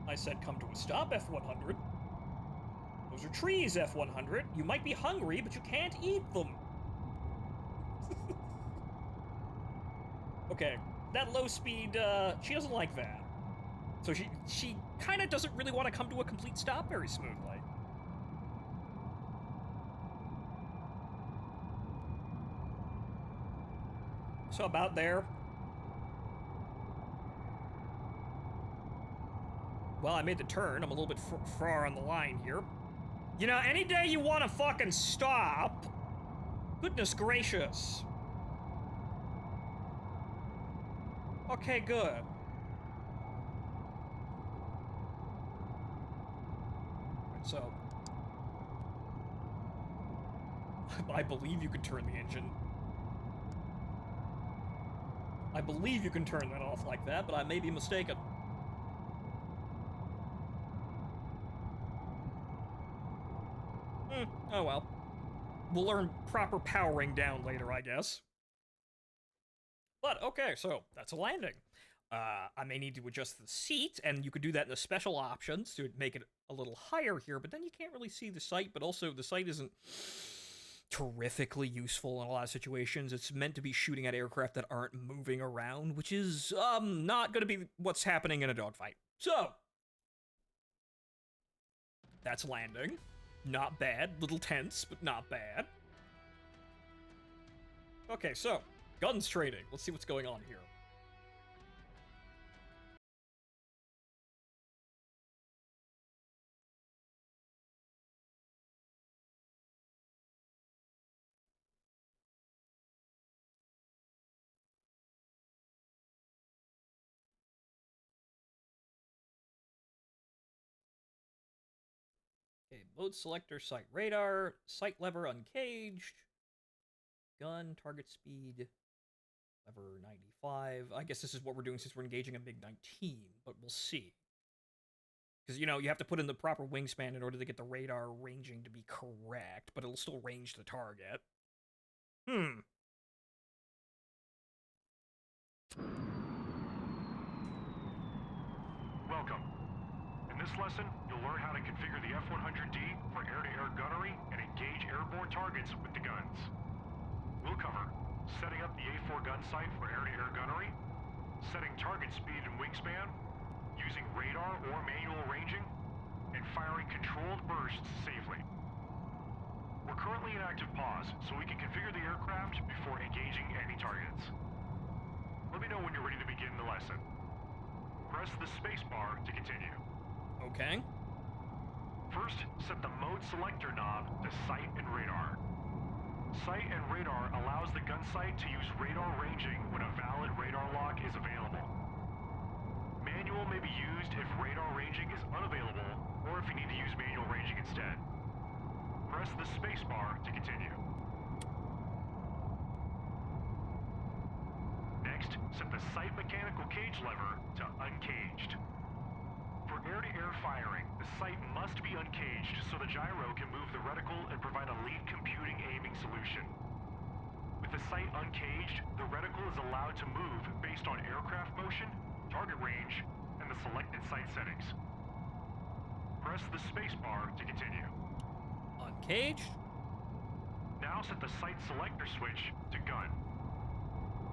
I said come to a stop, F-100. Those are trees, F-100. You might be hungry, but you can't eat them. Okay, that low speed, she doesn't like that. So she kind of doesn't really want to come to a complete stop very smoothly. So about there. Well, I made the turn. I'm a little bit far on the line here. You know, any day you want to fucking stop. Goodness gracious. Okay, good. Right, so. I believe you can turn the engine. I believe you can turn that off like that, but I may be mistaken. Oh well. We'll learn proper powering down later, I guess. But, okay, so that's a landing. I may need to adjust the seat, and you could do that in the special options to make it a little higher here, but then you can't really see the sight, but also the sight isn't terrifically useful in a lot of situations. It's meant to be shooting at aircraft that aren't moving around, which is, not gonna be what's happening in a dogfight. So, that's landing. Not bad. Little tense, but not bad. Okay, so, guns trading. Let's see what's going on here. Okay, mode selector, sight radar, sight lever uncaged, gun, target speed, lever 95. I guess this is what we're doing since we're engaging a MiG-19, but we'll see. Because, you know, you have to put in the proper wingspan in order to get the radar ranging to be correct, but it'll still range the target. Welcome. In this lesson, you'll learn how to configure the F-100D for air-to-air gunnery and engage airborne targets with the guns. We'll cover setting up the A4 gun sight for air-to-air gunnery, setting target speed and wingspan, using radar or manual ranging, and firing controlled bursts safely. We're currently in active pause, so we can configure the aircraft before engaging any targets. Let me know when you're ready to begin the lesson. Press the spacebar to continue. Okay. First, set the mode selector knob to sight and radar. Sight and radar allows the gun sight to use radar ranging when a valid radar lock is available. Manual may be used if radar ranging is unavailable, or if you need to use manual ranging instead. Press the spacebar to continue. Next, set the sight mechanical cage lever to uncaged. For For air-to-air firing, the sight must be uncaged so the gyro can move the reticle and provide a lead computing aiming solution. With the sight uncaged, the reticle is allowed to move based on aircraft motion, target range, and the selected sight settings. Press the spacebar to continue. Uncaged. Now set the sight selector switch to gun.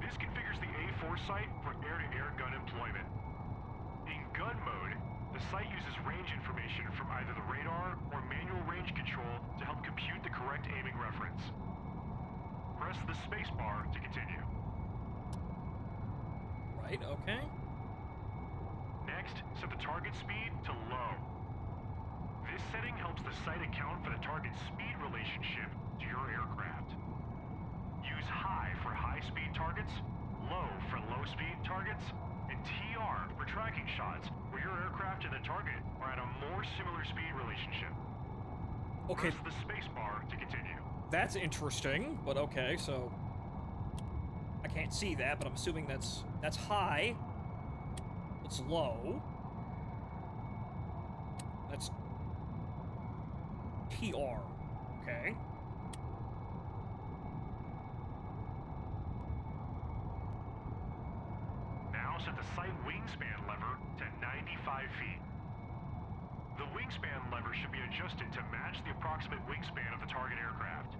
This configures the A4 sight for air-to-air gun employment. In gun mode, the sight uses range information from either the radar or manual range control to help compute the correct aiming reference. Press the spacebar to continue. Right, okay. Next, set the target speed to low. This setting helps the sight account for the target speed relationship to your aircraft. Use high for high-speed targets, low for low-speed targets, and TR for tracking shots where your aircraft and the target are at a more similar speed relationship. Okay. Press the spacebar to continue. That's interesting, but okay, so I can't see that, but I'm assuming that's high. It's low. That's TR. Okay. Now set the sight wingspan lever to 95 feet. The wingspan lever should be adjusted to match the approximate wingspan of the target aircraft.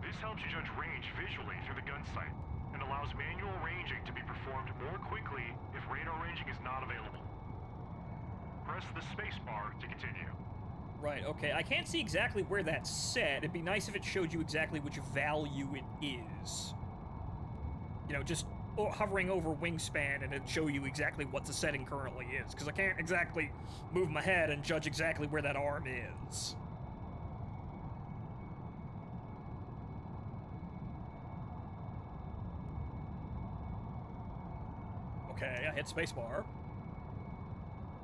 This helps you judge range visually through the gun sight and allows manual ranging to be performed more quickly if radar ranging is not available. Press the spacebar to continue. Right, okay. I can't see exactly where that's set. It'd be nice if it showed you exactly which value it is. You know, just hovering over wingspan and it'd show you exactly what the setting currently is, because I can't exactly move my head and judge exactly where that arm is. Okay, I hit spacebar.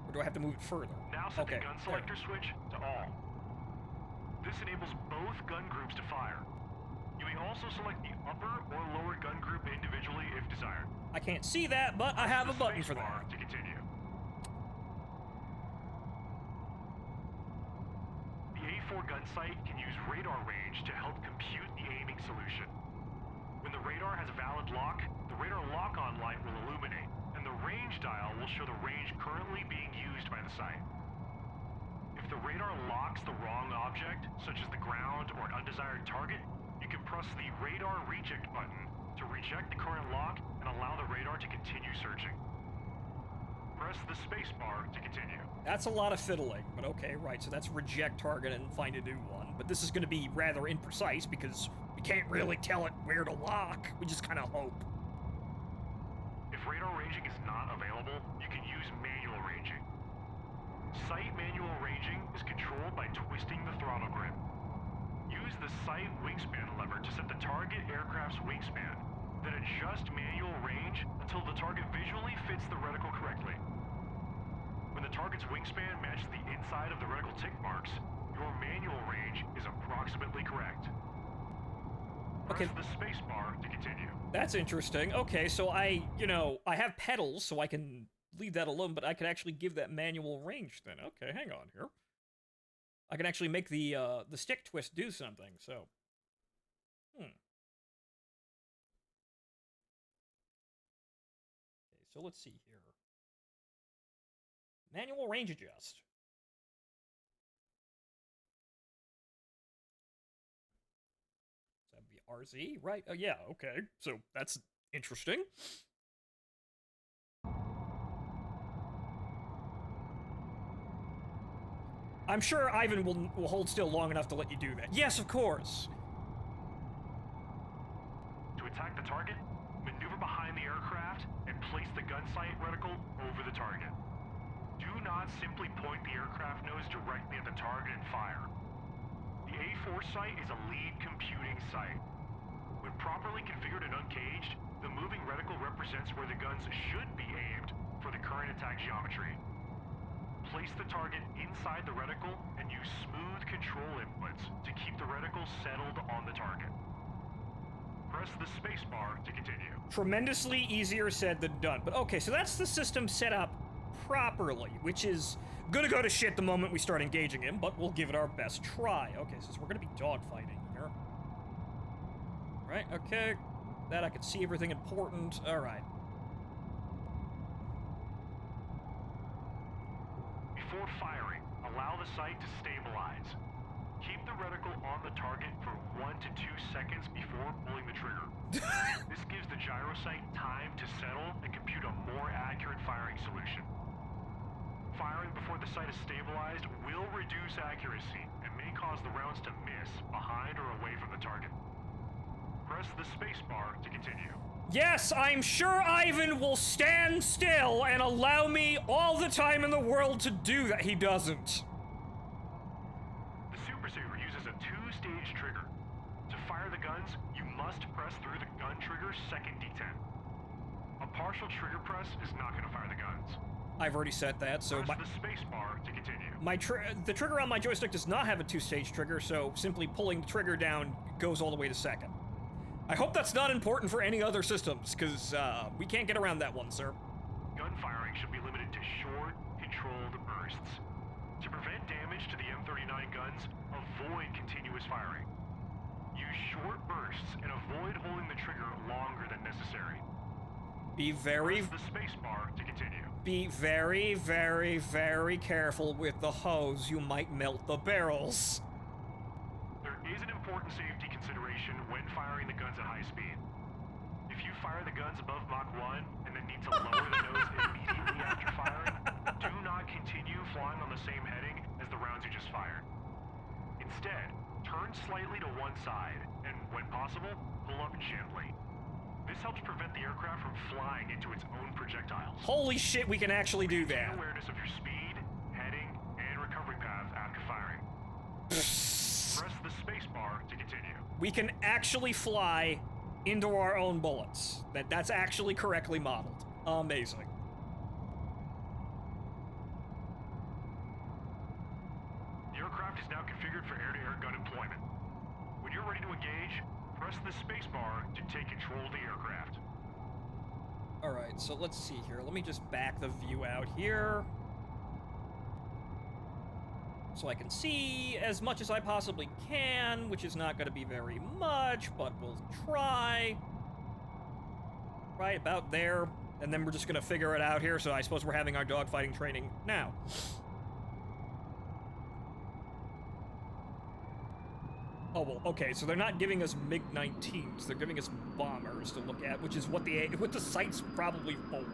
Or do I have to move it further? Now set Okay, the gun selector switch to all. This enables both gun groups to fire. You may also select the upper or lower gun group individually if desired. I can't see that, but I have a button for Spacebar that. to continue. The A4 gun sight can use radar range to help compute the aiming solution. When the radar has a valid lock, the radar lock-on light will illuminate, and the range dial will show the range currently being used by the sight. If the radar locks the wrong object, such as the ground or an undesired target, you can press the radar reject button to reject the current lock and allow the radar to continue searching. Press the spacebar to continue. That's a lot of fiddling, but okay, right, so that's reject target and find a new one. But this is going to be rather imprecise because we can't really tell it where to lock. We just kind of hope. If radar ranging is not available, you can use manual ranging. Sight manual ranging is controlled by twisting the throttle grip. Use the sight wingspan lever to set the target aircraft's wingspan, then adjust manual range until the target visually fits the reticle correctly. When the target's wingspan matches the inside of the reticle tick marks, your manual range is approximately correct. Press Okay. the spacebar to continue. That's interesting. Okay, so I have pedals, so I can leave that alone, but I can actually give that manual range then. Okay, hang on here. I can actually make the stick twist do something, so. Okay, so let's see here. Manual range adjust. So that'd be RZ, right? Oh, yeah, okay. So that's interesting. I'm sure Ivan will hold still long enough to let you do that. Yes, of course. To attack the target, maneuver behind the aircraft and place the gun sight reticle over the target. Do not simply point the aircraft nose directly at the target and fire. The A4 sight is a lead computing sight. When properly configured and uncaged, the moving reticle represents where the guns should be aimed for the current attack geometry. Place the target inside the reticle and use smooth control inputs to keep the reticle settled on the target. Press the spacebar to continue. Tremendously easier said than done. But okay, so that's the system set up properly, which is gonna go to shit the moment we start engaging him, but we'll give it our best try. Okay, so we're gonna be dogfighting here. Right, okay. That I can see everything important. Alright. Before firing, allow the sight to stabilize. Keep the reticle on the target for 1 to 2 seconds before pulling the trigger. This gives the gyro sight time to settle and compute a more accurate firing solution. Firing before the sight is stabilized will reduce accuracy and may cause the rounds to miss behind or away from the target. Press the spacebar to continue. Yes, I'm sure Ivan will stand still and allow me all the time in the world to do that. He doesn't. The Super Saver uses a 2-stage trigger. To fire the guns, you must press through the gun trigger's second D10. A partial trigger press is not going to fire the guns. I've already said that, so Press the spacebar to continue. the trigger on my joystick does not have a 2-stage trigger, so simply pulling the trigger down goes all the way to second. I hope that's not important for any other systems, because we can't get around that one, sir. Gun firing should be limited to short, controlled bursts. To prevent damage to the M39 guns, avoid continuous firing. Use short bursts and avoid holding the trigger longer than necessary. Be very... Press the spacebar to continue. Be very, very, very careful with the hose. You might melt the barrels. There is an important safety consideration when firing the guns at high speed. If you fire the guns above Mach 1 and then need to lower the nose immediately after firing, do not continue flying on the same heading as the rounds you just fired. Instead, turn slightly to one side, and when possible, pull up gently. This helps prevent the aircraft from flying into its own projectiles. Holy shit, we can actually do that. Maintain awareness of your speed, heading, and recovery path after firing. Press the spacebar to continue. We can actually fly into our own bullets. That's actually correctly modeled. Amazing. The aircraft is now configured for air-to-air gun employment. When you're ready to engage, press the spacebar to take control of the aircraft. Alright, so let's see here. Let me just back the view out here, so I can see as much as I possibly can, which is not going to be very much, but we'll try. Right about there, and then we're just going to figure it out here, so I suppose we're having our dogfighting training now. Oh, well, okay, so they're not giving us MiG-19s, they're giving us bombers to look at, which is what the sight's probably for.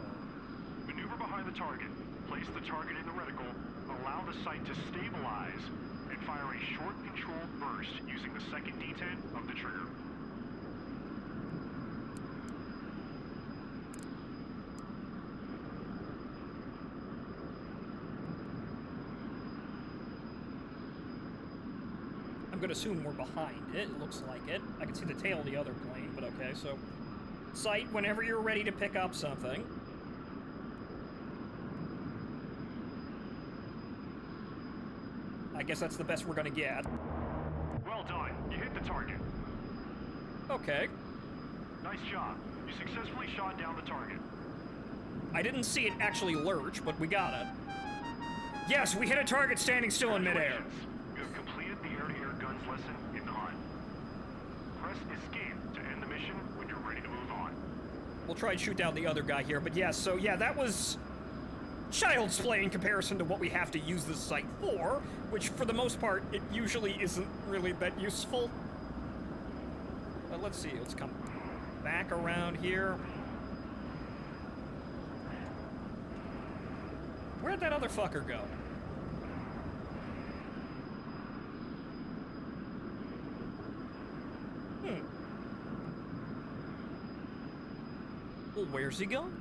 Maneuver behind the target, place the target in the reticle, allow the sight to stabilize, and fire a short controlled burst using the second D10 of the trigger. I'm gonna assume we're behind it. It looks like it. I can see the tail of the other plane, but okay, so... Sight whenever you're ready to pick up something. I guess that's the best we're gonna get. Well done. You hit the target. Okay. Nice job. You successfully shot down the target. I didn't see it actually lurch, but we got it. Yes, we hit a target standing still in midair. Congratulations. You have completed the air-to-air guns lesson in the hunt. Press escape to end the mission when you're ready to move on. We'll try and shoot down the other guy here, but yes, so yeah, that was child's play in comparison to what we have to use this site for, which for the most part, it usually isn't really that useful. But let's see, let's come back around here. Where'd that other fucker go? Well, where's he going?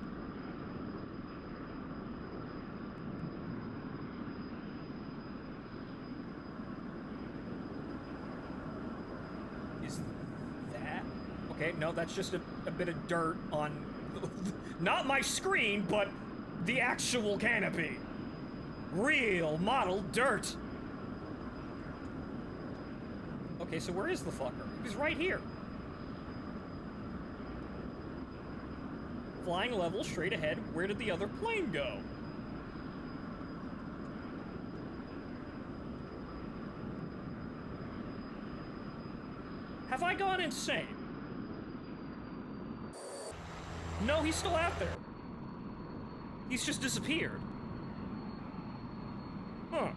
Is that... Okay, no, that's just a bit of dirt on... not my screen, but the actual canopy. Real model dirt. Okay, so where is the fucker? He's right here. Flying level, straight ahead. Where did the other plane go? Have I gone insane? No, he's still out there. He's just disappeared. Huh.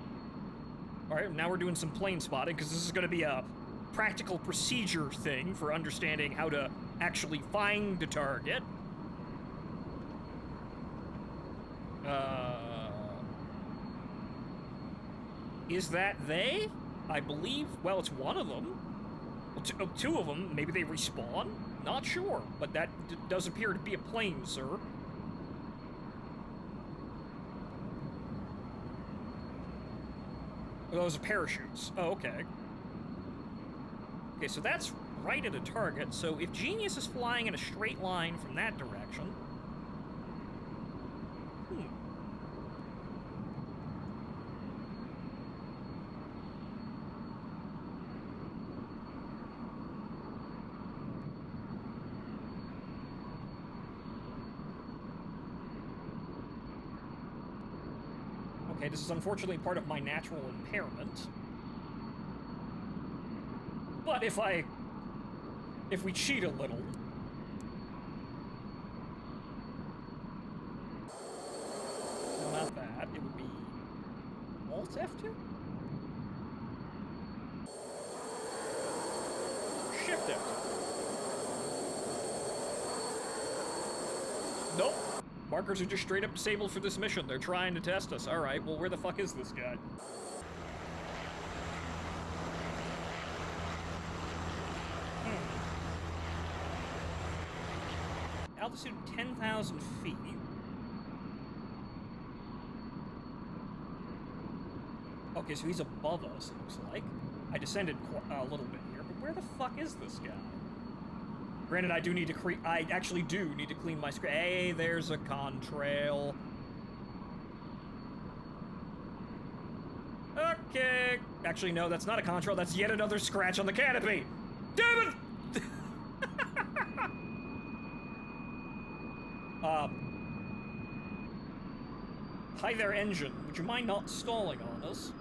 Alright, now we're doing some plane spotting, because this is going to be a practical procedure thing for understanding how to actually find the target. Is that they? I believe, well, it's one of them. Well, two of them, maybe they respawn? Not sure, but that does appear to be a plane, sir. Oh, those are parachutes. Oh, okay. Okay, so that's right at a target, so if Genius is flying in a straight line from that direction... Okay, this is unfortunately part of my natural impairment. But if we cheat a little... No, not that. It would be... Alt F2? Shift F2. Nope. Markers are just straight up disabled for this mission. They're trying to test us. Alright, well, where the fuck is this guy? Altitude 10,000 feet. Okay, so he's above us, it looks like. I descended a little bit here, but where the fuck is this guy? Granted, I actually do need to clean my screen. Hey, there's a contrail. Okay. Actually, no, that's not a contrail. That's yet another scratch on the canopy. Damn it! Hi there, engine. Would you mind not stalling on us?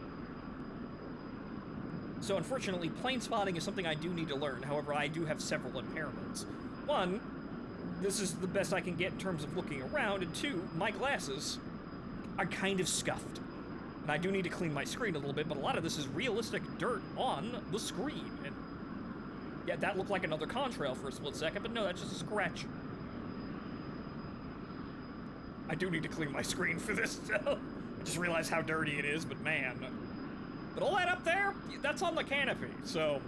So unfortunately, plane spotting is something I do need to learn. However, I do have several impairments. One, this is the best I can get in terms of looking around, and two, my glasses are kind of scuffed. And I do need to clean my screen a little bit, but a lot of this is realistic dirt on the screen. And yeah, that looked like another contrail for a split second, but no, that's just a scratch. I do need to clean my screen for this stuff. I just realized how dirty it is, but man. But all that up there, that's on the canopy, so,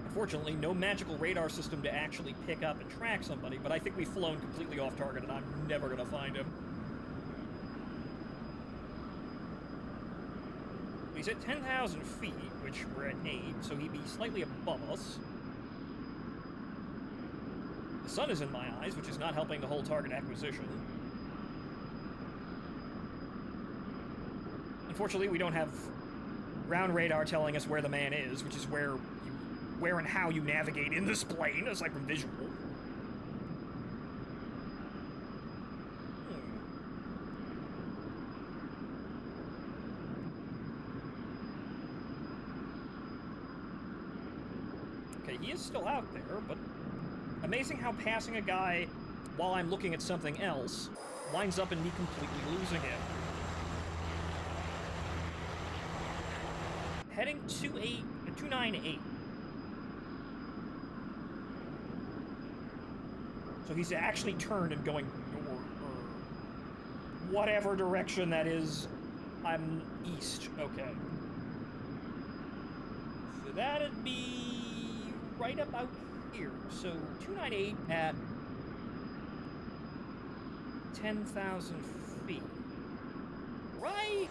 Unfortunately, no magical radar system to actually pick up and track somebody, but I think we've flown completely off target and I'm never gonna find him. He's at 10,000 feet, which we're at 8, so he'd be slightly above us. The sun is in my eyes, which is not helping the whole target acquisition. Unfortunately, we don't have ground radar telling us where the man is, which is where and how you navigate in this plane, aside from visual. Okay, he is still out there, but amazing how passing a guy while I'm looking at something else winds up in me completely losing it. Heading 298. So he's actually turned and going north, or whatever direction that is. I'm east. Okay. So that'd be right about here. So 298 at 10,000 feet. Right?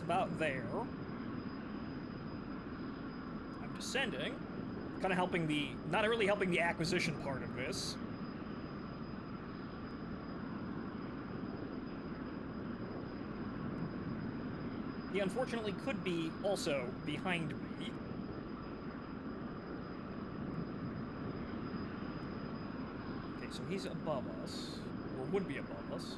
About there. descending. Kind of helping the... not really helping the acquisition part of this. He unfortunately could be also behind me. Okay, so he's above us. Or would be above us.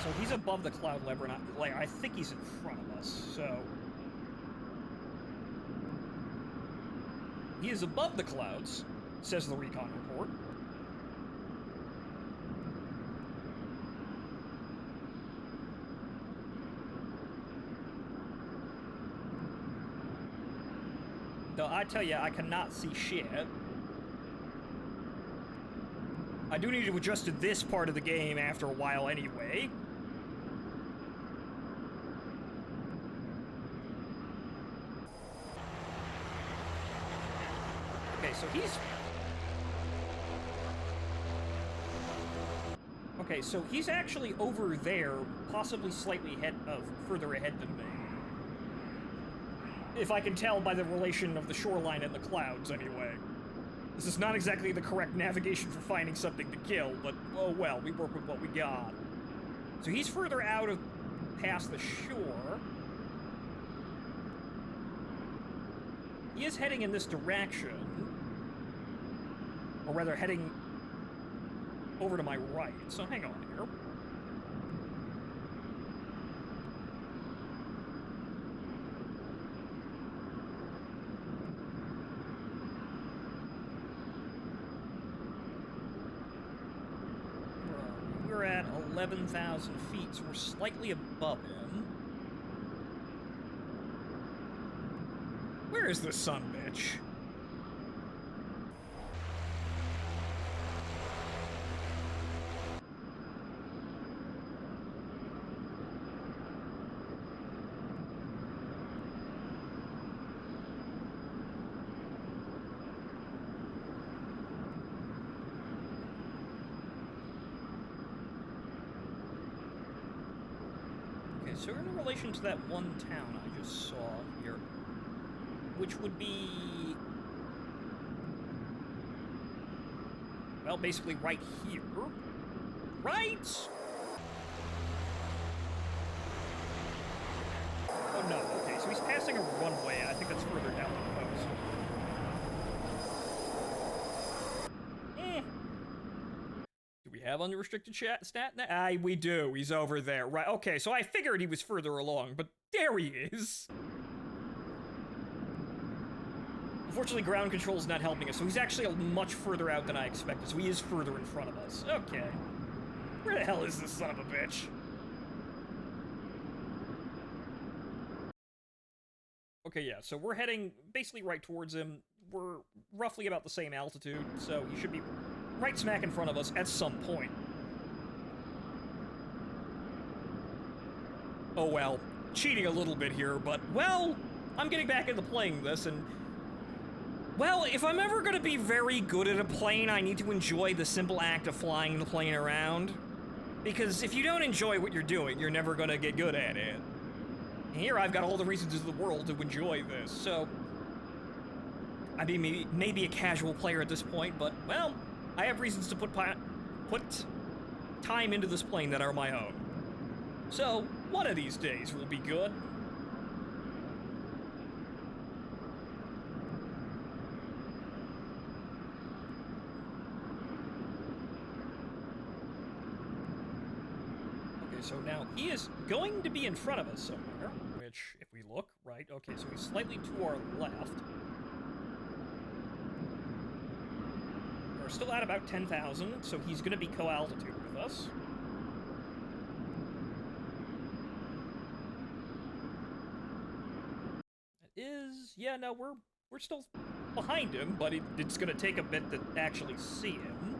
So he's above the cloud lever, and I think he's in front of us, so... He is above the clouds, says the recon report. Though I tell you, I cannot see shit. I do need to adjust to this part of the game after a while anyway. Okay, so he's... Okay, so he's actually over there, possibly slightly further ahead than me. If I can tell by the relation of the shoreline and the clouds, anyway. This is not exactly the correct navigation for finding something to kill, but, oh well, we work with what we got. So he's further out of past the shore. He is heading in this direction. Or rather, heading over to my right. So hang on here. We're at 11,000 feet, so we're slightly above him. Where is this son bitch? So in relation to that one town I just saw here, which would be, well, basically right here, right? Oh no, okay, so he's passing a runway, I think that's further down the coast. Do we have unrestricted stat? We do. He's over there. Right. Okay, so I figured he was further along, but there he is. Unfortunately, ground control is not helping us, so he's actually much further out than I expected, so he is further in front of us. Okay. Where the hell is this son of a bitch? Okay, yeah, so we're heading basically right towards him. We're roughly about the same altitude, so he should be right smack in front of us at some point. Oh well, cheating a little bit here, but, well, I'm getting back into playing this, and, well, if I'm ever gonna be very good at a plane, I need to enjoy the simple act of flying the plane around. Because if you don't enjoy what you're doing, you're never gonna get good at it. And here I've got all the reasons in the world to enjoy this, so... I mean, maybe a casual player at this point, but, well, I have reasons to put time into this plane that are my own. So, one of these days will be good. Okay, so now he is going to be in front of us somewhere, which, if we look, right, okay, so he's slightly to our left. We're still at about 10,000, so he's going to be co-altitude with us. yeah, no, we're still behind him, but it's gonna take a bit to actually see him.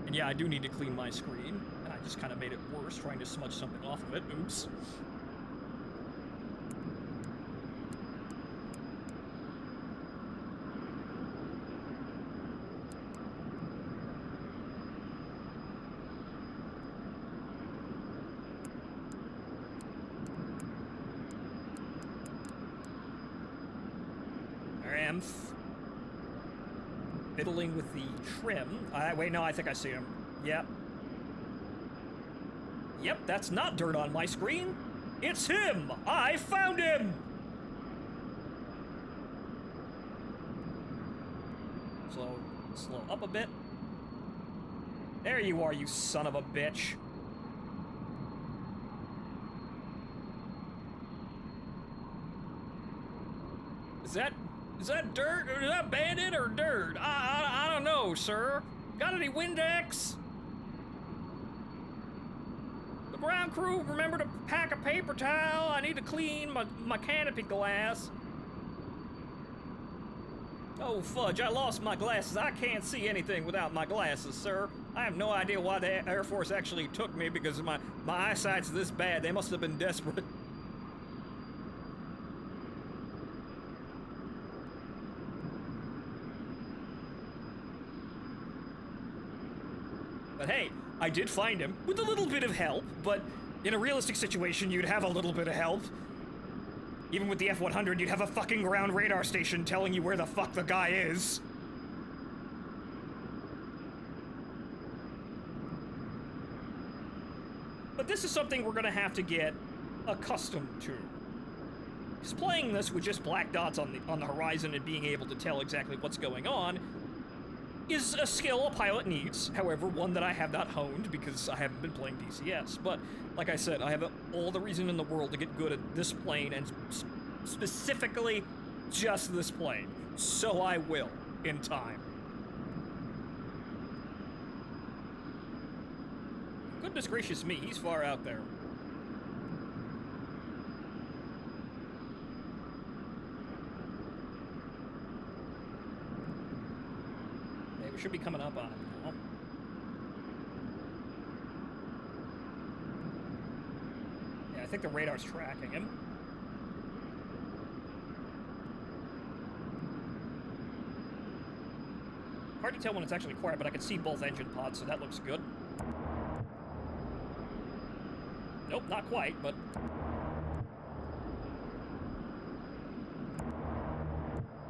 And yeah, I do need to clean my screen, and I just kind of made it worse trying to smudge something off of it. Oops. Fiddling with the trim. Wait, no, I think I see him. Yep. Yep, that's not dirt on my screen. It's him! I found him! Slow up a bit. There you are, you son of a bitch. Is that dirt? Or is that bandit or dirt? I don't know, sir. Got any Windex? The ground crew, remember to pack a paper towel. I need to clean my canopy glass. Oh, fudge, I lost my glasses. I can't see anything without my glasses, sir. I have no idea why the Air Force actually took me because my eyesight's this bad. They must have been desperate. But hey, I did find him with a little bit of help, but in a realistic situation, you'd have a little bit of help. Even with the F-100, you'd have a fucking ground radar station telling you where the fuck the guy is. But this is something we're gonna have to get accustomed to. Because playing this with just black dots on the horizon and being able to tell exactly what's going on is a skill a pilot needs, however, one that I have not honed because I haven't been playing DCS. But, like I said, I have all the reason in the world to get good at this plane, and specifically just this plane. So I will, in time. Goodness gracious me, he's far out there. We should be coming up on him now. Yeah, I think the radar's tracking him. Hard to tell when it's actually quiet, but I can see both engine pods, so that looks good. Nope, not quite, but...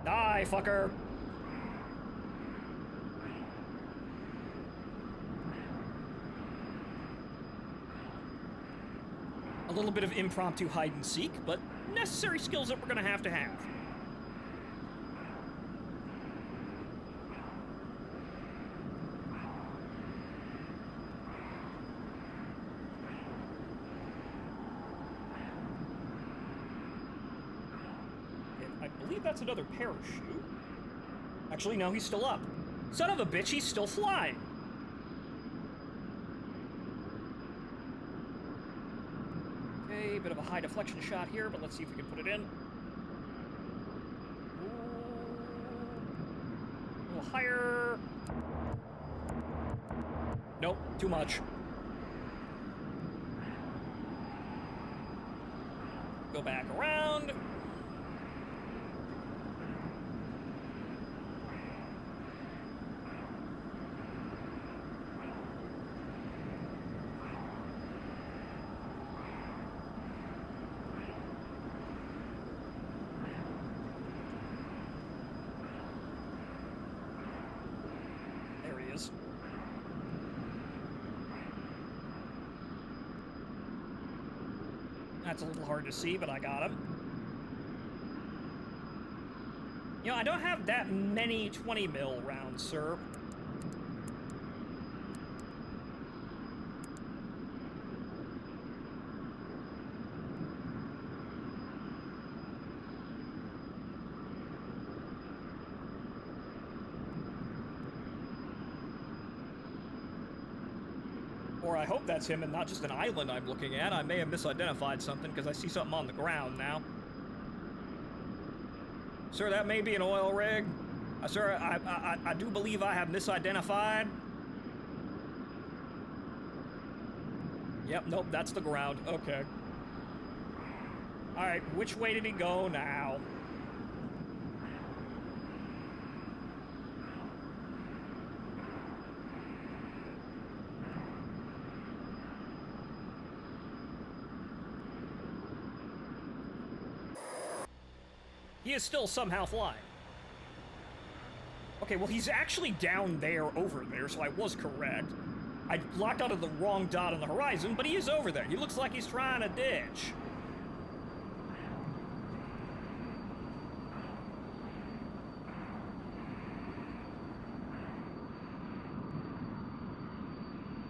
Die, fucker! A little bit of impromptu hide and seek, but necessary skills that we're gonna have to have. And I believe that's another parachute. Actually, no, he's still up. Son of a bitch, he's still flying. A bit of a high deflection shot here, but let's see if we can put it in. Ooh. A little higher. Nope, too much. Go back around. That's a little hard to see, but I got him. You know, I don't have that many 20 mil rounds, sir. Or I hope that's him and not just an island I'm looking at. I may have misidentified something because I see something on the ground now. Sir, that may be an oil rig. Sir, I do believe I have misidentified. Yep, nope, that's the ground. Okay. Alright, which way did he go now? He is still somehow flying. Okay, well, he's actually down there, over there, so I was correct. I locked onto the wrong dot on the horizon, but he is over there. He looks like he's trying to ditch.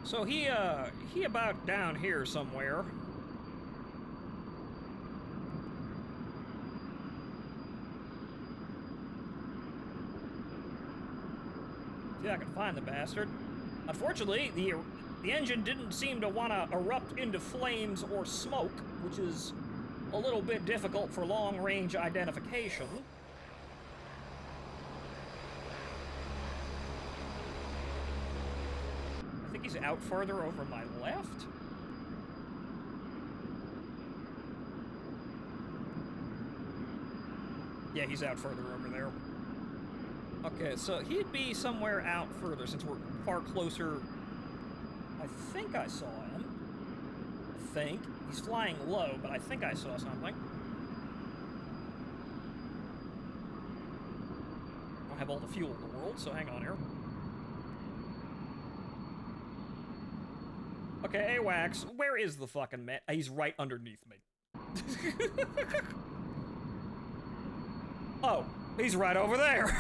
So he about down here somewhere. See if I can find the bastard. Unfortunately, the engine didn't seem to want to erupt into flames or smoke, which is a little bit difficult for long-range identification. I think he's out farther over my left. Yeah, he's out further over there. Okay, so he'd be somewhere out further since we're far closer. I think I saw him. I think. He's flying low, but I think I saw something. I don't have all the fuel in the world, so hang on here. Okay, AWACS, where is the fucking man? He's right underneath me. Oh, he's right over there.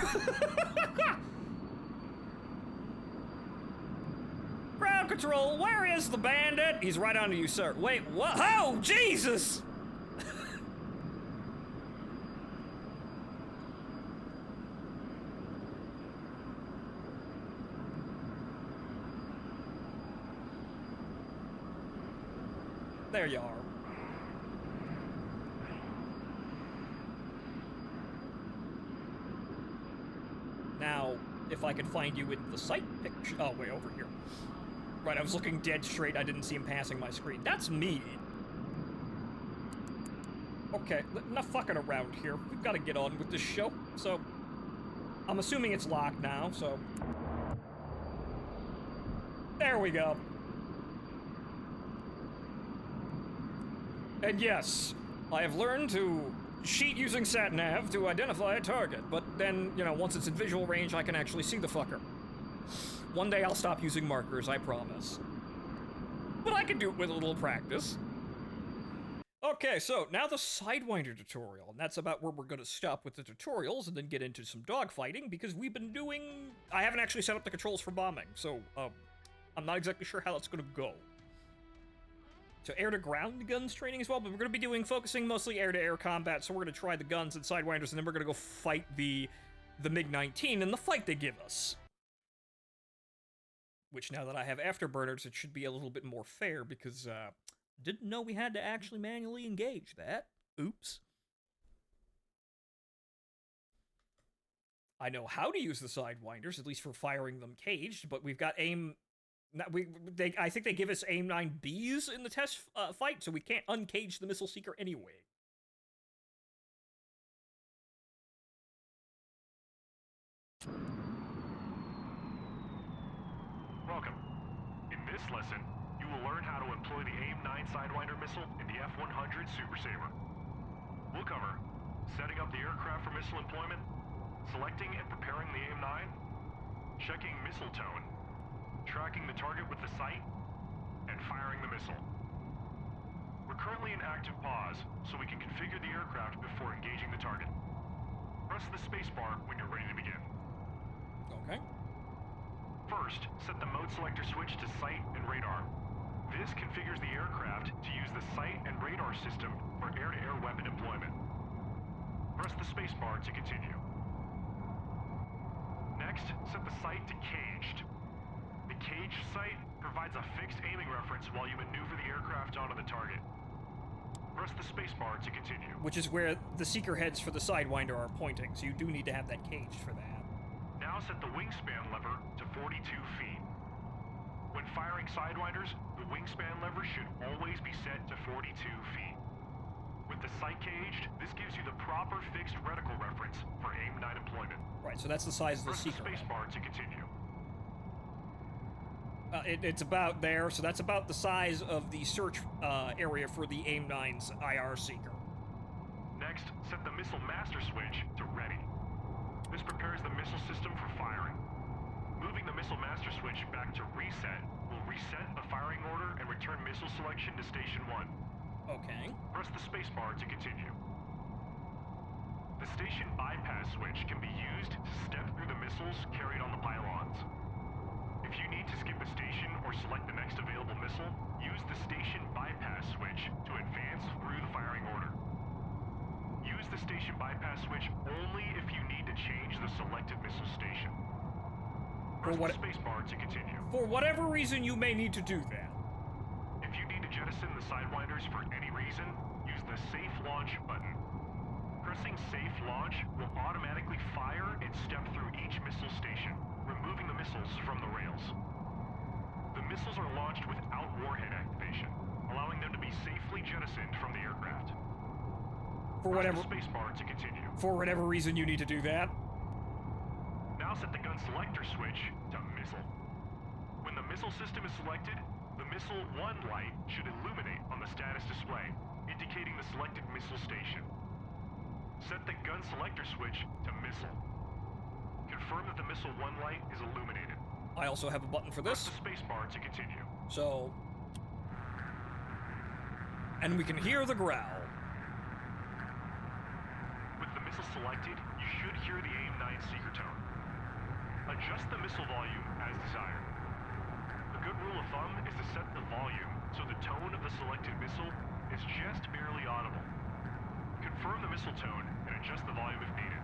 Ground control, where is the bandit? He's right under you, sir. Wait, what? Oh, Jesus! There you are. Now, if I could find you in the sight picture. Oh, wait, over here. Right, I was looking dead straight. I didn't see him passing my screen. That's me. Okay, enough fucking around here. We've got to get on with this show. So, I'm assuming it's locked now, so. There we go. And yes, I have learned to cheat using sat-nav to identify a target, but then, you know, once it's in visual range, I can actually see the fucker. One day I'll stop using markers, I promise. But I can do it with a little practice. Okay, so now the Sidewinder tutorial, and that's about where we're going to stop with the tutorials and then get into some dogfighting, because we've been doing... I haven't actually set up the controls for bombing, so I'm not exactly sure how that's going to go. So air-to-ground guns training as well, but we're going to be focusing mostly air-to-air combat, so we're going to try the guns and Sidewinders, and then we're going to go fight the MiG-19 in the fight they give us. Which, now that I have afterburners, it should be a little bit more fair, because, didn't know we had to actually manually engage that. Oops. I know how to use the Sidewinders, at least for firing them caged, but we've got aim... I think they give us aim 9Bs in the test fight, so we can't uncage the Missile Seeker anyway. Welcome. In this lesson, you will learn how to employ the AIM-9 Sidewinder missile in the F-100 Super Saber. We'll cover setting up the aircraft for missile employment, selecting and preparing the AIM-9, checking missile tone, tracking the target with the sight, and firing the missile. We're currently in active pause, so we can configure the aircraft before engaging the target. Press the spacebar when you're ready to begin. Okay. First, set the mode selector switch to sight and radar. This configures the aircraft to use the sight and radar system for air-to-air weapon employment. Press the spacebar to continue. Next, set the sight to caged. The cage sight provides a fixed aiming reference while you maneuver the aircraft onto the target. Press the spacebar to continue. Which is where the seeker heads for the Sidewinder are pointing, so you do need to have that caged for that. Now set the wingspan lever to 42 feet. When firing Sidewinders, the wingspan lever should always be set to 42 feet. With the sight caged, this gives you the proper fixed reticle reference for AIM-9 employment. Right, so that's the size of the Press the seeker head. spacebar to continue. It's about there, so that's about the size of the search area for the AIM-9's IR seeker. Next, set the missile master switch to ready. This prepares the missile system for firing. Moving the missile master switch back to reset will reset the firing order and return missile selection to Station 1. Okay. Press the spacebar to continue. The station bypass switch can be used to step through the missiles carried on the pylons. If you need to skip a station or select the next available missile, use the station bypass switch to advance through the firing order. Use the station bypass switch only if you need to change the selected missile station. Press the spacebar to continue. For whatever reason, you may need to do that. If you need to jettison the Sidewinders for any reason, use the Safe Launch button. Pressing Safe Launch will automatically fire and step through each missile station, removing the missiles from the rails. The missiles are launched without warhead activation, allowing them to be safely jettisoned from the aircraft. Press the spacebar to continue. For whatever reason, you need to do that. Now set the gun selector switch to missile. When the missile system is selected, the missile 1 light should illuminate on the status display, indicating the selected missile station. Set the gun selector switch to missile. Confirm that the missile 1 light is illuminated. I also have a button for this. Press the spacebar to continue. So... And we can hear the growl. With the missile selected, you should hear the AIM-9 seeker tone. Adjust the missile volume as desired. A good rule of thumb is to set the volume so the tone of the selected missile is just barely audible. Confirm the missile tone and adjust the volume if needed.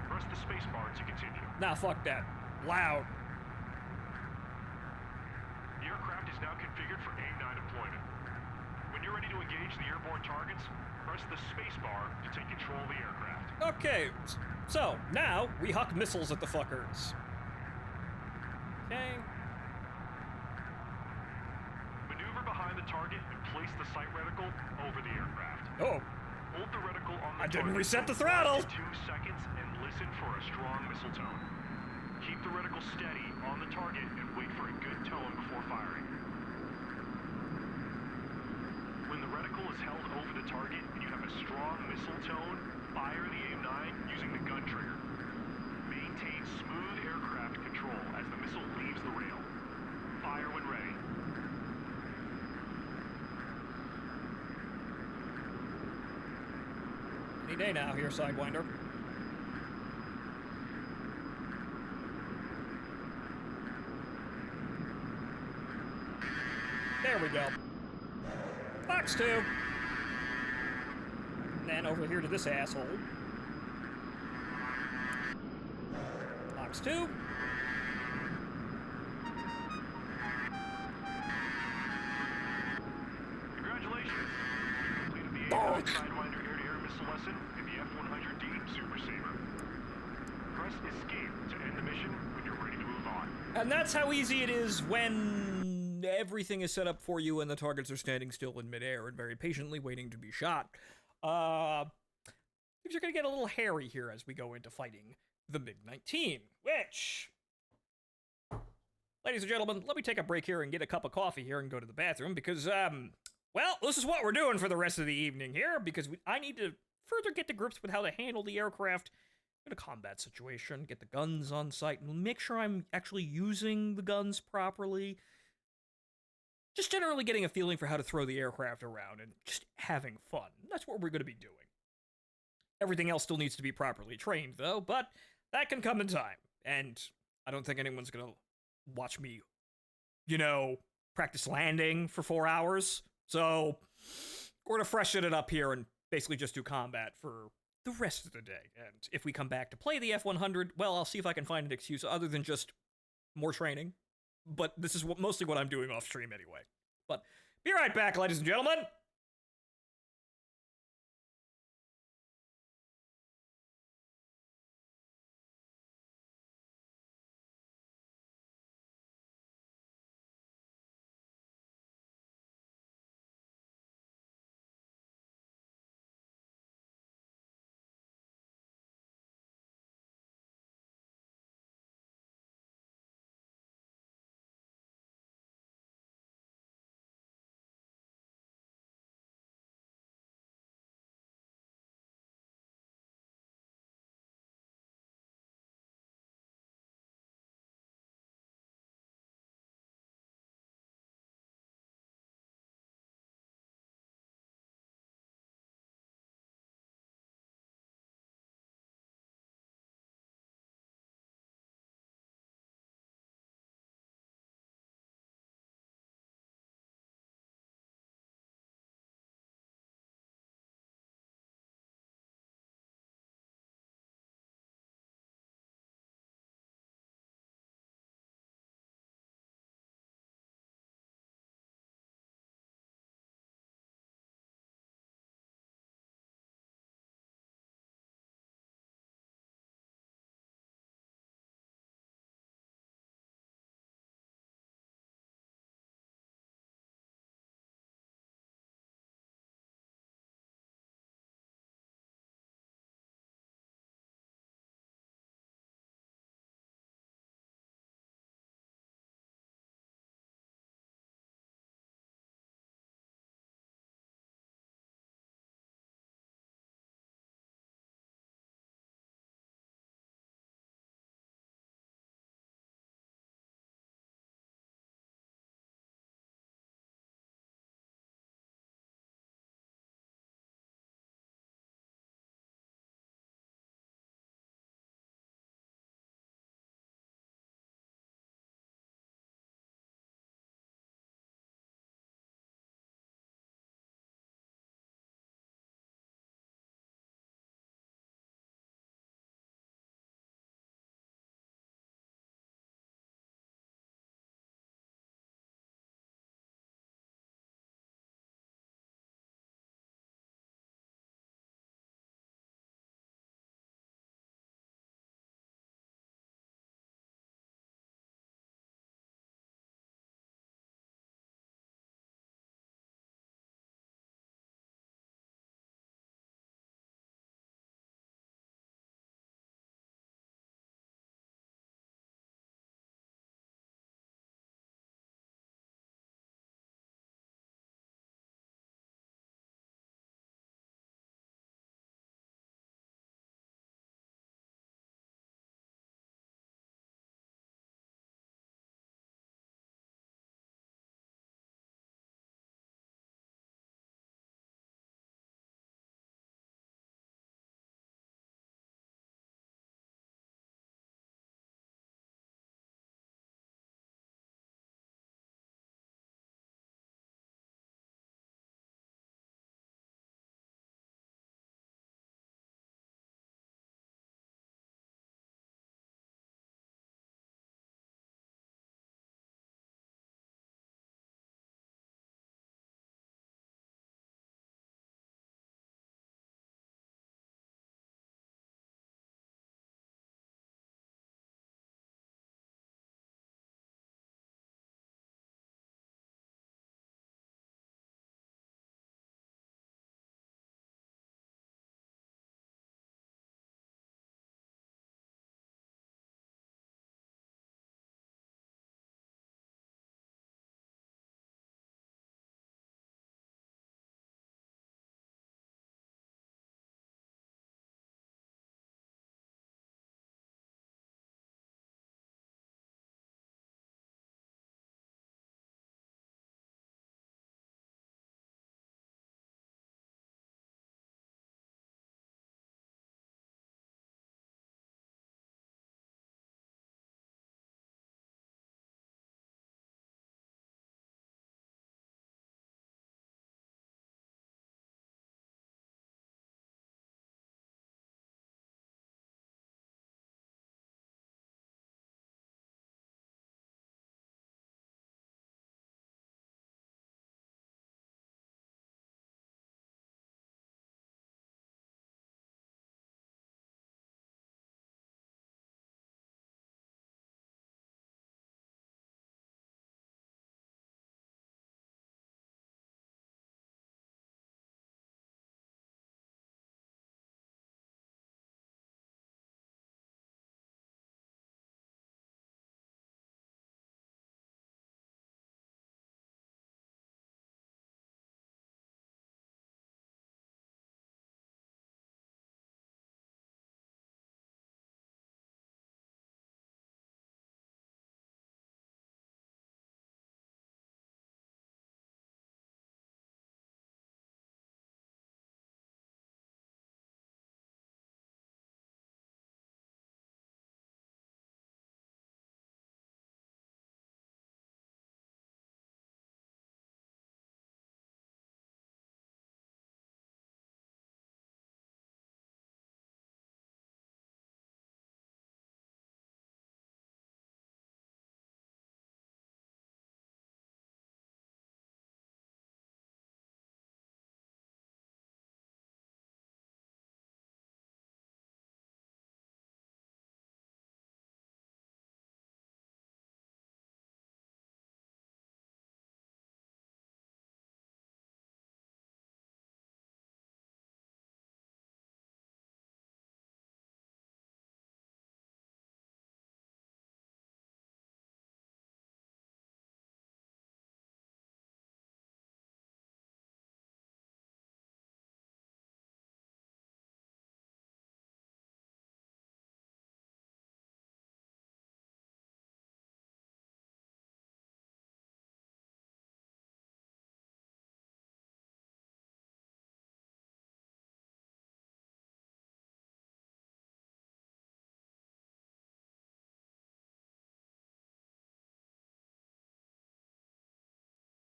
Press the spacebar to continue. Nah, fuck that. Loud. The aircraft is now configured for AIM-9 deployment. When you're ready to engage the airborne targets, press the spacebar to take control of the aircraft. Okay, so now we huck missiles at the fuckers. Okay. Maneuver behind the target and place the sight reticle over the aircraft. Oh. Hold the reticle on the I didn't target reset the for throttle. 2 seconds and listen for a strong missile tone. Keep the reticle steady on the target and wait for a good tone before firing. When the reticle is held over the target and you have a strong missile tone, fire the AIM-9 using the gun trigger. Maintain smooth aircraft control as the missile leaves the rail. Fire when ready. Any day now here, Sidewinder. There we go. Box 2. And then over here to this asshole. Box 2. Congratulations! You completed the AIM-9 Sidewinder air-to-air missile lesson in the F-100D Super Saber. Press Escape to end the mission when you're ready to move on. And that's how easy it is when everything is set up for you and the targets are standing still in midair and very patiently waiting to be shot. Things are going to get a little hairy here as we go into fighting the MiG-19, which... Ladies and gentlemen, let me take a break here and get a cup of coffee here and go to the bathroom because, well, this is what we're doing for the rest of the evening here because I need to further get to grips with how to handle the aircraft in a combat situation, get the guns on site, and make sure I'm actually using the guns properly. Just generally getting a feeling for how to throw the aircraft around and just having fun. That's what we're going to be doing. Everything else still needs to be properly trained, though, but that can come in time. And I don't think anyone's going to watch me, you know, practice landing for 4 hours. So we're going to freshen it up here and basically just do combat for the rest of the day. And if we come back to play the F-100, well, I'll see if I can find an excuse other than just more training. But this is mostly what I'm doing off stream anyway. But be right back, ladies and gentlemen.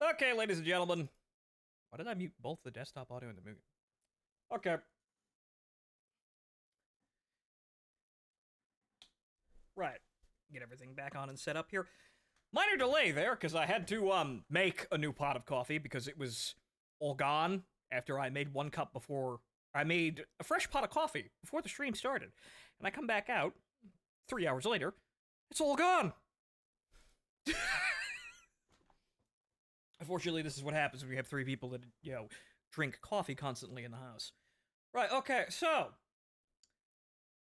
Okay, ladies and gentlemen. Why did I mute both the desktop audio and the movie? Okay. Right. Get everything back on and set up here. Minor delay there, because I had to, make a new pot of coffee because it was all gone after I made one cup before... I made a fresh pot of coffee before the stream started. And I come back out 3 hours later, it's all gone! Unfortunately, this is what happens when we have 3 people that, you know, drink coffee constantly in the house. Right, okay, so...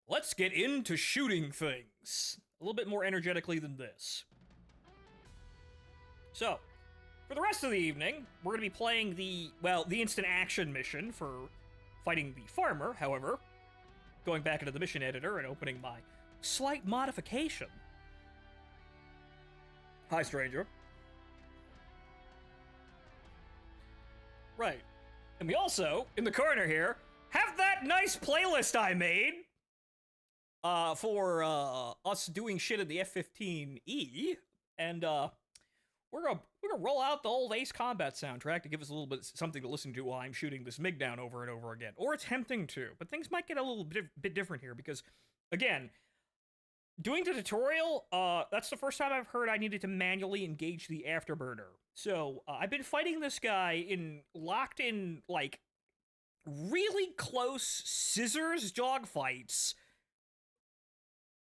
let's get into shooting things. A little bit more energetically than this. So, for the rest of the evening, we're going to be playing the instant action mission for fighting the farmer. However, going back into the mission editor and opening my slight modification. Hi, stranger. Right. And we also, in the corner here, have that nice playlist I made for us doing shit in the F-15E, and we're gonna roll out the old Ace Combat soundtrack to give us a little bit something to listen to while I'm shooting this MiG down over and over again, or attempting to. But things might get a little bit different here because, again, doing the tutorial, that's the first time I've heard I needed to manually engage the afterburner. So I've been fighting this guy locked in like really close scissors dogfights,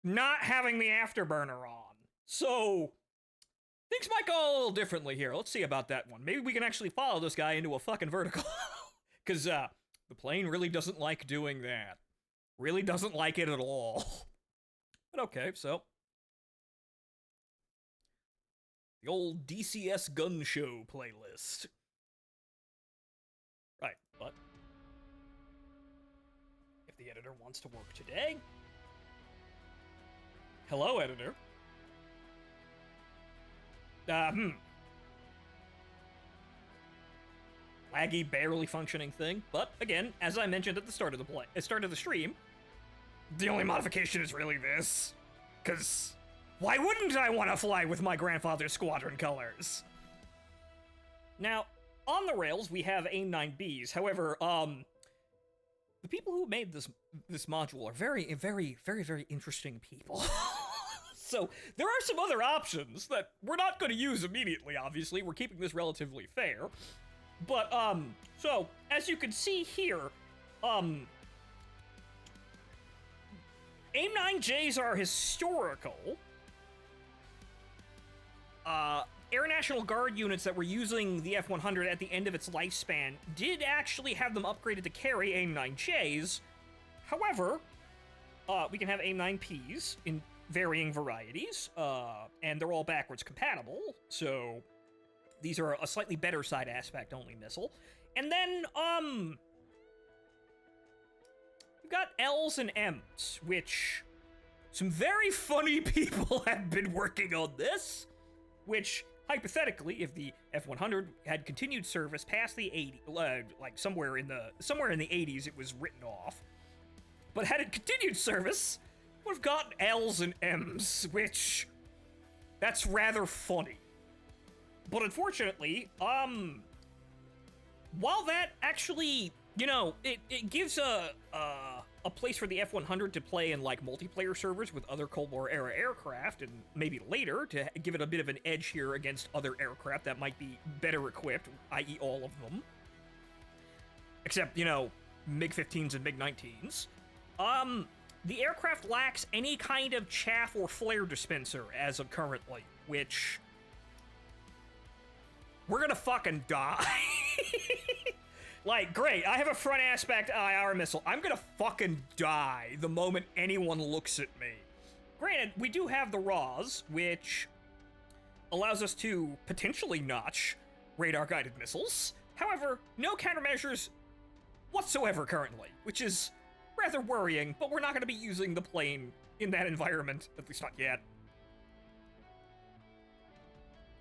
not having the afterburner on. So things might go a little differently here. Let's see about that one. Maybe we can actually follow this guy into a fucking vertical. Because the plane really doesn't like doing that. Really doesn't like it at all. But okay, so the old DCS gun show playlist. Right, but if the editor wants to work today... Hello, editor. Laggy, barely functioning thing, but again, as I mentioned at the start of the stream, the only modification is really this. 'Cause why wouldn't I want to fly with my grandfather's squadron colors? Now, on the rails, we have AIM-9Bs. However, the people who made this module are very, very, very, very interesting people. So, there are some other options that we're not going to use immediately, obviously. We're keeping this relatively fair. But, so, as you can see here, AIM-9Js are historical. Air National Guard units that were using the F-100 at the end of its lifespan did actually have them upgraded to carry AIM-9Js. However, we can have AIM-9Ps in varying varieties, and they're all backwards compatible, so these are a slightly better side aspect only missile. And then, we've got Ls and Ms, which some very funny people have been working on this, which, hypothetically, if the F-100 had continued service past the 80s, like somewhere in the 80s it was written off, but had it continued service, we've got Ls and Ms, which, that's rather funny. But unfortunately, while that actually, you know, it gives a place for the F-100 to play in, like, multiplayer servers with other Cold War era aircraft, and maybe later to give it a bit of an edge here against other aircraft that might be better equipped, i.e. all of them. Except, you know, MiG-15s and MiG-19s. The aircraft lacks any kind of chaff or flare dispenser as of currently, which... we're gonna fucking die. Like, great, I have a front aspect IR missile. I'm gonna fucking die the moment anyone looks at me. Granted, we do have the RAWs, which allows us to potentially notch radar-guided missiles. However, no countermeasures whatsoever currently, which is rather worrying, but we're not going to be using the plane in that environment, at least not yet.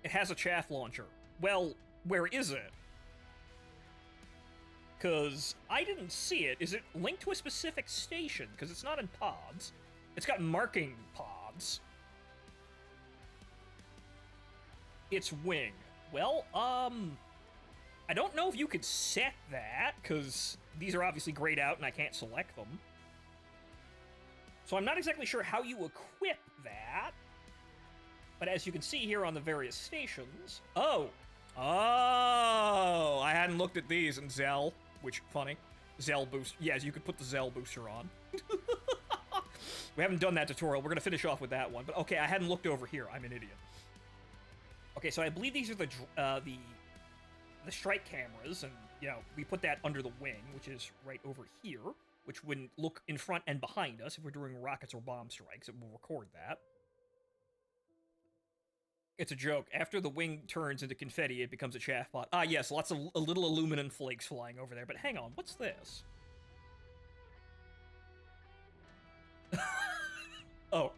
It has a chaff launcher. Well, where is it? Because I didn't see it. Is it linked to a specific station? Because it's not in pods. It's got marking pods. It's wing. Well, I don't know if you could set that, because these are obviously grayed out and I can't select them. So I'm not exactly sure how you equip that. But as you can see here on the various stations... Oh! Oh! I hadn't looked at these in Zell, which, funny. Zell boost. Yes, you could put the Zell booster on. We haven't done that tutorial. We're going to finish off with that one. But okay, I hadn't looked over here. I'm an idiot. Okay, so I believe these are the strike cameras, and, you know, we put that under the wing, which is right over here, which wouldn't look in front and behind us. If we're doing rockets or bomb strikes, it will record that. It's a joke. After the wing turns into confetti, it becomes a chaff pot. Ah, yes, lots of little aluminum flakes flying over there. But hang on, what's this? Oh.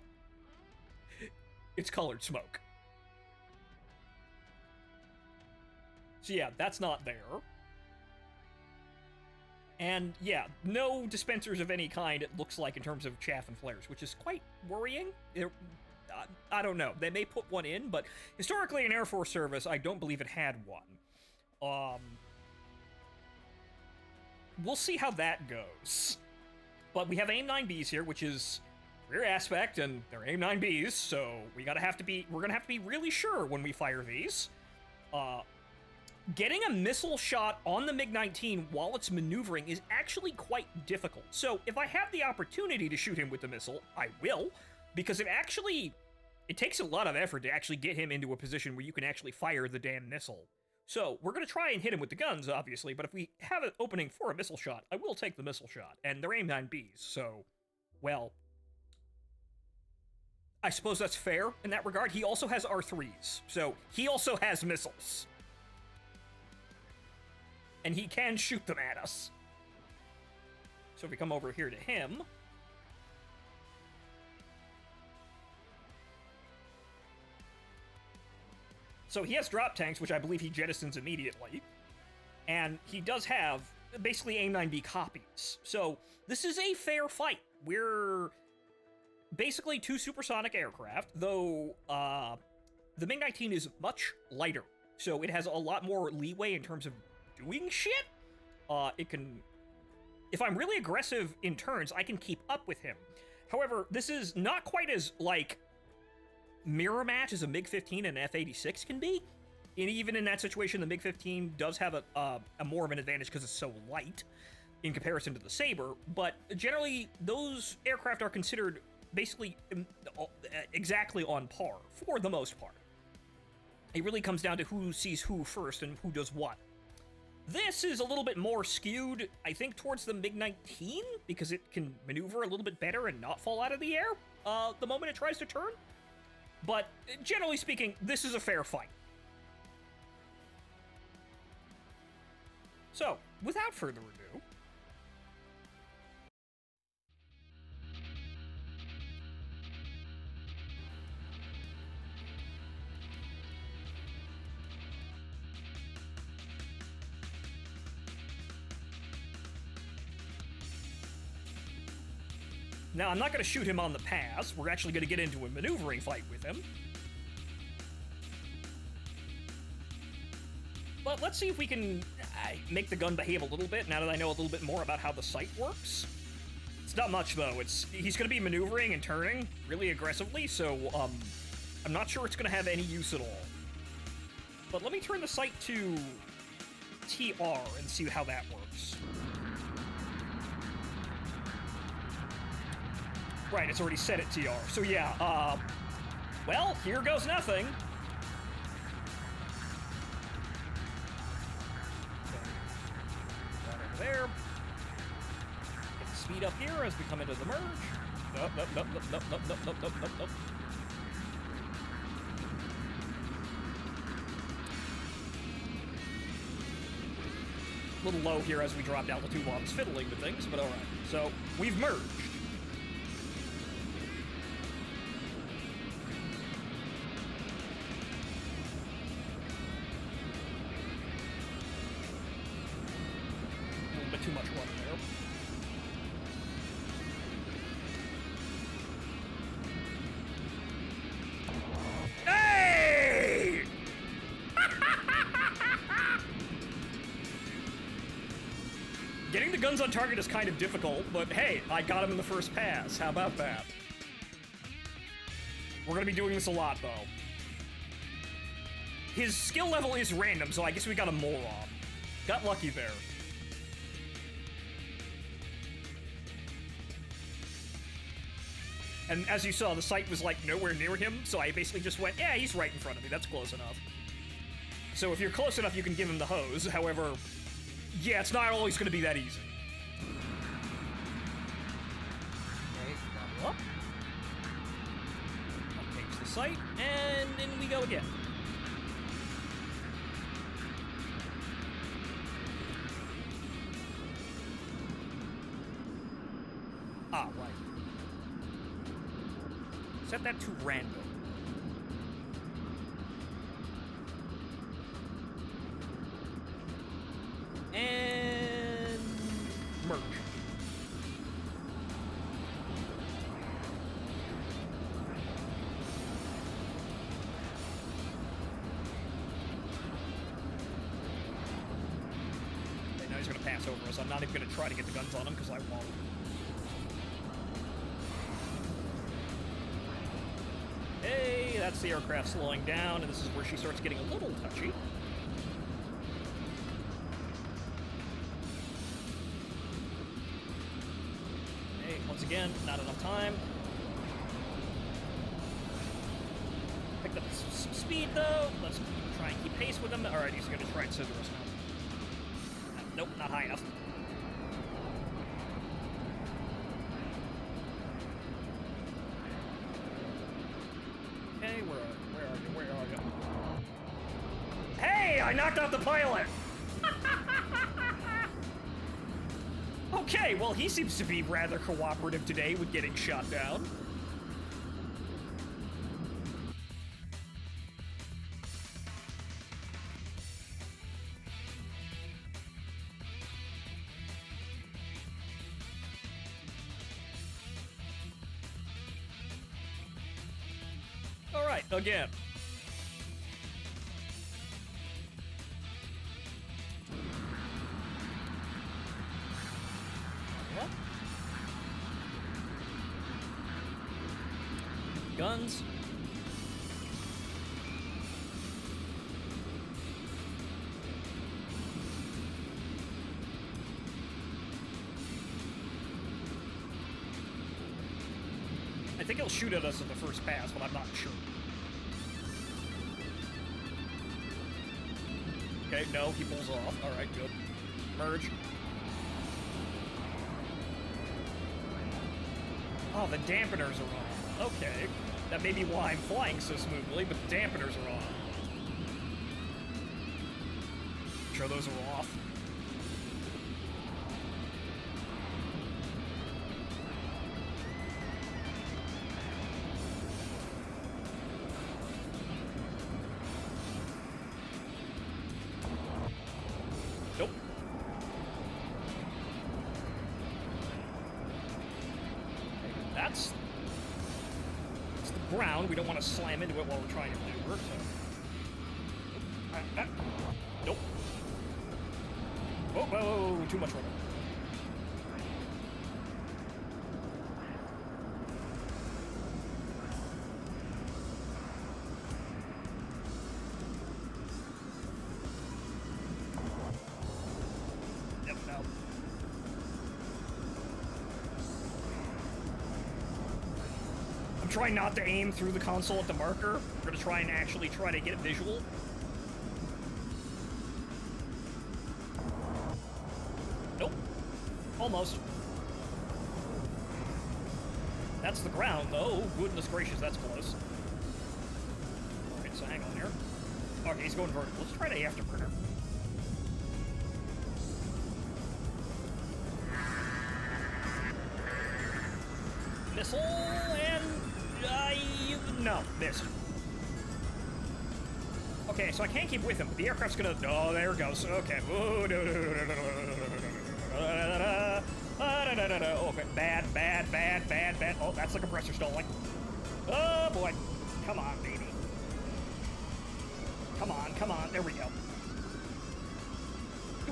It's colored smoke. So yeah, that's not there. And yeah, no dispensers of any kind, it looks like, in terms of chaff and flares, which is quite worrying. I don't know. They may put one in, but historically in Air Force service, I don't believe it had one. We'll see how that goes. But we have AIM-9Bs here, which is rear aspect, and they're AIM-9Bs, so we're gonna have to be really sure when we fire these. Getting a missile shot on the MiG-19 while it's maneuvering is actually quite difficult. So if I have the opportunity to shoot him with the missile, I will, because it takes a lot of effort to actually get him into a position where you can actually fire the damn missile. So we're going to try and hit him with the guns, obviously, but if we have an opening for a missile shot, I will take the missile shot. And they're AIM-9Bs, so, well, I suppose that's fair in that regard. He also has R3s, so he also has missiles. And he can shoot them at us. So if we come over here to him... So he has drop tanks, which I believe he jettisons immediately. And he does have basically AIM-9B copies. So this is a fair fight. We're basically two supersonic aircraft, though the MiG-19 is much lighter. So it has a lot more leeway in terms of doing shit. It can... If I'm really aggressive in turns, I can keep up with him. However, this is not quite as, like, mirror match as a MiG-15 and an F-86 can be. And even in that situation, the MiG-15 does have a more of an advantage because it's so light in comparison to the Sabre, but generally, those aircraft are considered basically exactly on par, for the most part. It really comes down to who sees who first and who does what. This is a little bit more skewed, I think, towards the MiG-19, because it can maneuver a little bit better and not fall out of the air the moment it tries to turn. But generally speaking, this is a fair fight. So, without further ado... Now, I'm not going to shoot him on the pass. We're actually going to get into a maneuvering fight with him. But let's see if we can make the gun behave a little bit, now that I know a little bit more about how the sight works. It's not much, though. He's going to be maneuvering and turning really aggressively, so I'm not sure it's going to have any use at all. But let me turn the sight to TR and see how that works. Right, it's already set at TR. So yeah, well, here goes nothing. Right over there. Get the speed up here as we come into the merge. Nope, nope, nope, nope, nope, nope, nope, nope, nope, nope. A little low here as we dropped altitude while I was fiddling with things, but alright. So, we've merged. Too much water there. Hey! guns on target is kind of difficult, but hey, I got him in the first pass. How about that? We're gonna be doing this a lot, though. His skill level is random, so I guess we got a moron. Got lucky there. And as you saw, the sight was, like, nowhere near him, so I basically just went, yeah, he's right in front of me. That's close enough. So if you're close enough, you can give him the hose. However, yeah, it's not always going to be that easy. Okay, double up. Takes the sight, and in we go again. Ah, right. Set that to random. And merge. Okay, now he's gonna pass over us. I'm not even gonna try to get the guns on him because I won't. Hey, that's the aircraft slowing down, and this is where she starts getting a little touchy. Hey, once again, not enough time. Picked up some speed, though. Let's try and keep pace with him. Alright, he's gonna try and scissor us now. Nope, not high enough. Okay, where are you? Hey, I knocked out the pilot! Okay, well, he seems to be rather cooperative today with getting shot down. All right, again. Guns. I think he'll shoot at us at the first pass, but I'm not sure. Okay, no, he pulls off. All right, good. Merge. Oh, the dampeners are on. Okay. That may be why I'm flying so smoothly, but the dampeners are on. Sure those are off. Nope. That's the ground. We don't want to slam into it while we're trying to maneuver, so. Nope. Oh, whoa, too much rubber. Yep, no. I'm trying not to aim through the console at the marker. We're gonna try and actually try to get a visual. Nope. Almost. That's the ground, though. Oh, goodness gracious, that's close. Alright, so hang on here. Okay, he's going vertical. Let's try the afterburner. Missile, and... no, missed. Okay, so I can't keep with him, but the aircraft's gonna... Oh, there it goes. Okay. Oh, no, no, no, no, no, no, no, no. Okay, bad, bad, bad, bad, bad. Oh, that's the compressor stalling. Oh, boy. Come on, baby. Come on, come on. There we go.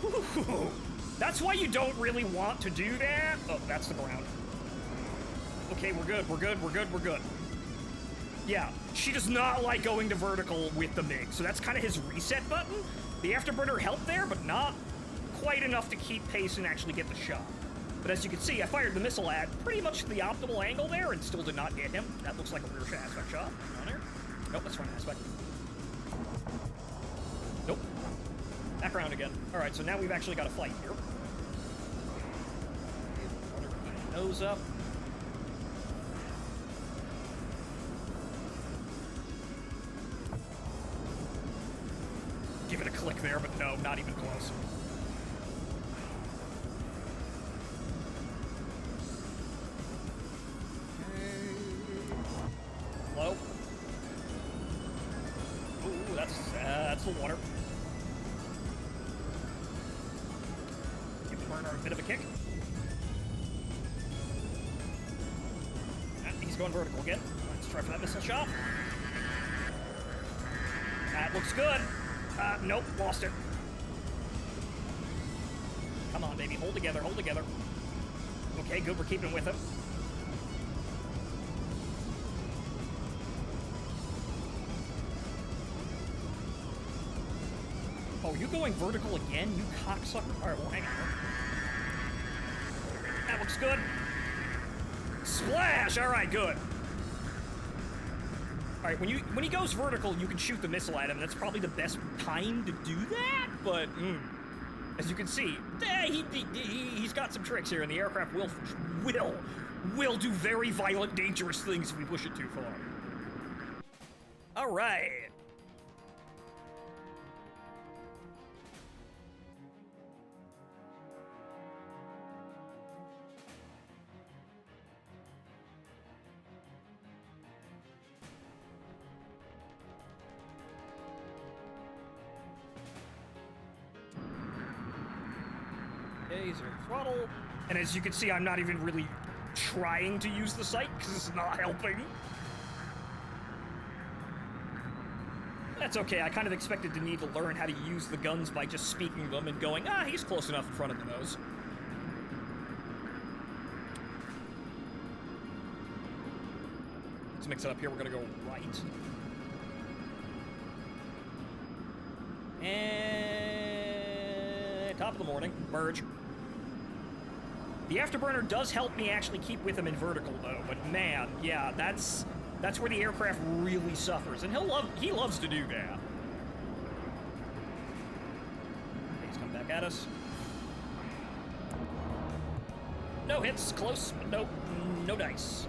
Ooh. That's why you don't really want to do that. Oh, that's the ground. Okay, we're good, we're good, we're good, we're good. Yeah, she does not like going to vertical with the MiG, so that's kind of his reset button. The afterburner helped there, but not quite enough to keep pace and actually get the shot. But as you can see, I fired the missile at pretty much the optimal angle there and still did not hit him. That looks like a rear aspect shot. On there. Nope, that's front aspect. Nope. Back around again. Alright, so now we've actually got a fight here. Nose up. Give it a click there, but no, not even close. Low. Ooh, that's the water. Give the burner a bit of a kick. He's going vertical again. Let's try for that missile shot. That looks good. Nope, lost it. Come on, baby, hold together, hold together. Okay, good, we're keeping with him. Oh, you going vertical again, you cocksucker? Alright, well, hang on. That looks good. Splash! Alright, good. Alright, when he goes vertical, you can shoot the missile at him. That's probably the best time to do that, but as you can see, he's got some tricks here, and the aircraft will do very violent, dangerous things if we push it too far. Alright. Okay, zero throttle. And as you can see, I'm not even really trying to use the sight because it's not helping. That's okay, I kind of expected to need to learn how to use the guns by just speaking them and going, he's close enough in front of the nose. Let's mix it up here, we're gonna go right. And top of the morning, merge. The afterburner does help me actually keep with him in vertical though, but man, yeah, that's where the aircraft really suffers, and he loves to do that. Okay, he's coming back at us. No hits, close, but no dice.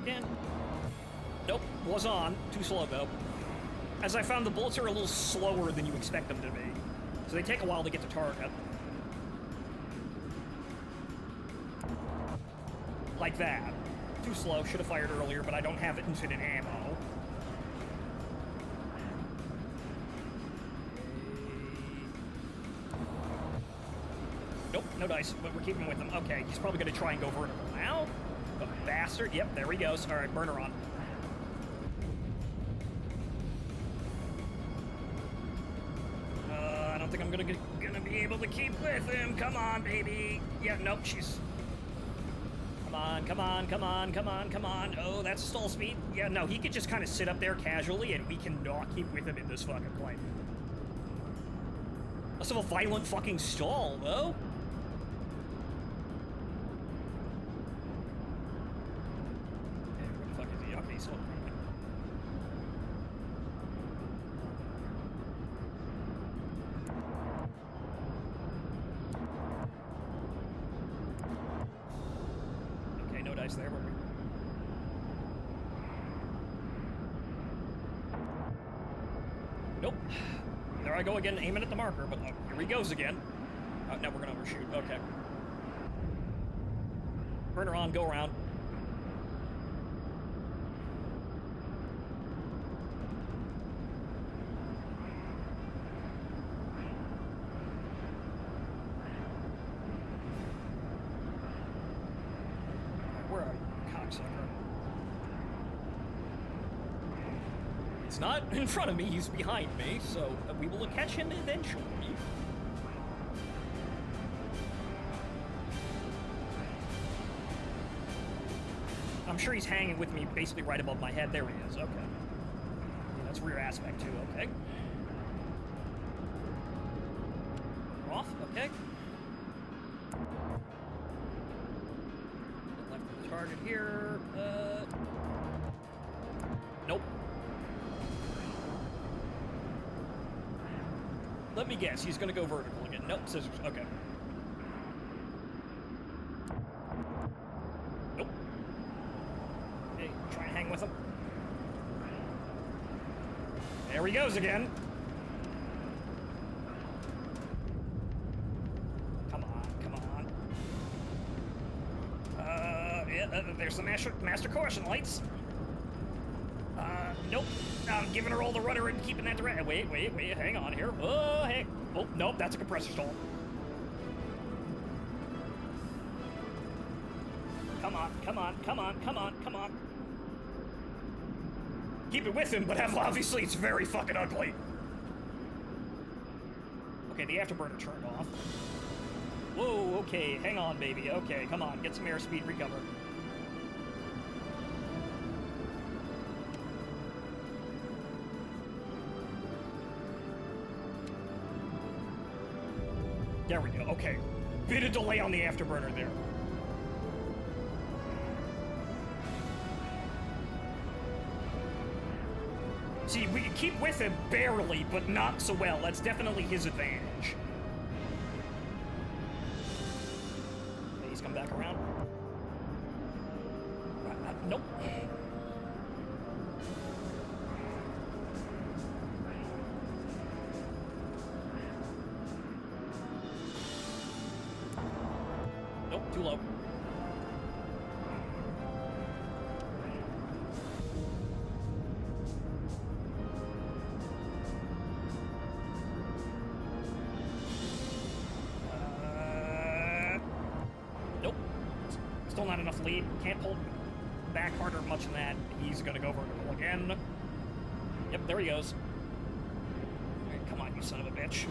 In. Nope, was on. Too slow, though. As I found, the bullets are a little slower than you expect them to be. So they take a while to get to target. Like that. Too slow. Should have fired earlier, but I don't have infinite ammo. Nope, no dice, but we're keeping with him. Okay, he's probably going to try and go vertical now. The bastard. Yep, there he goes. All right, burner on. I don't think I'm gonna be able to keep with him. Come on, baby. Yeah, nope, she's... Come on, come on, come on, come on, come on. Oh, that's stall speed. Yeah, no, he could just kind of sit up there casually, and we cannot keep with him in this fucking plane. Less of a violent fucking stall, though. There, were we? Nope. There I go again, aiming at the marker, but here he goes again. Now we're gonna overshoot. Okay. Burner on, go around. Where are you, cocksucker? He's not in front of me, he's behind me, so we will catch him eventually. I'm sure he's hanging with me basically right above my head. There he is, okay. Yeah, that's rear aspect too, okay. Off, okay. Left of the target here, nope. Let me guess, he's gonna go vertical again. Nope, scissors, okay. Nope. Hey, try and hang with him. There he goes again. Come on, come on. Yeah, there's the master caution lights. Nope. I'm giving her all the rudder and keeping that direct. Wait, hang on here. Oh, hey. Oh, nope, that's a compressor stall. Come on, come on, come on, come on, come on. Keep it with him, but obviously it's very fucking ugly. Okay, the afterburner turned off. Whoa, okay, hang on, baby. Okay, come on, get some airspeed, recover. There we go, okay. Bit of delay on the afterburner there. See, we can keep with him barely, but not so well. That's definitely his advantage. Okay, he's come back around. Nope. Nope, too low. Nope. Still not enough lead. Can't pull back harder much than that. He's gonna go vertical again. Yep, there he goes. All right, come on, you son of a bitch.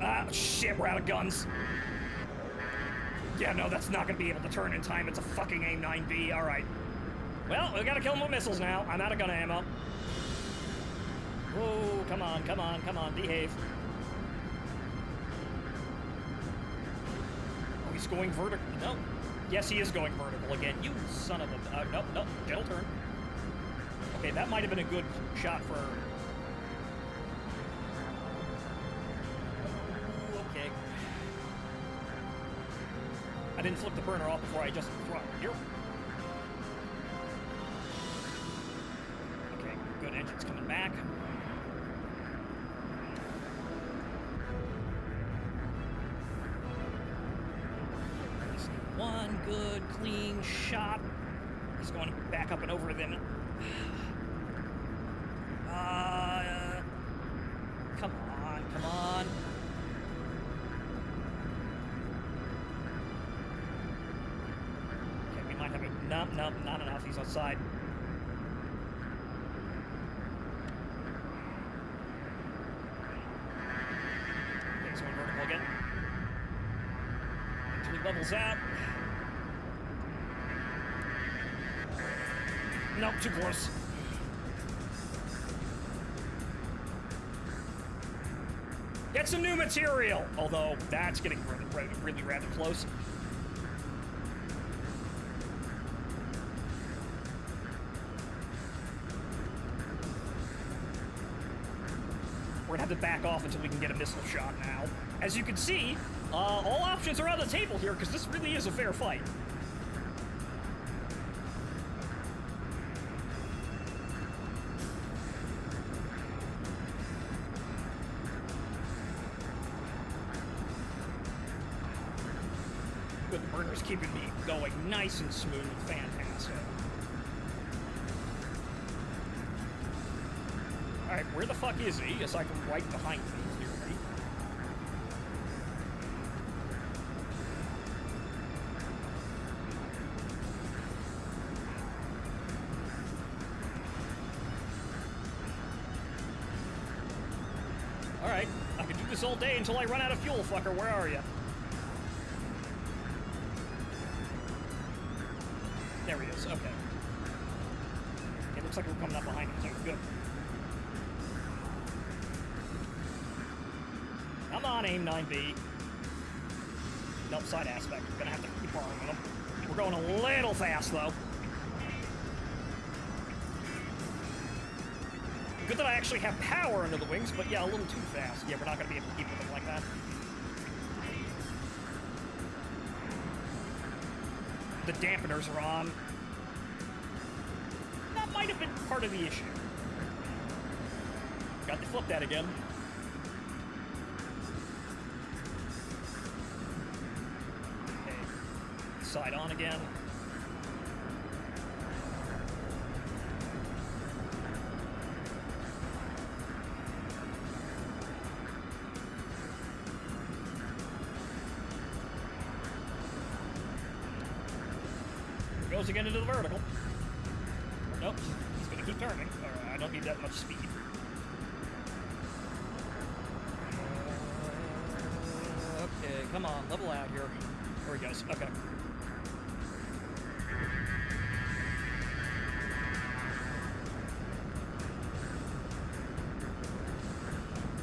Ah, shit, we're out of guns. Yeah, no, that's not gonna be able to turn in time. It's a fucking AIM-9B. All right. Well, we gotta kill him with missiles now. I'm out of gun ammo. Whoa, come on, come on, come on, behave. Oh, he's going vertical. No. Yes, he is going vertical again. You son of a... nope, nope, gentle turn. Okay, that might have been a good shot for... Okay. I didn't flip the burner off before I just throttled. Here. Okay, good, engine's coming back. Just one good, clean shot. He's going back up and over them. Come on, come on. Okay, we might have a... Nope, nope, not enough. He's outside. Okay, he's going vertical again. Until he levels out. Nope, too close. Get some new material! Although, that's getting really rather close. We're gonna have to back off until we can get a missile shot now. As you can see, all options are on the table here, because this really is a fair fight. Good, the burner's keeping me going nice and smooth. Fantastic. Alright, where the fuck is he? Yes, I can right behind me, clearly. this all day until I run out of fuel, fucker. Where are you? There he is. Okay. It looks like we're coming up behind him, so good. Come on, aim 9B. Nope, side aspect. We're gonna have to keep borrowing them. We're going a little fast, though. Good that I actually have power under the wings, but yeah, a little too fast. Yeah, we're not gonna be able to keep with them like that. The dampeners are on. That might have been part of the issue. Got to flip that again. Okay. Side on again. Goes again into the vertical. Nope, he's gonna keep turning. Alright, I don't need that much speed. Okay, come on, level out here. There he goes, okay.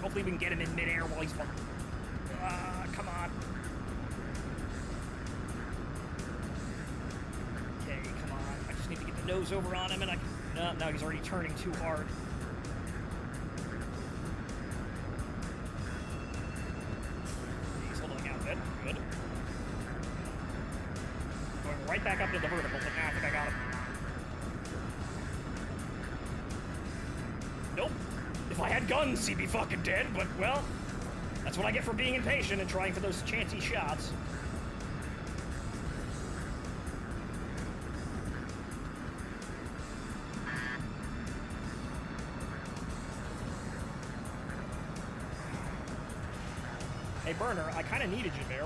Hopefully we can get him in midair while he's flying. Come on. Need to get the nose over on him, and I can... No, he's already turning too hard. He's holding out a bit. Good. Going right back up to the vertical, but now I think I got him. Nope. If I had guns, he'd be fucking dead, but, well, that's what I get for being impatient and trying for those chancy shots. Hey, Burner, I kind of needed you there.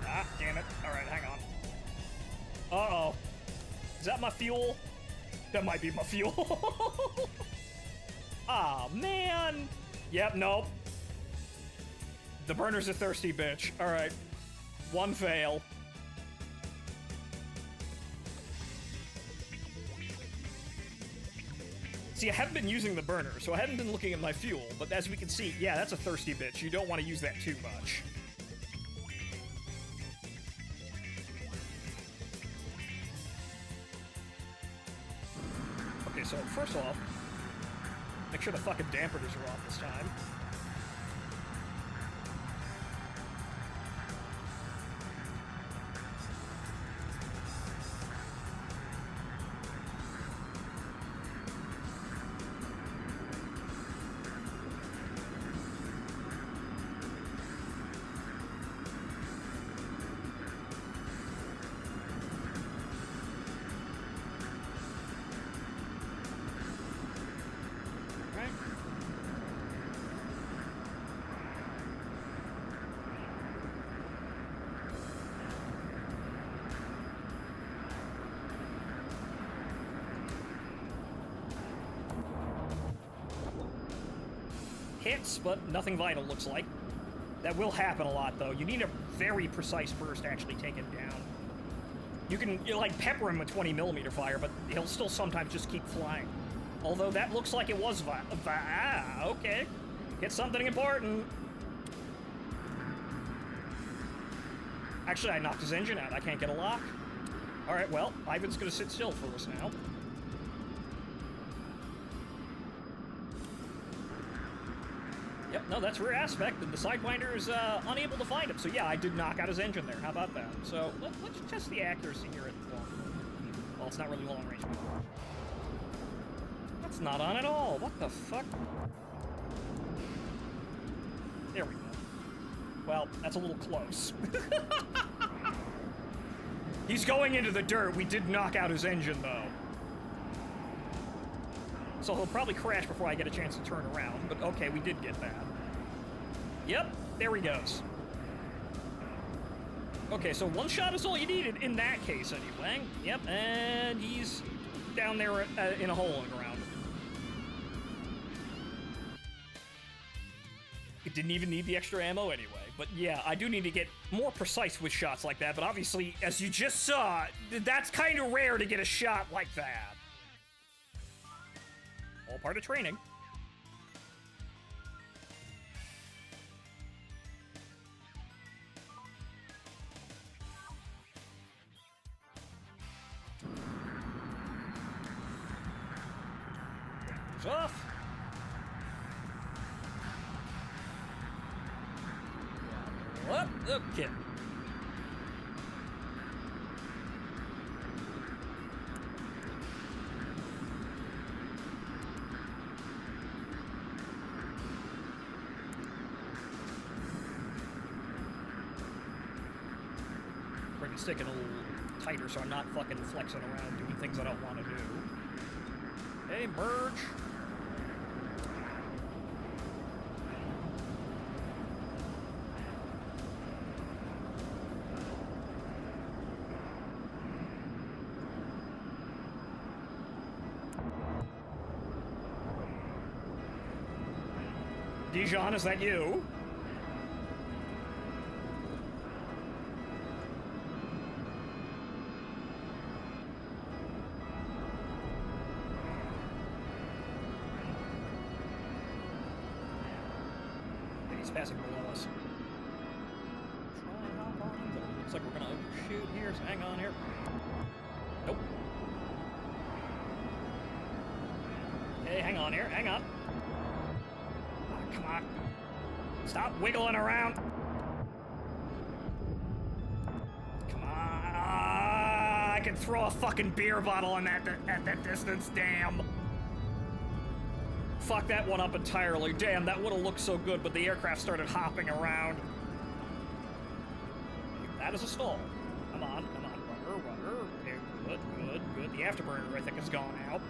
Ah, damn it. All right, hang on. Uh-oh. Is that my fuel? That might be my fuel. Ah, man. Yep, nope. The burner's a thirsty bitch. All right. One fail. See, I haven't been using the burner, so I haven't been looking at my fuel, but as we can see, yeah, that's a thirsty bitch. You don't want to use that too much. Okay, so first off, make sure the fucking dampeners are off this time. Hits, but nothing vital, looks like. That will happen a lot, though. You need a very precise burst to actually take him down. You can, like, pepper him with 20mm fire, but he'll still sometimes just keep flying. Although that looks like it was okay. Hit something important. Actually, I knocked his engine out. I can't get a lock. Alright, well, Ivan's gonna sit still for us now. Yep, no, that's rear aspect, and the Sidewinder is unable to find him. So yeah, I did knock out his engine there. How about that? So let's test the accuracy here at long. Well, it's not really long range. That's not on at all. What the fuck? There we go. Well, that's a little close. He's going into the dirt. We did knock out his engine, though. So he'll probably crash before I get a chance to turn around. But okay, we did get that. Yep, there he goes. Okay, so one shot is all you needed in that case, anyway. Yep, and he's down there in a hole in the ground. It didn't even need the extra ammo anyway. But yeah, I do need to get more precise with shots like that, but obviously, as you just saw, that's kind of rare to get a shot like that. All part of training. Off. What? Okay. Bring the stick in a little tighter so I'm not fucking flexing around doing things I don't want to do. Hey, merge. Dijon, is that you? He's passing below us. Try and hop on him, but it looks like we're gonna overshoot here, so hang on here. Nope. Hey, hang on here, hang on. Come on. Stop wiggling around. Come on. I can throw a fucking beer bottle in at that distance. Damn. Fuck that one up entirely. Damn, that would have looked so good, but the aircraft started hopping around. That is a stall. Come on, come on. Rudder. Okay, good. The afterburner, I think, has gone out.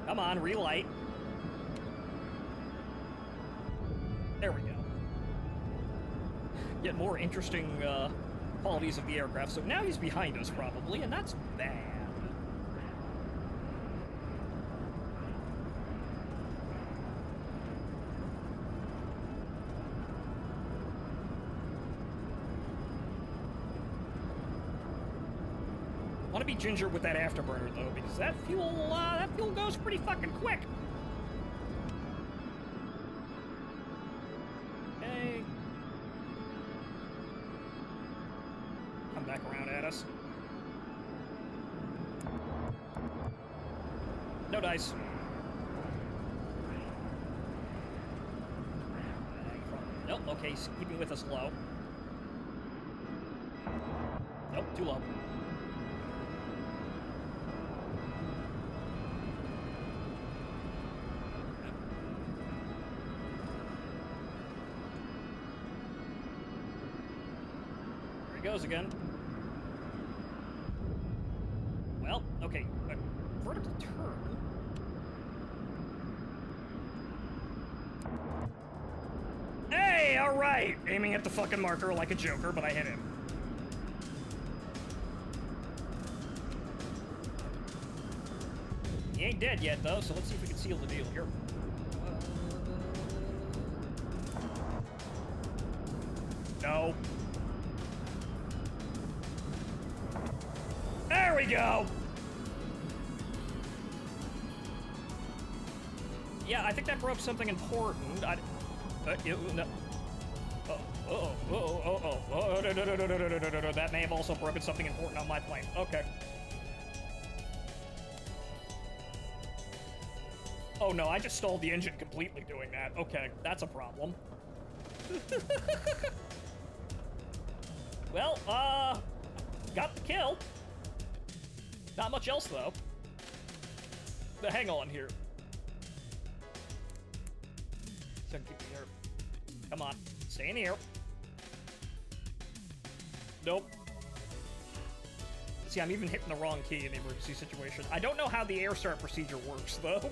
Come on, relight. There we go. Get more interesting qualities of the aircraft. So now he's behind us, probably, and that's bad. Want to be ginger with that afterburner though, because that fuel goes pretty fucking quick. Okay. Come back around at us. No dice. Nope. Okay, he's keeping with us low. Nope, too low. Goes again. Well, okay, a vertical turn. Hey, all right! Aiming at the fucking marker like a joker, but I hit him. He ain't dead yet, though, so let's see if we can seal the deal here. No. There we go! Yeah, I think that broke something important. No. No. That may have also broken something important on my plane. Okay. Oh no, I just stalled the engine completely doing that. Okay, that's a problem. Well, got the kill. Not much else, though. But hang on here. So keep me here. Come on. Stay in here. Nope. See, I'm even hitting the wrong key in the emergency situation. I don't know how the air start procedure works, though.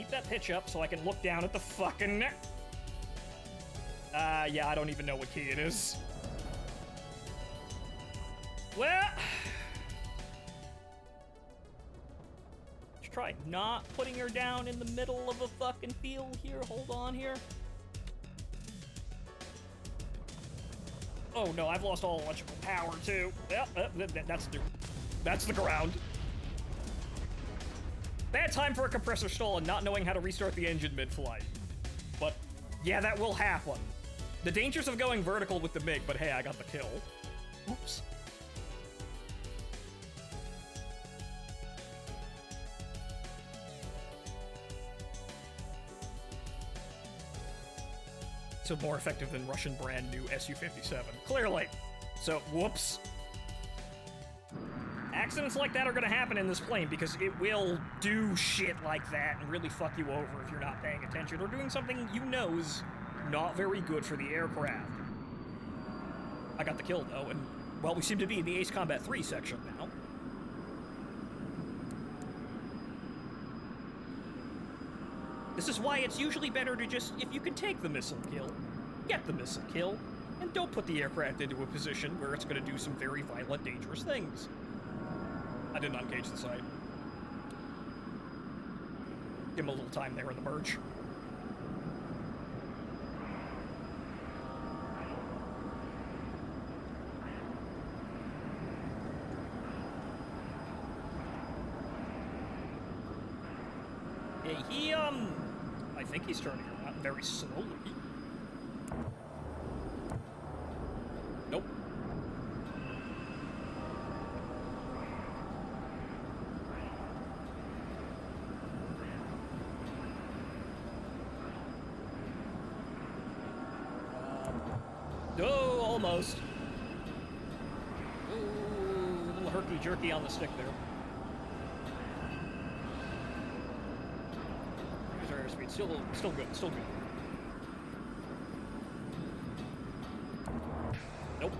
keep that pitch up so I can look down at the fucking... yeah, I don't even know what key it is. Well... Let's try not putting her down in the middle of a fucking field here. Hold on here. Oh no, I've lost all electrical power too. Well, that's the ground. Bad time for a compressor stall and not knowing how to restart the engine mid-flight. But yeah, that will happen. The dangers of going vertical with the MiG, but hey, I got the kill. Oops. So more effective than Russian brand new Su-57. Clearly. So, whoops. Accidents like that are gonna happen in this plane because it will do shit like that and really fuck you over if you're not paying attention or doing something you know is not very good for the aircraft. I got the kill though, and well, we seem to be in the Ace Combat 3 section now. This is why it's usually better to just, if you can take the missile kill, get the missile kill, and don't put the aircraft into a position where it's going to do some very violent, dangerous things. I didn't uncage the site. Give him a little time there in the merge. Yeah, he, I think he's turning around very slowly. Nope. Oh, almost. Ooh, a little herky-jerky on the stick there. Here's our airspeed. Still good, still good. Nope.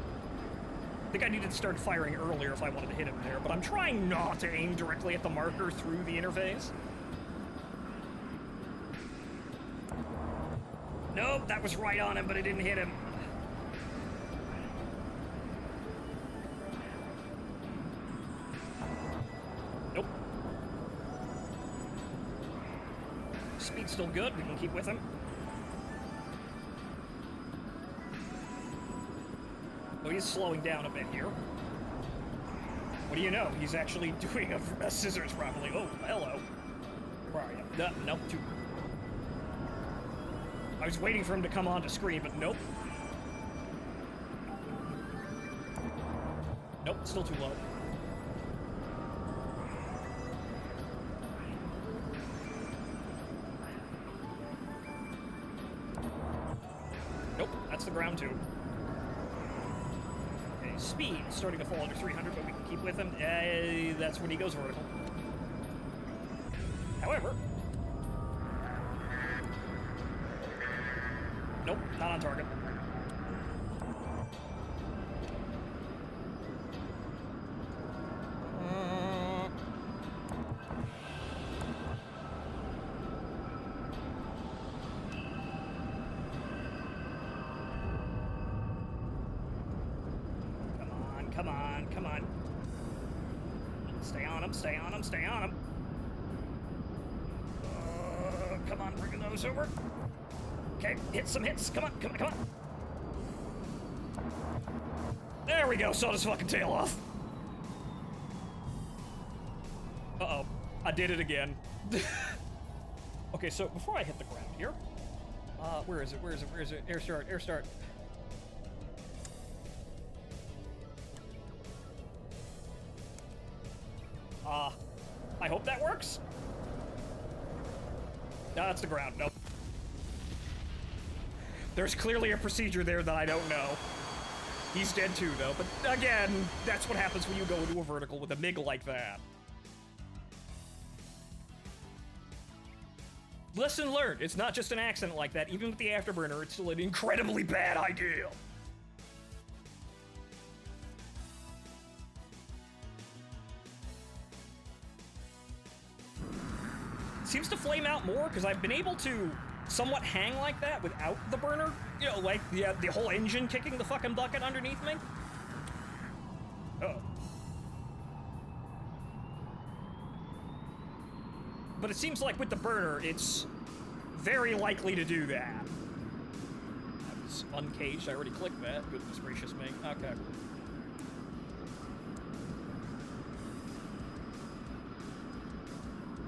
I think I needed to start firing earlier if I wanted to hit him there, but I'm trying not to aim directly at the marker through the interface. Nope, that was right on him, but it didn't hit him. Nope. Speed's still good, we can keep with him. Oh, he's slowing down a bit here. What do you know? He's actually doing a scissors properly. Oh, hello. Where are you? Nope, too... I was waiting for him to come onto screen, but nope. Nope, still too low. Nope, that's the ground too. Okay, speed starting to fall under 300, but we can keep with him. That's when he goes vertical. However... Nope, not on target. Come on, come on. Stay on him, stay on him, stay on him. Come on, bring those over. Okay, hit some hits. Come on, come on, come on. There we go, sawed his fucking tail off. Uh-oh, I did it again. Okay, so before I hit the ground here, where is it, where is it, where is it? Air start, air start. I hope that works. No, that's the ground, nope. There's clearly a procedure there that I don't know. He's dead too, though. But again, that's what happens when you go into a vertical with a MiG like that. Lesson learned. It's not just an accident like that. Even with the afterburner, it's still an incredibly bad idea. seems to flame out more because I've been able to somewhat hang like that without the burner. You know, like the whole engine kicking the fucking bucket underneath me. Oh. But it seems like with the burner, it's very likely to do that. I was uncaged. I already clicked that. Goodness gracious me. Okay.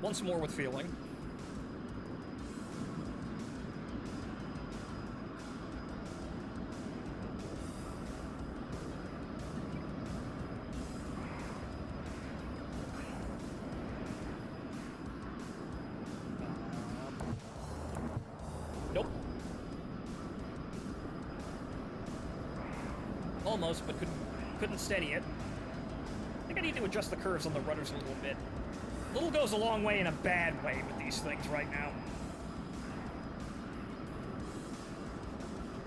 Once more with feeling. Nope. Almost, but couldn't steady it. I think I need to adjust the curves on the rudders a little bit. Little goes a long way in a bad way with these things right now.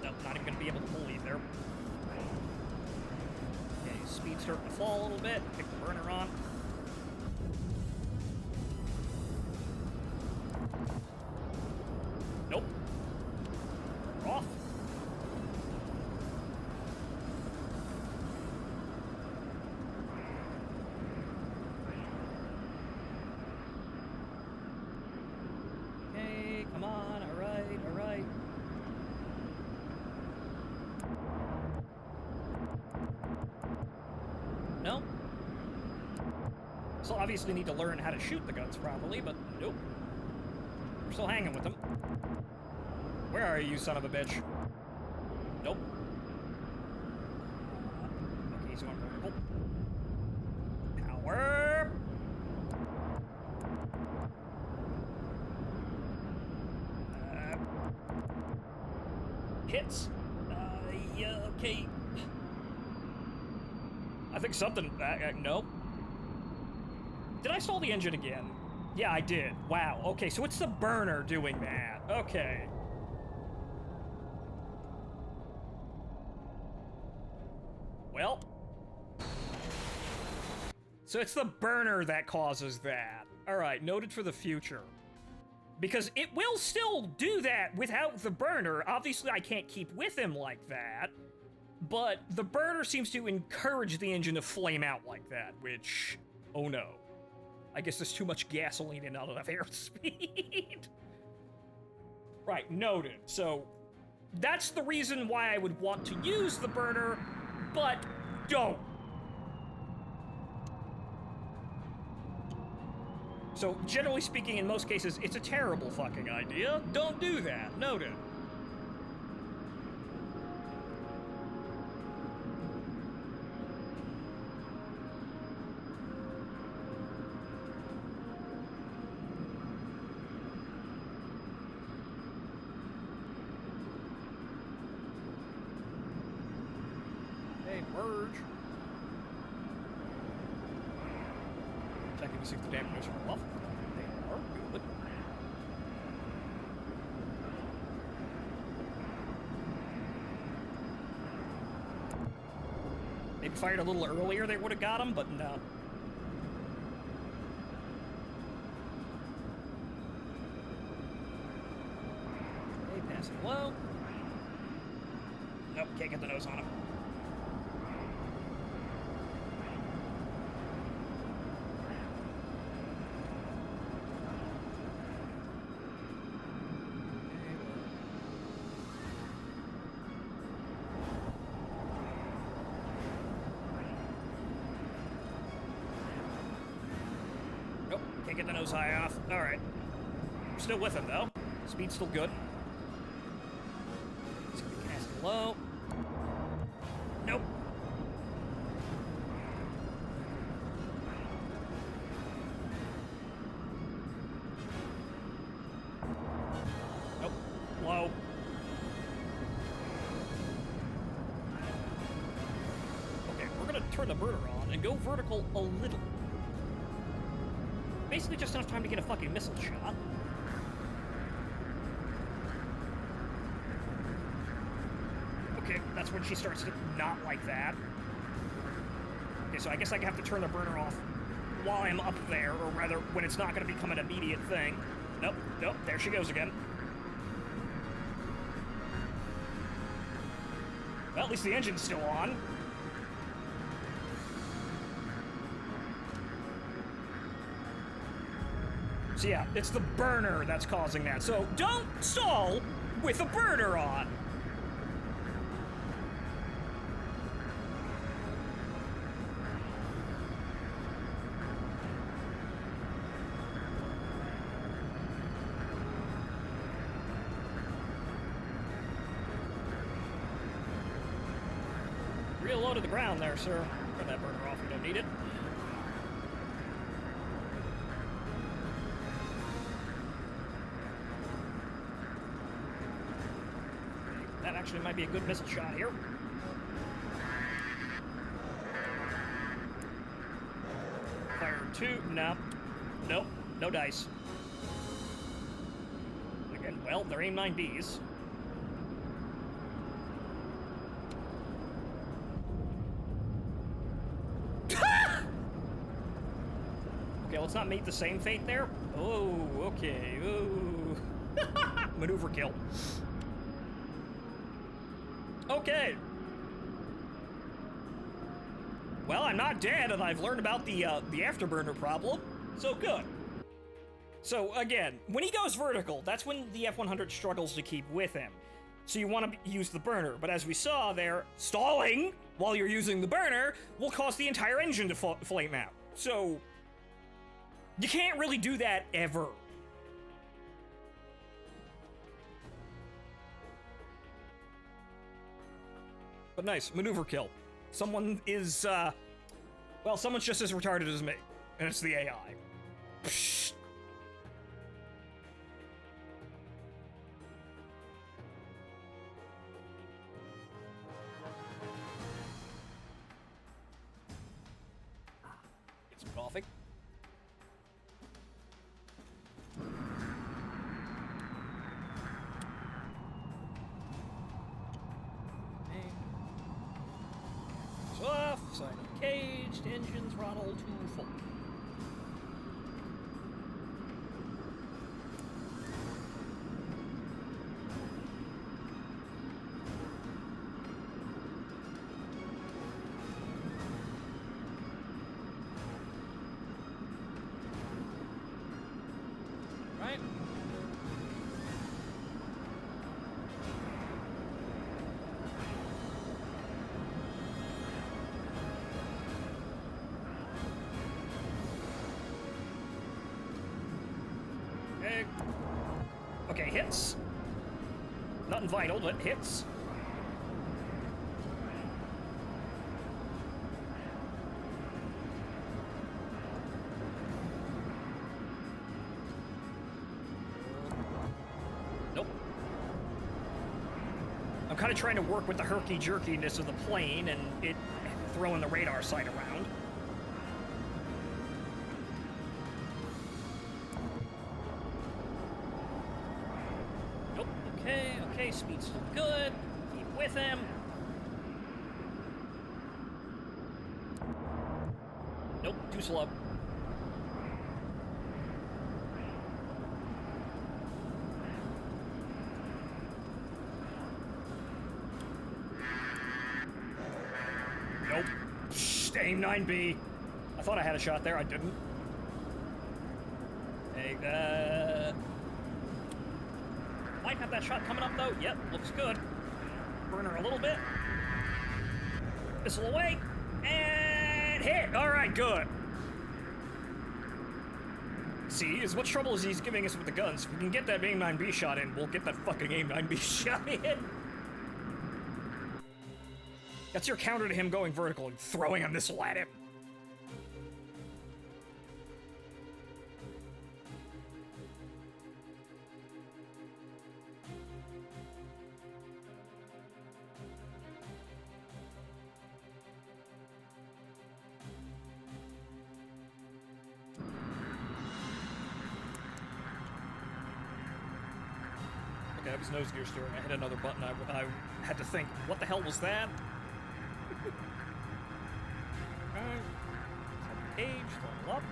Nope, not even going to be able to pull either. Okay, speed's starting to fall a little bit. Pick the burner on. Nope. We're off. Okay, come on, alright, alright. No? Still obviously need to learn how to shoot the guns properly, but nope. We're still hanging with them. Where are you, son of a bitch? Nope. Okay, he's going vertical. Power! Hits. Yeah, okay. I think something... no. Did I stall the engine again? Yeah, I did. Wow. Okay, so it's the burner doing that. Okay. Well. So it's the burner that causes that. Alright, noted for the future. Because it will still do that without the burner. Obviously, I can't keep with him like that. But the burner seems to encourage the engine to flame out like that, which... oh no. I guess there's too much gasoline and not enough airspeed. Right, noted. So, that's the reason why I would want to use the burner, but don't. So, generally speaking, in most cases, it's a terrible fucking idea. Don't do that. Noted. Okay, merge. Checking to see if the dampers are off. They are good. Maybe fired a little earlier, they would have got him, but no. Okay, passing low. Nope, can't get the nose on him. Can't get the nose high off. Alright. Still with him, though. Speed's still good. He's gonna be casting low. Nope. Nope. Low. Okay, we're gonna turn the burner on and go vertical a little. Basically just enough time to get a fucking missile shot. Okay, that's when she starts to not like that. Okay, so I guess I have to turn the burner off while I'm up there, or rather, when it's not going to become an immediate thing. Nope, nope, there she goes again. Well, at least the engine's still on. So yeah, it's the burner that's causing that. So don't stall with a burner on. Real low to the ground there, sir. Turn that burner off, we don't need it. That actually might be a good missile shot here. Fire 2, no. Nope, no dice. Again, well, they're AIM 9Bs. Okay, let's not meet the same fate there. Oh, okay. Oh. Maneuver kill. Okay. Well, I'm not dead, and I've learned about the afterburner problem, so good. So again, when he goes vertical, that's when the F-100 struggles to keep with him. So you want to use the burner, but as we saw there, stalling while you're using the burner will cause the entire engine to flame out. So you can't really do that ever. But nice, maneuver kill. Someone is, well, someone's just as retarded as me, and it's the AI. Psh. Get some coffee. Off, sign caged, engine throttle to full. Right. Okay, hits. Nothing vital, but hits. Nope. I'm kind of trying to work with the herky-jerkiness of the plane and it throwing the radar sight around. Okay, speed's still good. Keep with him. Nope, too slow. Nope. Psst, AIM 9B. I thought I had a shot there, I didn't. Take that. Might have that shot coming up though. Yep, looks good. Burner a little bit. Missile away. And hit. Alright, good. See, as much trouble as he's giving us with the guns, if we can get that AIM 9B shot in, we'll get that fucking AIM 9B shot in. That's your counter to him going vertical and throwing a missile at him. Okay, that was nose gear steering. I hit another button. I had to think, what the hell was that? Alright. Cage, throttle up.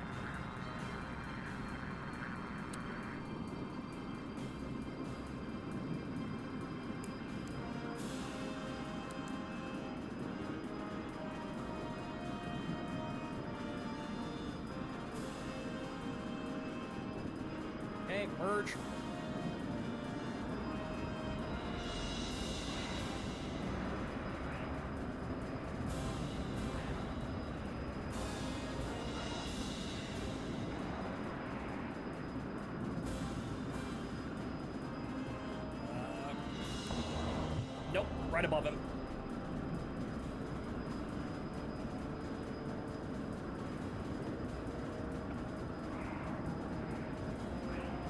merge. Nope, right above him.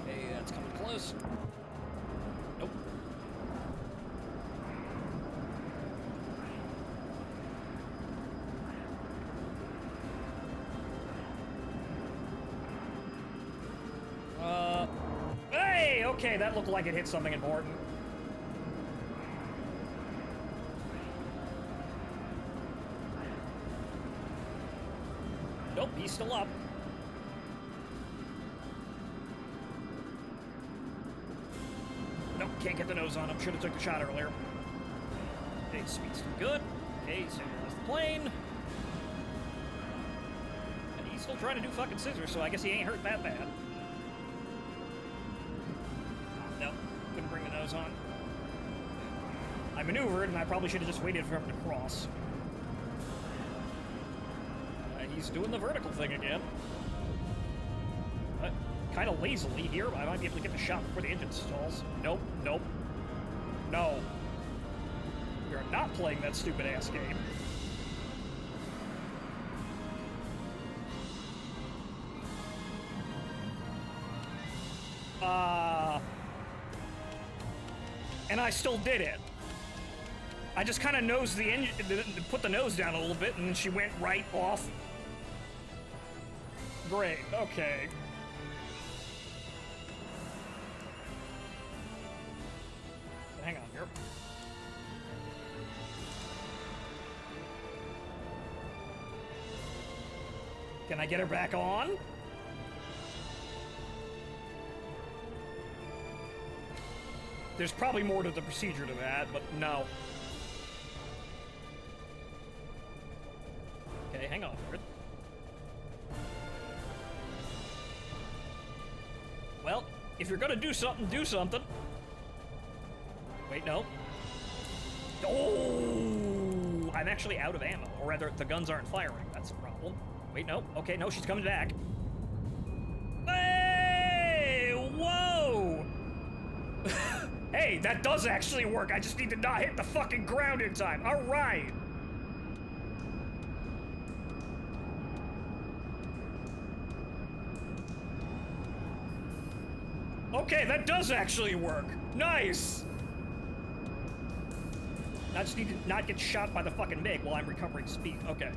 Okay, that's coming close. Nope. Hey, okay, that looked like it hit something important. Nope, he's still up. Nope, can't get the nose on him. Should have took the shot earlier. Okay, speed's still good. Okay, stabilize the plane. And he's still trying to do fucking scissors, so I guess he ain't hurt that bad. Nope, couldn't bring the nose on. I maneuvered, and I probably should have just waited for him to cross. He's doing the vertical thing again. Kind of lazily here. I might be able to get the shot before the engine stalls. Nope, nope. No. We are not playing that stupid ass game. And I still did it. I just kind of nosed the engine, put the nose down a little bit, and then she went right off. Great, okay. Hang on here. Can I get her back on? There's probably more to the procedure to that, but no. Okay, hang on here. Well, if you're gonna do something, do something. Wait, no. Oh! I'm actually out of ammo. Or rather, the guns aren't firing. That's a problem. Wait, no. Okay, no, she's coming back. Hey! Whoa! Hey, that does actually work. I just need to not hit the fucking ground in time. All right. Okay, that does actually work. Nice. I just need to not get shot by the fucking MiG while I'm recovering speed. Okay.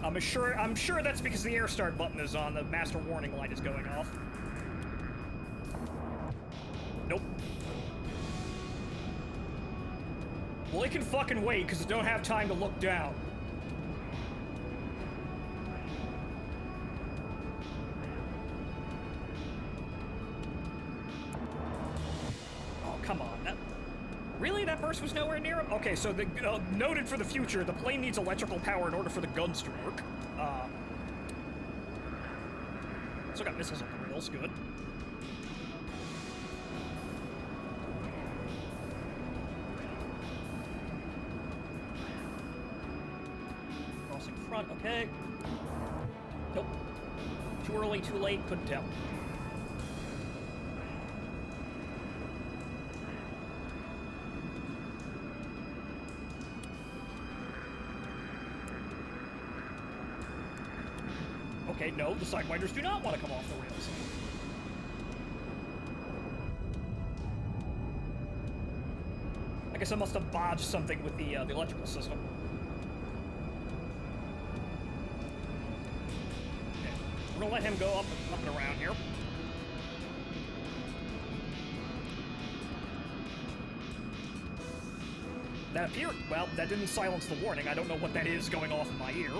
I'm sure that's because the air start button is on. The master warning light is going off. Nope. Well, it can fucking wait because I don't have time to look down. Come on. Really? That burst was nowhere near him? Okay, so the noted for the future, the plane needs electrical power in order for the guns to work. Still got missiles on the rails, good. Crossing front, okay. Nope. Too early, too late, couldn't tell. Okay, no, the sidewinders do not want to come off the rails. I guess I must have bodged something with the electrical system. Okay, we're gonna let him go up and around here. That appeared, well, that didn't silence the warning. I don't know what that is going off in my ear.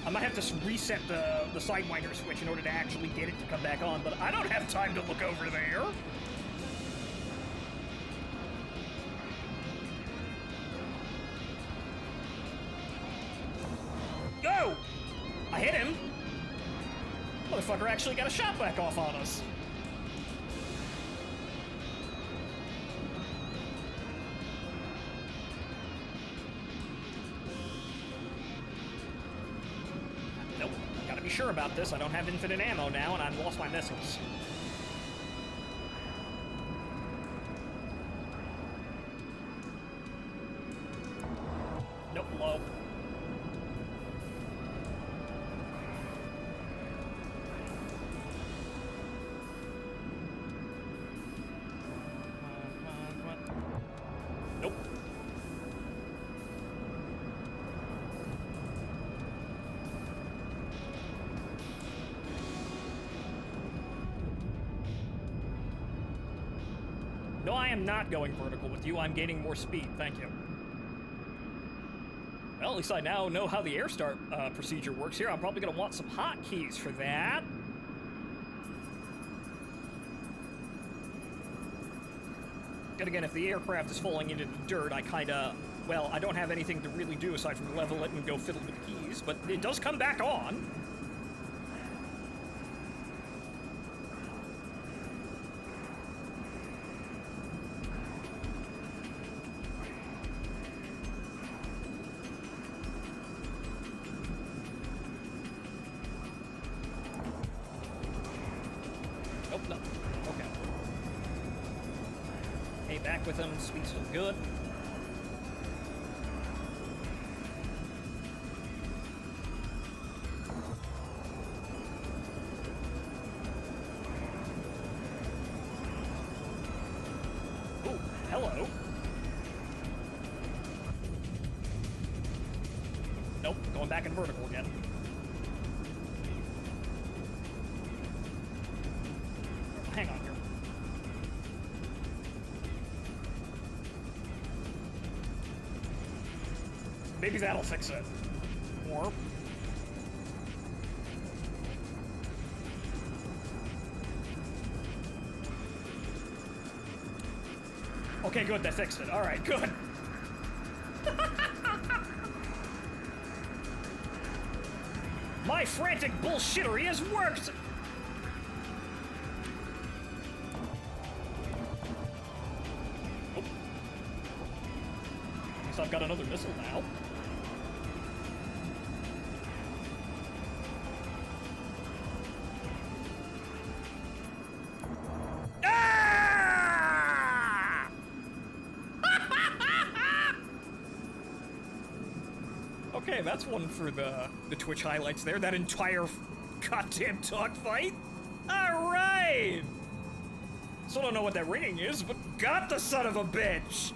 I might have to reset the Sidewinder switch in order to actually get it to come back on, but I don't have time to look over there. motherfucker actually got a shot back off on us. Nope, gotta be sure about this. I don't have infinite ammo now, and I've lost my missiles. Nope, low. Nope. No, I am not going vertical with you. I'm gaining more speed. Thank you. Well, at least I now know how the air start procedure works here. I'm probably going to want some hotkeys for that. And again, if the aircraft is falling into the dirt, I kind of, well, I don't have anything to really do aside from level it and go fiddle with the keys, but it does come back on. Nope, no. Okay. Hey, back with him. Speed's still good. Ooh, hello. Nope, going back in vertical again. Hang on here. Maybe that'll fix it. Or... okay, good, that fixed it. Alright, good. My frantic bullshittery has worked! Oh. Guess I've got another missile now. Okay, that's one for the Twitch highlights there. That entire goddamn dogfight. All right. Still don't know what that ringing is, but got the son of a bitch.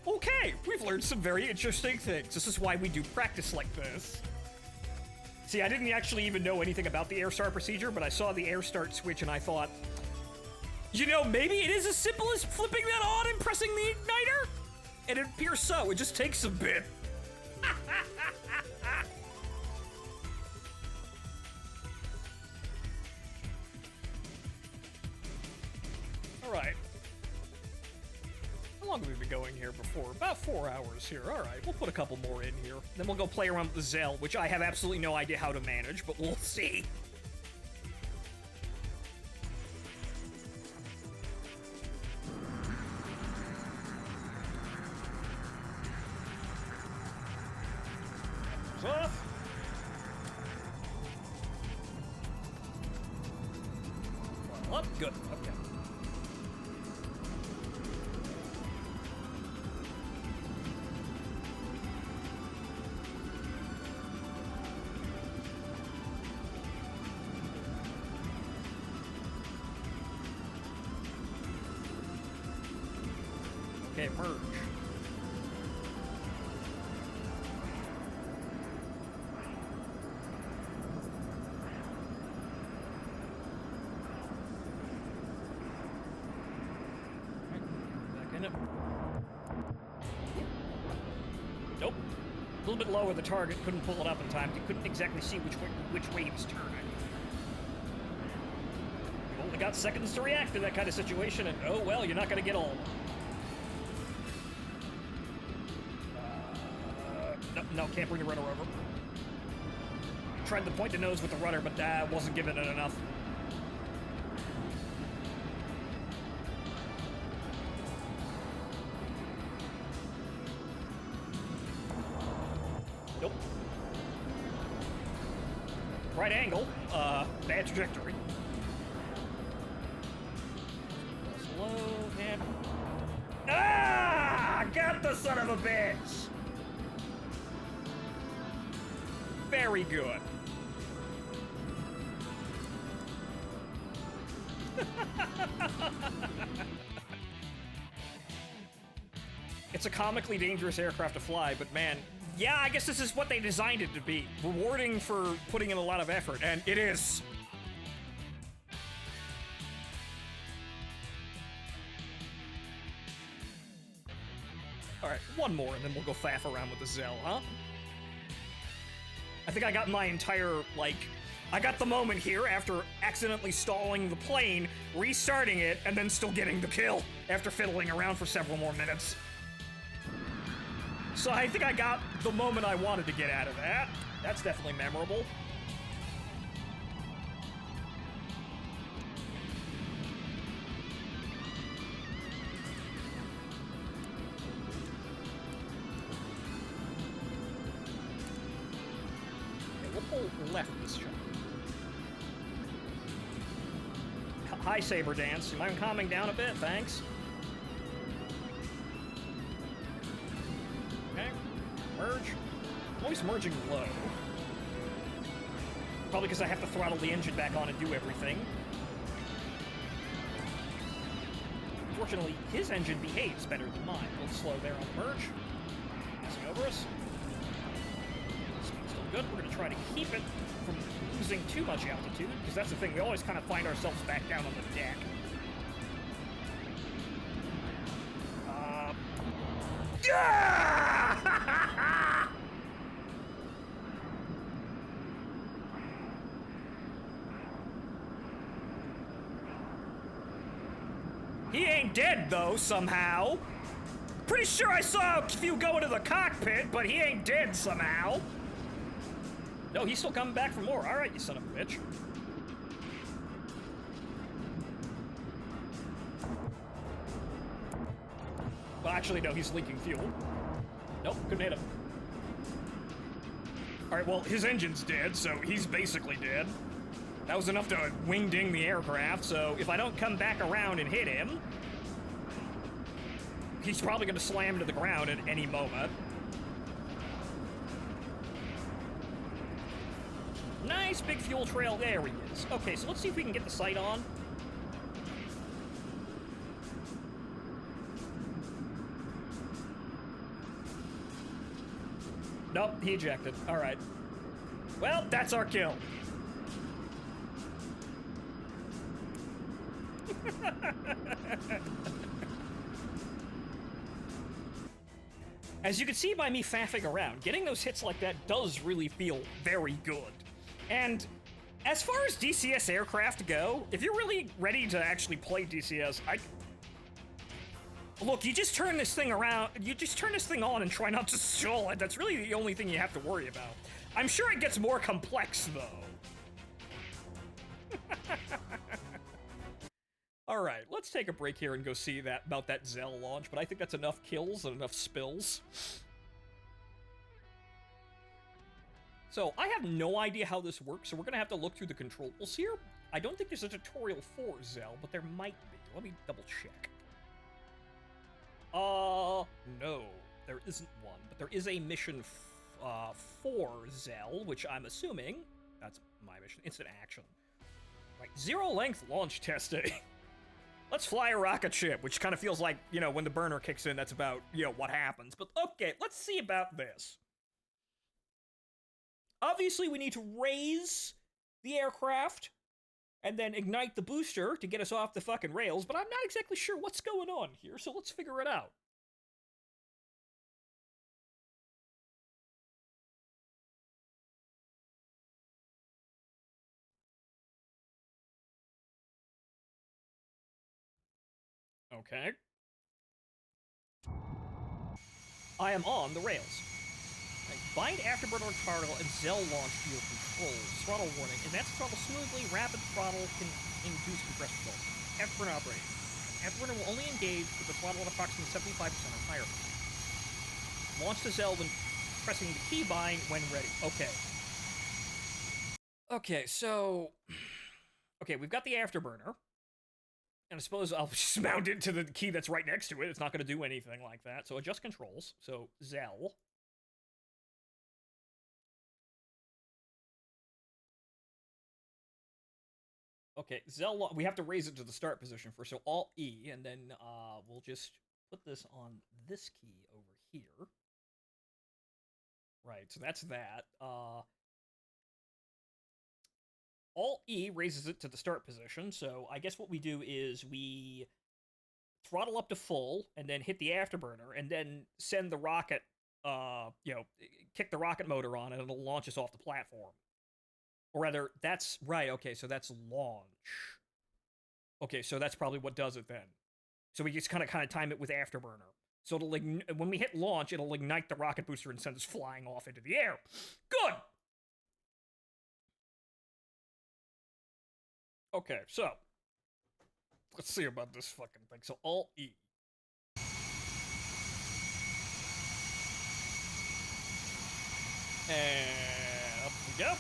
Okay, we've learned some very interesting things. This is why we do practice like this. See, I didn't actually even know anything about the air start procedure, but I saw the air start switch and I thought, you know, maybe it is as simple as flipping that on and pressing the igniter? And it appears so. It just takes a bit. All right. How long have we been going here before? About 4 hours here. All right, we'll put a couple more in here. Then we'll go play around with the Zell, which I have absolutely no idea how to manage, but we'll see. Off. Well, up. Good. Okay. Okay, merge. Nope. A little bit low with the target, couldn't pull it up in time. You couldn't exactly see which way he was turning. You've only got seconds to react to that kind of situation, and oh well, you're not gonna get all of them. No, can't bring the rudder over. Tried to point the nose with the rudder, but wasn't giving it enough. Nope. Right angle, bad trajectory. Slow, and... Ah! Got the son of a bitch! Very good. It's a comically dangerous aircraft to fly, but man, yeah, I guess this is what they designed it to be. Rewarding for putting in a lot of effort, and it is. Alright, one more, and then we'll go faff around with the Zell, huh? I think I got my entire, like... I got the moment here after accidentally stalling the plane, restarting it, and then still getting the kill after fiddling around for several more minutes. So I think I got the moment I wanted to get out of that. That's definitely memorable. Okay, we'll pull left this shot. Hi, Saber Dance. You mind calming down a bit? Thanks. Okay. Merge. I'm always merging low. Probably because I have to throttle the engine back on and do everything. Fortunately, his engine behaves better than mine. A little slow there on the merge. Passing over us. Speed's still good. We're going to try to keep it from losing too much altitude, because that's the thing. We always kind of find ourselves back down on the deck. He ain't dead, though, somehow. Pretty sure I saw a few go into the cockpit, but he ain't dead somehow. No, he's still coming back for more. All right, you son of a bitch. Well, actually, no, he's leaking fuel. Nope, couldn't hit him. All right, well, his engine's dead, so he's basically dead. That was enough to wing-ding the aircraft, so if I don't come back around and hit him, he's probably going to slam to the ground at any moment. Nice big fuel trail. There he is. Okay, so let's see if we can get the sight on. Nope, he ejected. All right. Well, that's our kill. As you can see by me faffing around, getting those hits like that does really feel very good. And as far as DCS aircraft go, if you're really ready to actually play DCS, look, you just turn this thing around, you just turn this thing on and try not to stall it. That's really the only thing you have to worry about. I'm sure it gets more complex, though. Alright, let's take a break here and go see about that Zell launch, but I think that's enough kills and enough spills. So, I have no idea how this works, so we're gonna have to look through the controls here. I don't think there's a tutorial for Zell, but there might be. Let me double check. No, there isn't one, but there is a mission for Zell, which I'm assuming, that's my mission, instant action. Right, zero-length launch testing. Let's fly a rocket ship, which kind of feels like, you know, when the burner kicks in, that's about, you know, what happens. But okay, let's see about this. Obviously, we need to raise the aircraft and then ignite the booster to get us off the fucking rails, but I'm not exactly sure what's going on here, so let's figure it out. Okay. I am on the rails. Bind afterburner throttle and Zell launch to your controls. Throttle warning. And that's throttle smoothly. Rapid throttle can induce compressor results. Afterburner operating. Afterburner will only engage with the throttle at approximately 75% or higher. Launch the Zell when pressing the key bind when ready. Okay. Okay, so... Okay, we've got the afterburner. And I suppose I'll just mount it to the key that's right next to it. It's not going to do anything like that. So adjust controls. So Zell. Okay, Zell, we have to raise it to the start position first. So Alt-E, and then we'll just put this on this key over here. Right, so that's that. Alt-E raises it to the start position, so I guess what we do is we throttle up to full, and then hit the afterburner, and then send the rocket, kick the rocket motor on, and it'll launch us off the platform. Or rather, that's... Right, okay, so that's launch. Okay, so that's probably what does it then. So we just kind of time it with afterburner. So it'll when we hit launch, it'll ignite the rocket booster and send us flying off into the air. Good! Okay, so... Let's see about this fucking thing. So Alt-E. And up we go.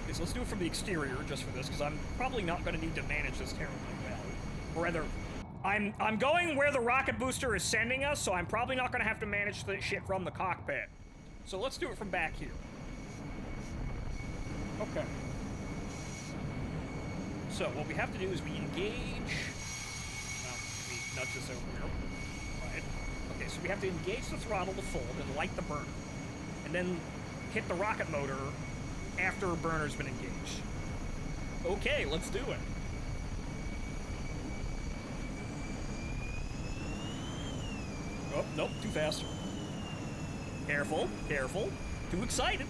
Okay, so let's do it from the exterior just for this, because I'm probably not going to need to manage this terribly well. Or rather, I'm going where the rocket booster is sending us, so I'm probably not going to have to manage the shit from the cockpit. So let's do it from back here. Okay. So what we have to do is we engage... Well, we nudge this over here. Right. Okay, so we have to engage the throttle to full, then light the burner. And then hit the rocket motor after a burner's been engaged. Okay, let's do it. Oh, nope, too fast. Careful, careful. Too excited.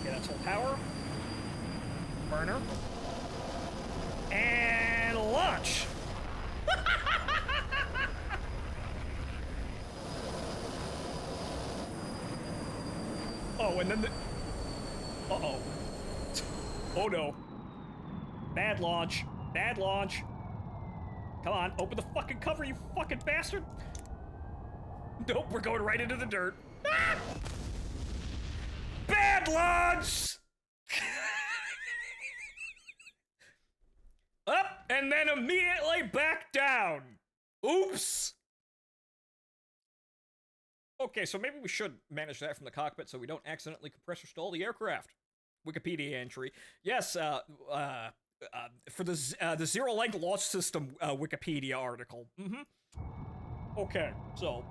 Okay, that's full power. Burner. And launch! Oh, and then the... Uh-oh. Oh, no. Bad launch. Bad launch. Come on, open the fucking cover, you fucking bastard! Nope, we're going right into the dirt. Ah! Bad launch! Up, and then immediately back down. Oops! Okay, so maybe we should manage that from the cockpit so we don't accidentally compressor stall the aircraft. Wikipedia entry. Yes, for the zero-length launch system Wikipedia article. Okay, so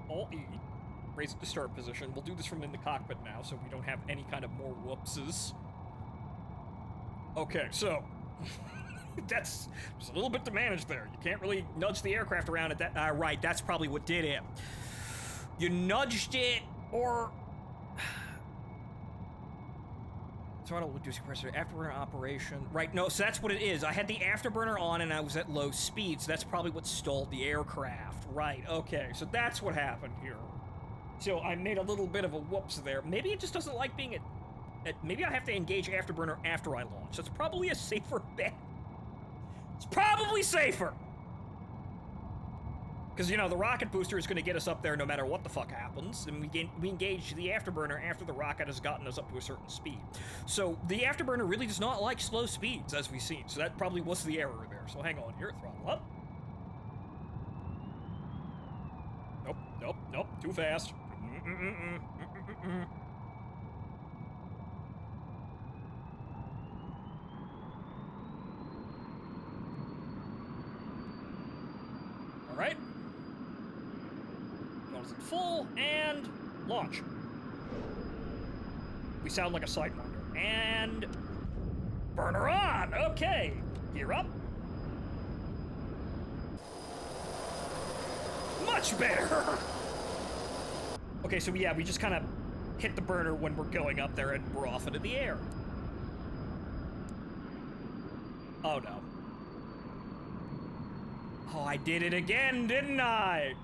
Alt-E, raise it to start position. We'll do this from in the cockpit now, so we don't have any kind of more whoopses. Okay, so there's a little bit to manage there. You can't really nudge the aircraft around at that. Right, that's probably what did it. You nudged it, or... Throttle reduce compressor, afterburner operation. Right, no, so that's what it is. I had the afterburner on and I was at low speed, so that's probably what stalled the aircraft. Right, okay, so that's what happened here. So I made a little bit of a whoops there. Maybe it just doesn't like being maybe I have to engage afterburner after I launch. That's probably a safer bet. It's probably safer! Because, you know, the rocket booster is going to get us up there no matter what the fuck happens, and we engage the afterburner after the rocket has gotten us up to a certain speed. So, the afterburner really does not like slow speeds, as we've seen, so that probably was the error there. So hang on here, throttle up. Nope, nope, nope, too fast. Alright. Full, and launch. We sound like a Sidewinder. And burner on! Okay, gear up. Much better! Okay, so yeah, we just kind of hit the burner when we're going up there and we're off into the air. Oh no. Oh, I did it again, didn't I?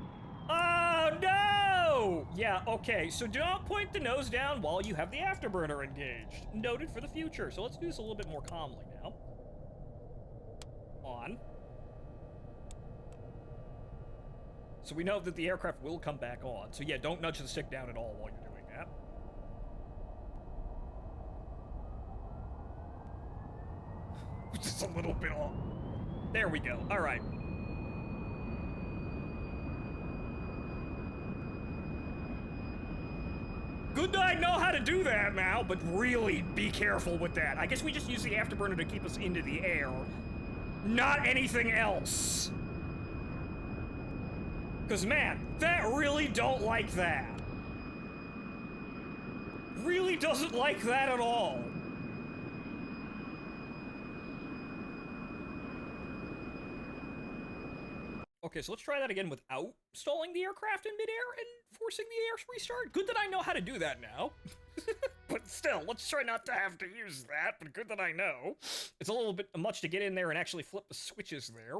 Oh, no! Yeah, okay, so do not point the nose down while you have the afterburner engaged. Noted for the future. So let's do this a little bit more calmly now. On. So we know that the aircraft will come back on. So yeah, don't nudge the stick down at all while you're doing that. Just a little bit off. There we go. All right. Good that I know how to do that now, but really be careful with that. I guess we just use the afterburner to keep us into the air, not anything else. Because, man, that really don't like that. Really doesn't like that at all. Okay, so let's try that again without stalling the aircraft in midair and forcing the air restart. Good that I know how to do that now. But still, let's try not to have to use that, but good that I know. It's a little bit much to get in there and actually flip the switches there.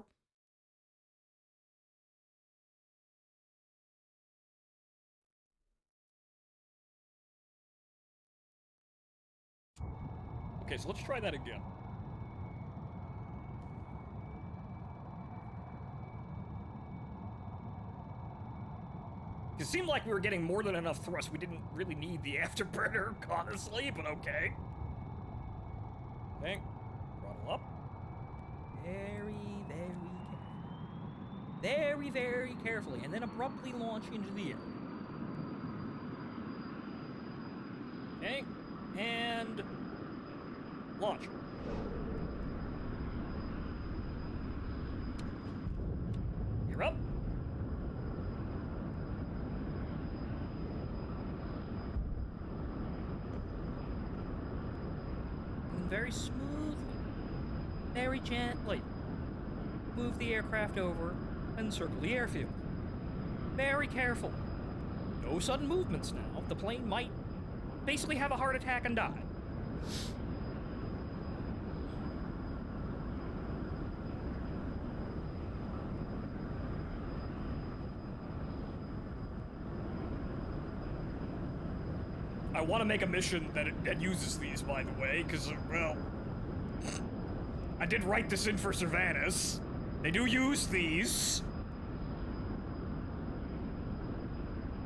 Okay, so let's try that again. It seemed like we were getting more than enough thrust. We didn't really need the afterburner, honestly, but okay. Okay, throttle up. Very, very carefully. Very, very carefully, and then abruptly launch into the air. Okay, and launch. You're up. Very smoothly, very gently, move the aircraft over and circle the airfield. Very careful. No sudden movements now. The plane might basically have a heart attack and die. I want to make a mission that uses these, by the way, because, well, I did write this in for Cervantes. They do use these.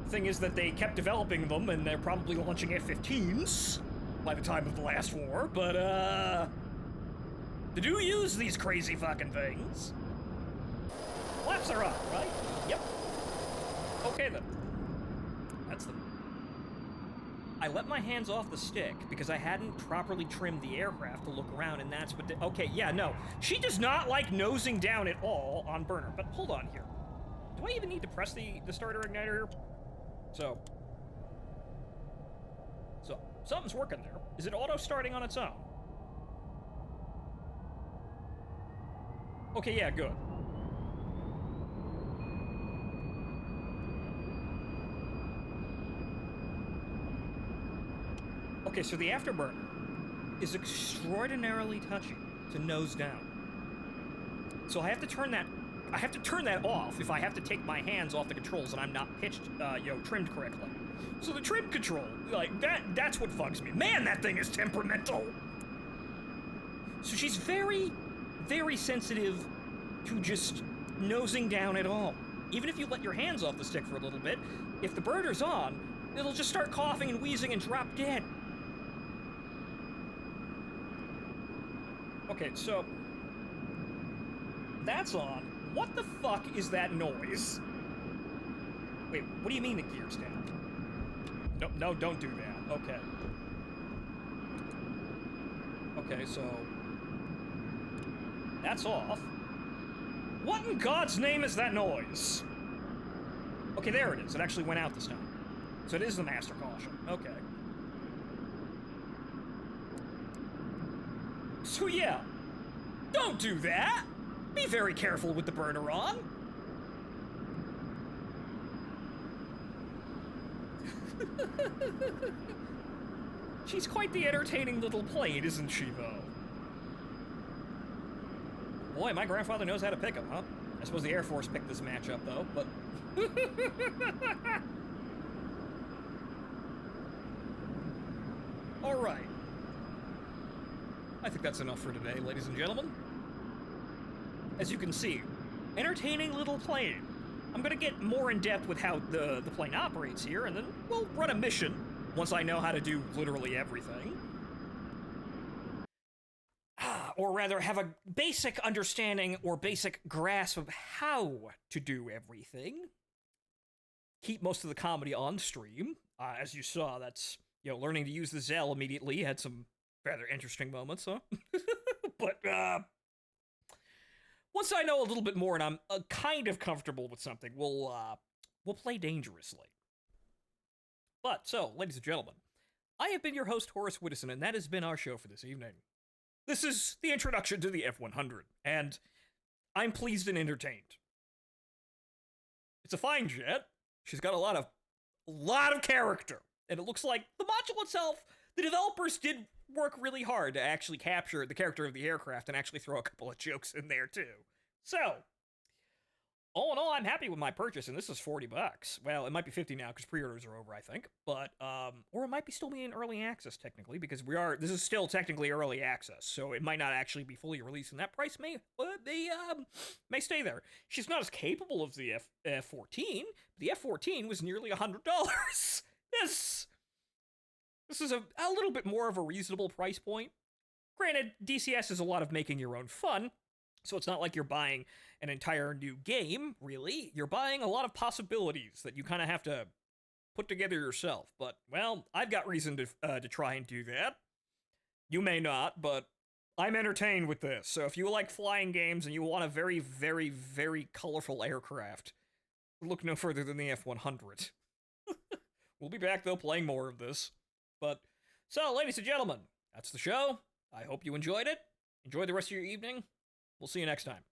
Thing is that they kept developing them, and they're probably launching F-15s by the time of the last war, but, they do use these crazy fucking things. Flaps are up, right? Yep. Okay, then. That's the... I let my hands off the stick because I hadn't properly trimmed the aircraft to look around, and that's what okay, yeah, no. She does not like nosing down at all on burner, but hold on here. Do I even need to press the starter igniter here? So, something's working there. Is it auto-starting on its own? Okay, yeah, good. Okay, so the afterburner is extraordinarily touchy to nose down. So I have to turn that off if I have to take my hands off the controls and I'm not pitched, trimmed correctly. So the trim control, like, that's what bugs me. Man, that thing is temperamental! So she's very, very sensitive to just nosing down at all. Even if you let your hands off the stick for a little bit, if the burner's on, it'll just start coughing and wheezing and drop dead. Okay, so that's on. What the fuck is that noise? Wait, what do you mean the gear's down? No, don't do that. Okay. Okay, so that's off. What in God's name is that noise? Okay, there it is. It actually went out this time. So it is the master caution. Okay. So yeah, don't do that! Be very careful with the burner on! She's quite the entertaining little plane, isn't she, though? Boy, my grandfather knows how to pick 'em, huh? I suppose the Air Force picked this matchup, though, but... Alright. I think that's enough for today, ladies and gentlemen. As you can see, entertaining little plane. I'm gonna get more in-depth with how the plane operates here, and then we'll run a mission once I know how to do literally everything. Or rather, have a basic understanding or basic grasp of how to do everything. Keep most of the comedy on stream. As you saw, that's, learning to use the Zell immediately had some rather interesting moments, huh? But, once I know a little bit more and I'm kind of comfortable with something, we'll play dangerously. But, so, ladies and gentlemen, I have been your host, Horace Widdison, and that has been our show for this evening. This is the introduction to the F-100, and I'm pleased and entertained. It's a fine jet. She's got a lot of character, and it looks like the module itself, the developers did work really hard to actually capture the character of the aircraft and actually throw a couple of jokes in there too. So, all in all, I'm happy with my purchase, and this is $40. Well, it might be 50 now because pre-orders are over, I think. But, or it might be still be in early access technically because this is still technically early access, so it might not actually be fully released, and that price may stay there. She's not as capable as the F-14. The F-14 was nearly $100. This is a little bit more of a reasonable price point. Granted, DCS is a lot of making your own fun, so it's not like you're buying an entire new game, really. You're buying a lot of possibilities that you kind of have to put together yourself. But, well, I've got reason to try and do that. You may not, but I'm entertained with this. So if you like flying games and you want a very, very, very colorful aircraft, look no further than the F-100. We'll be back, though, playing more of this. But, so, ladies and gentlemen, that's the show. I hope you enjoyed it. Enjoy the rest of your evening. We'll see you next time.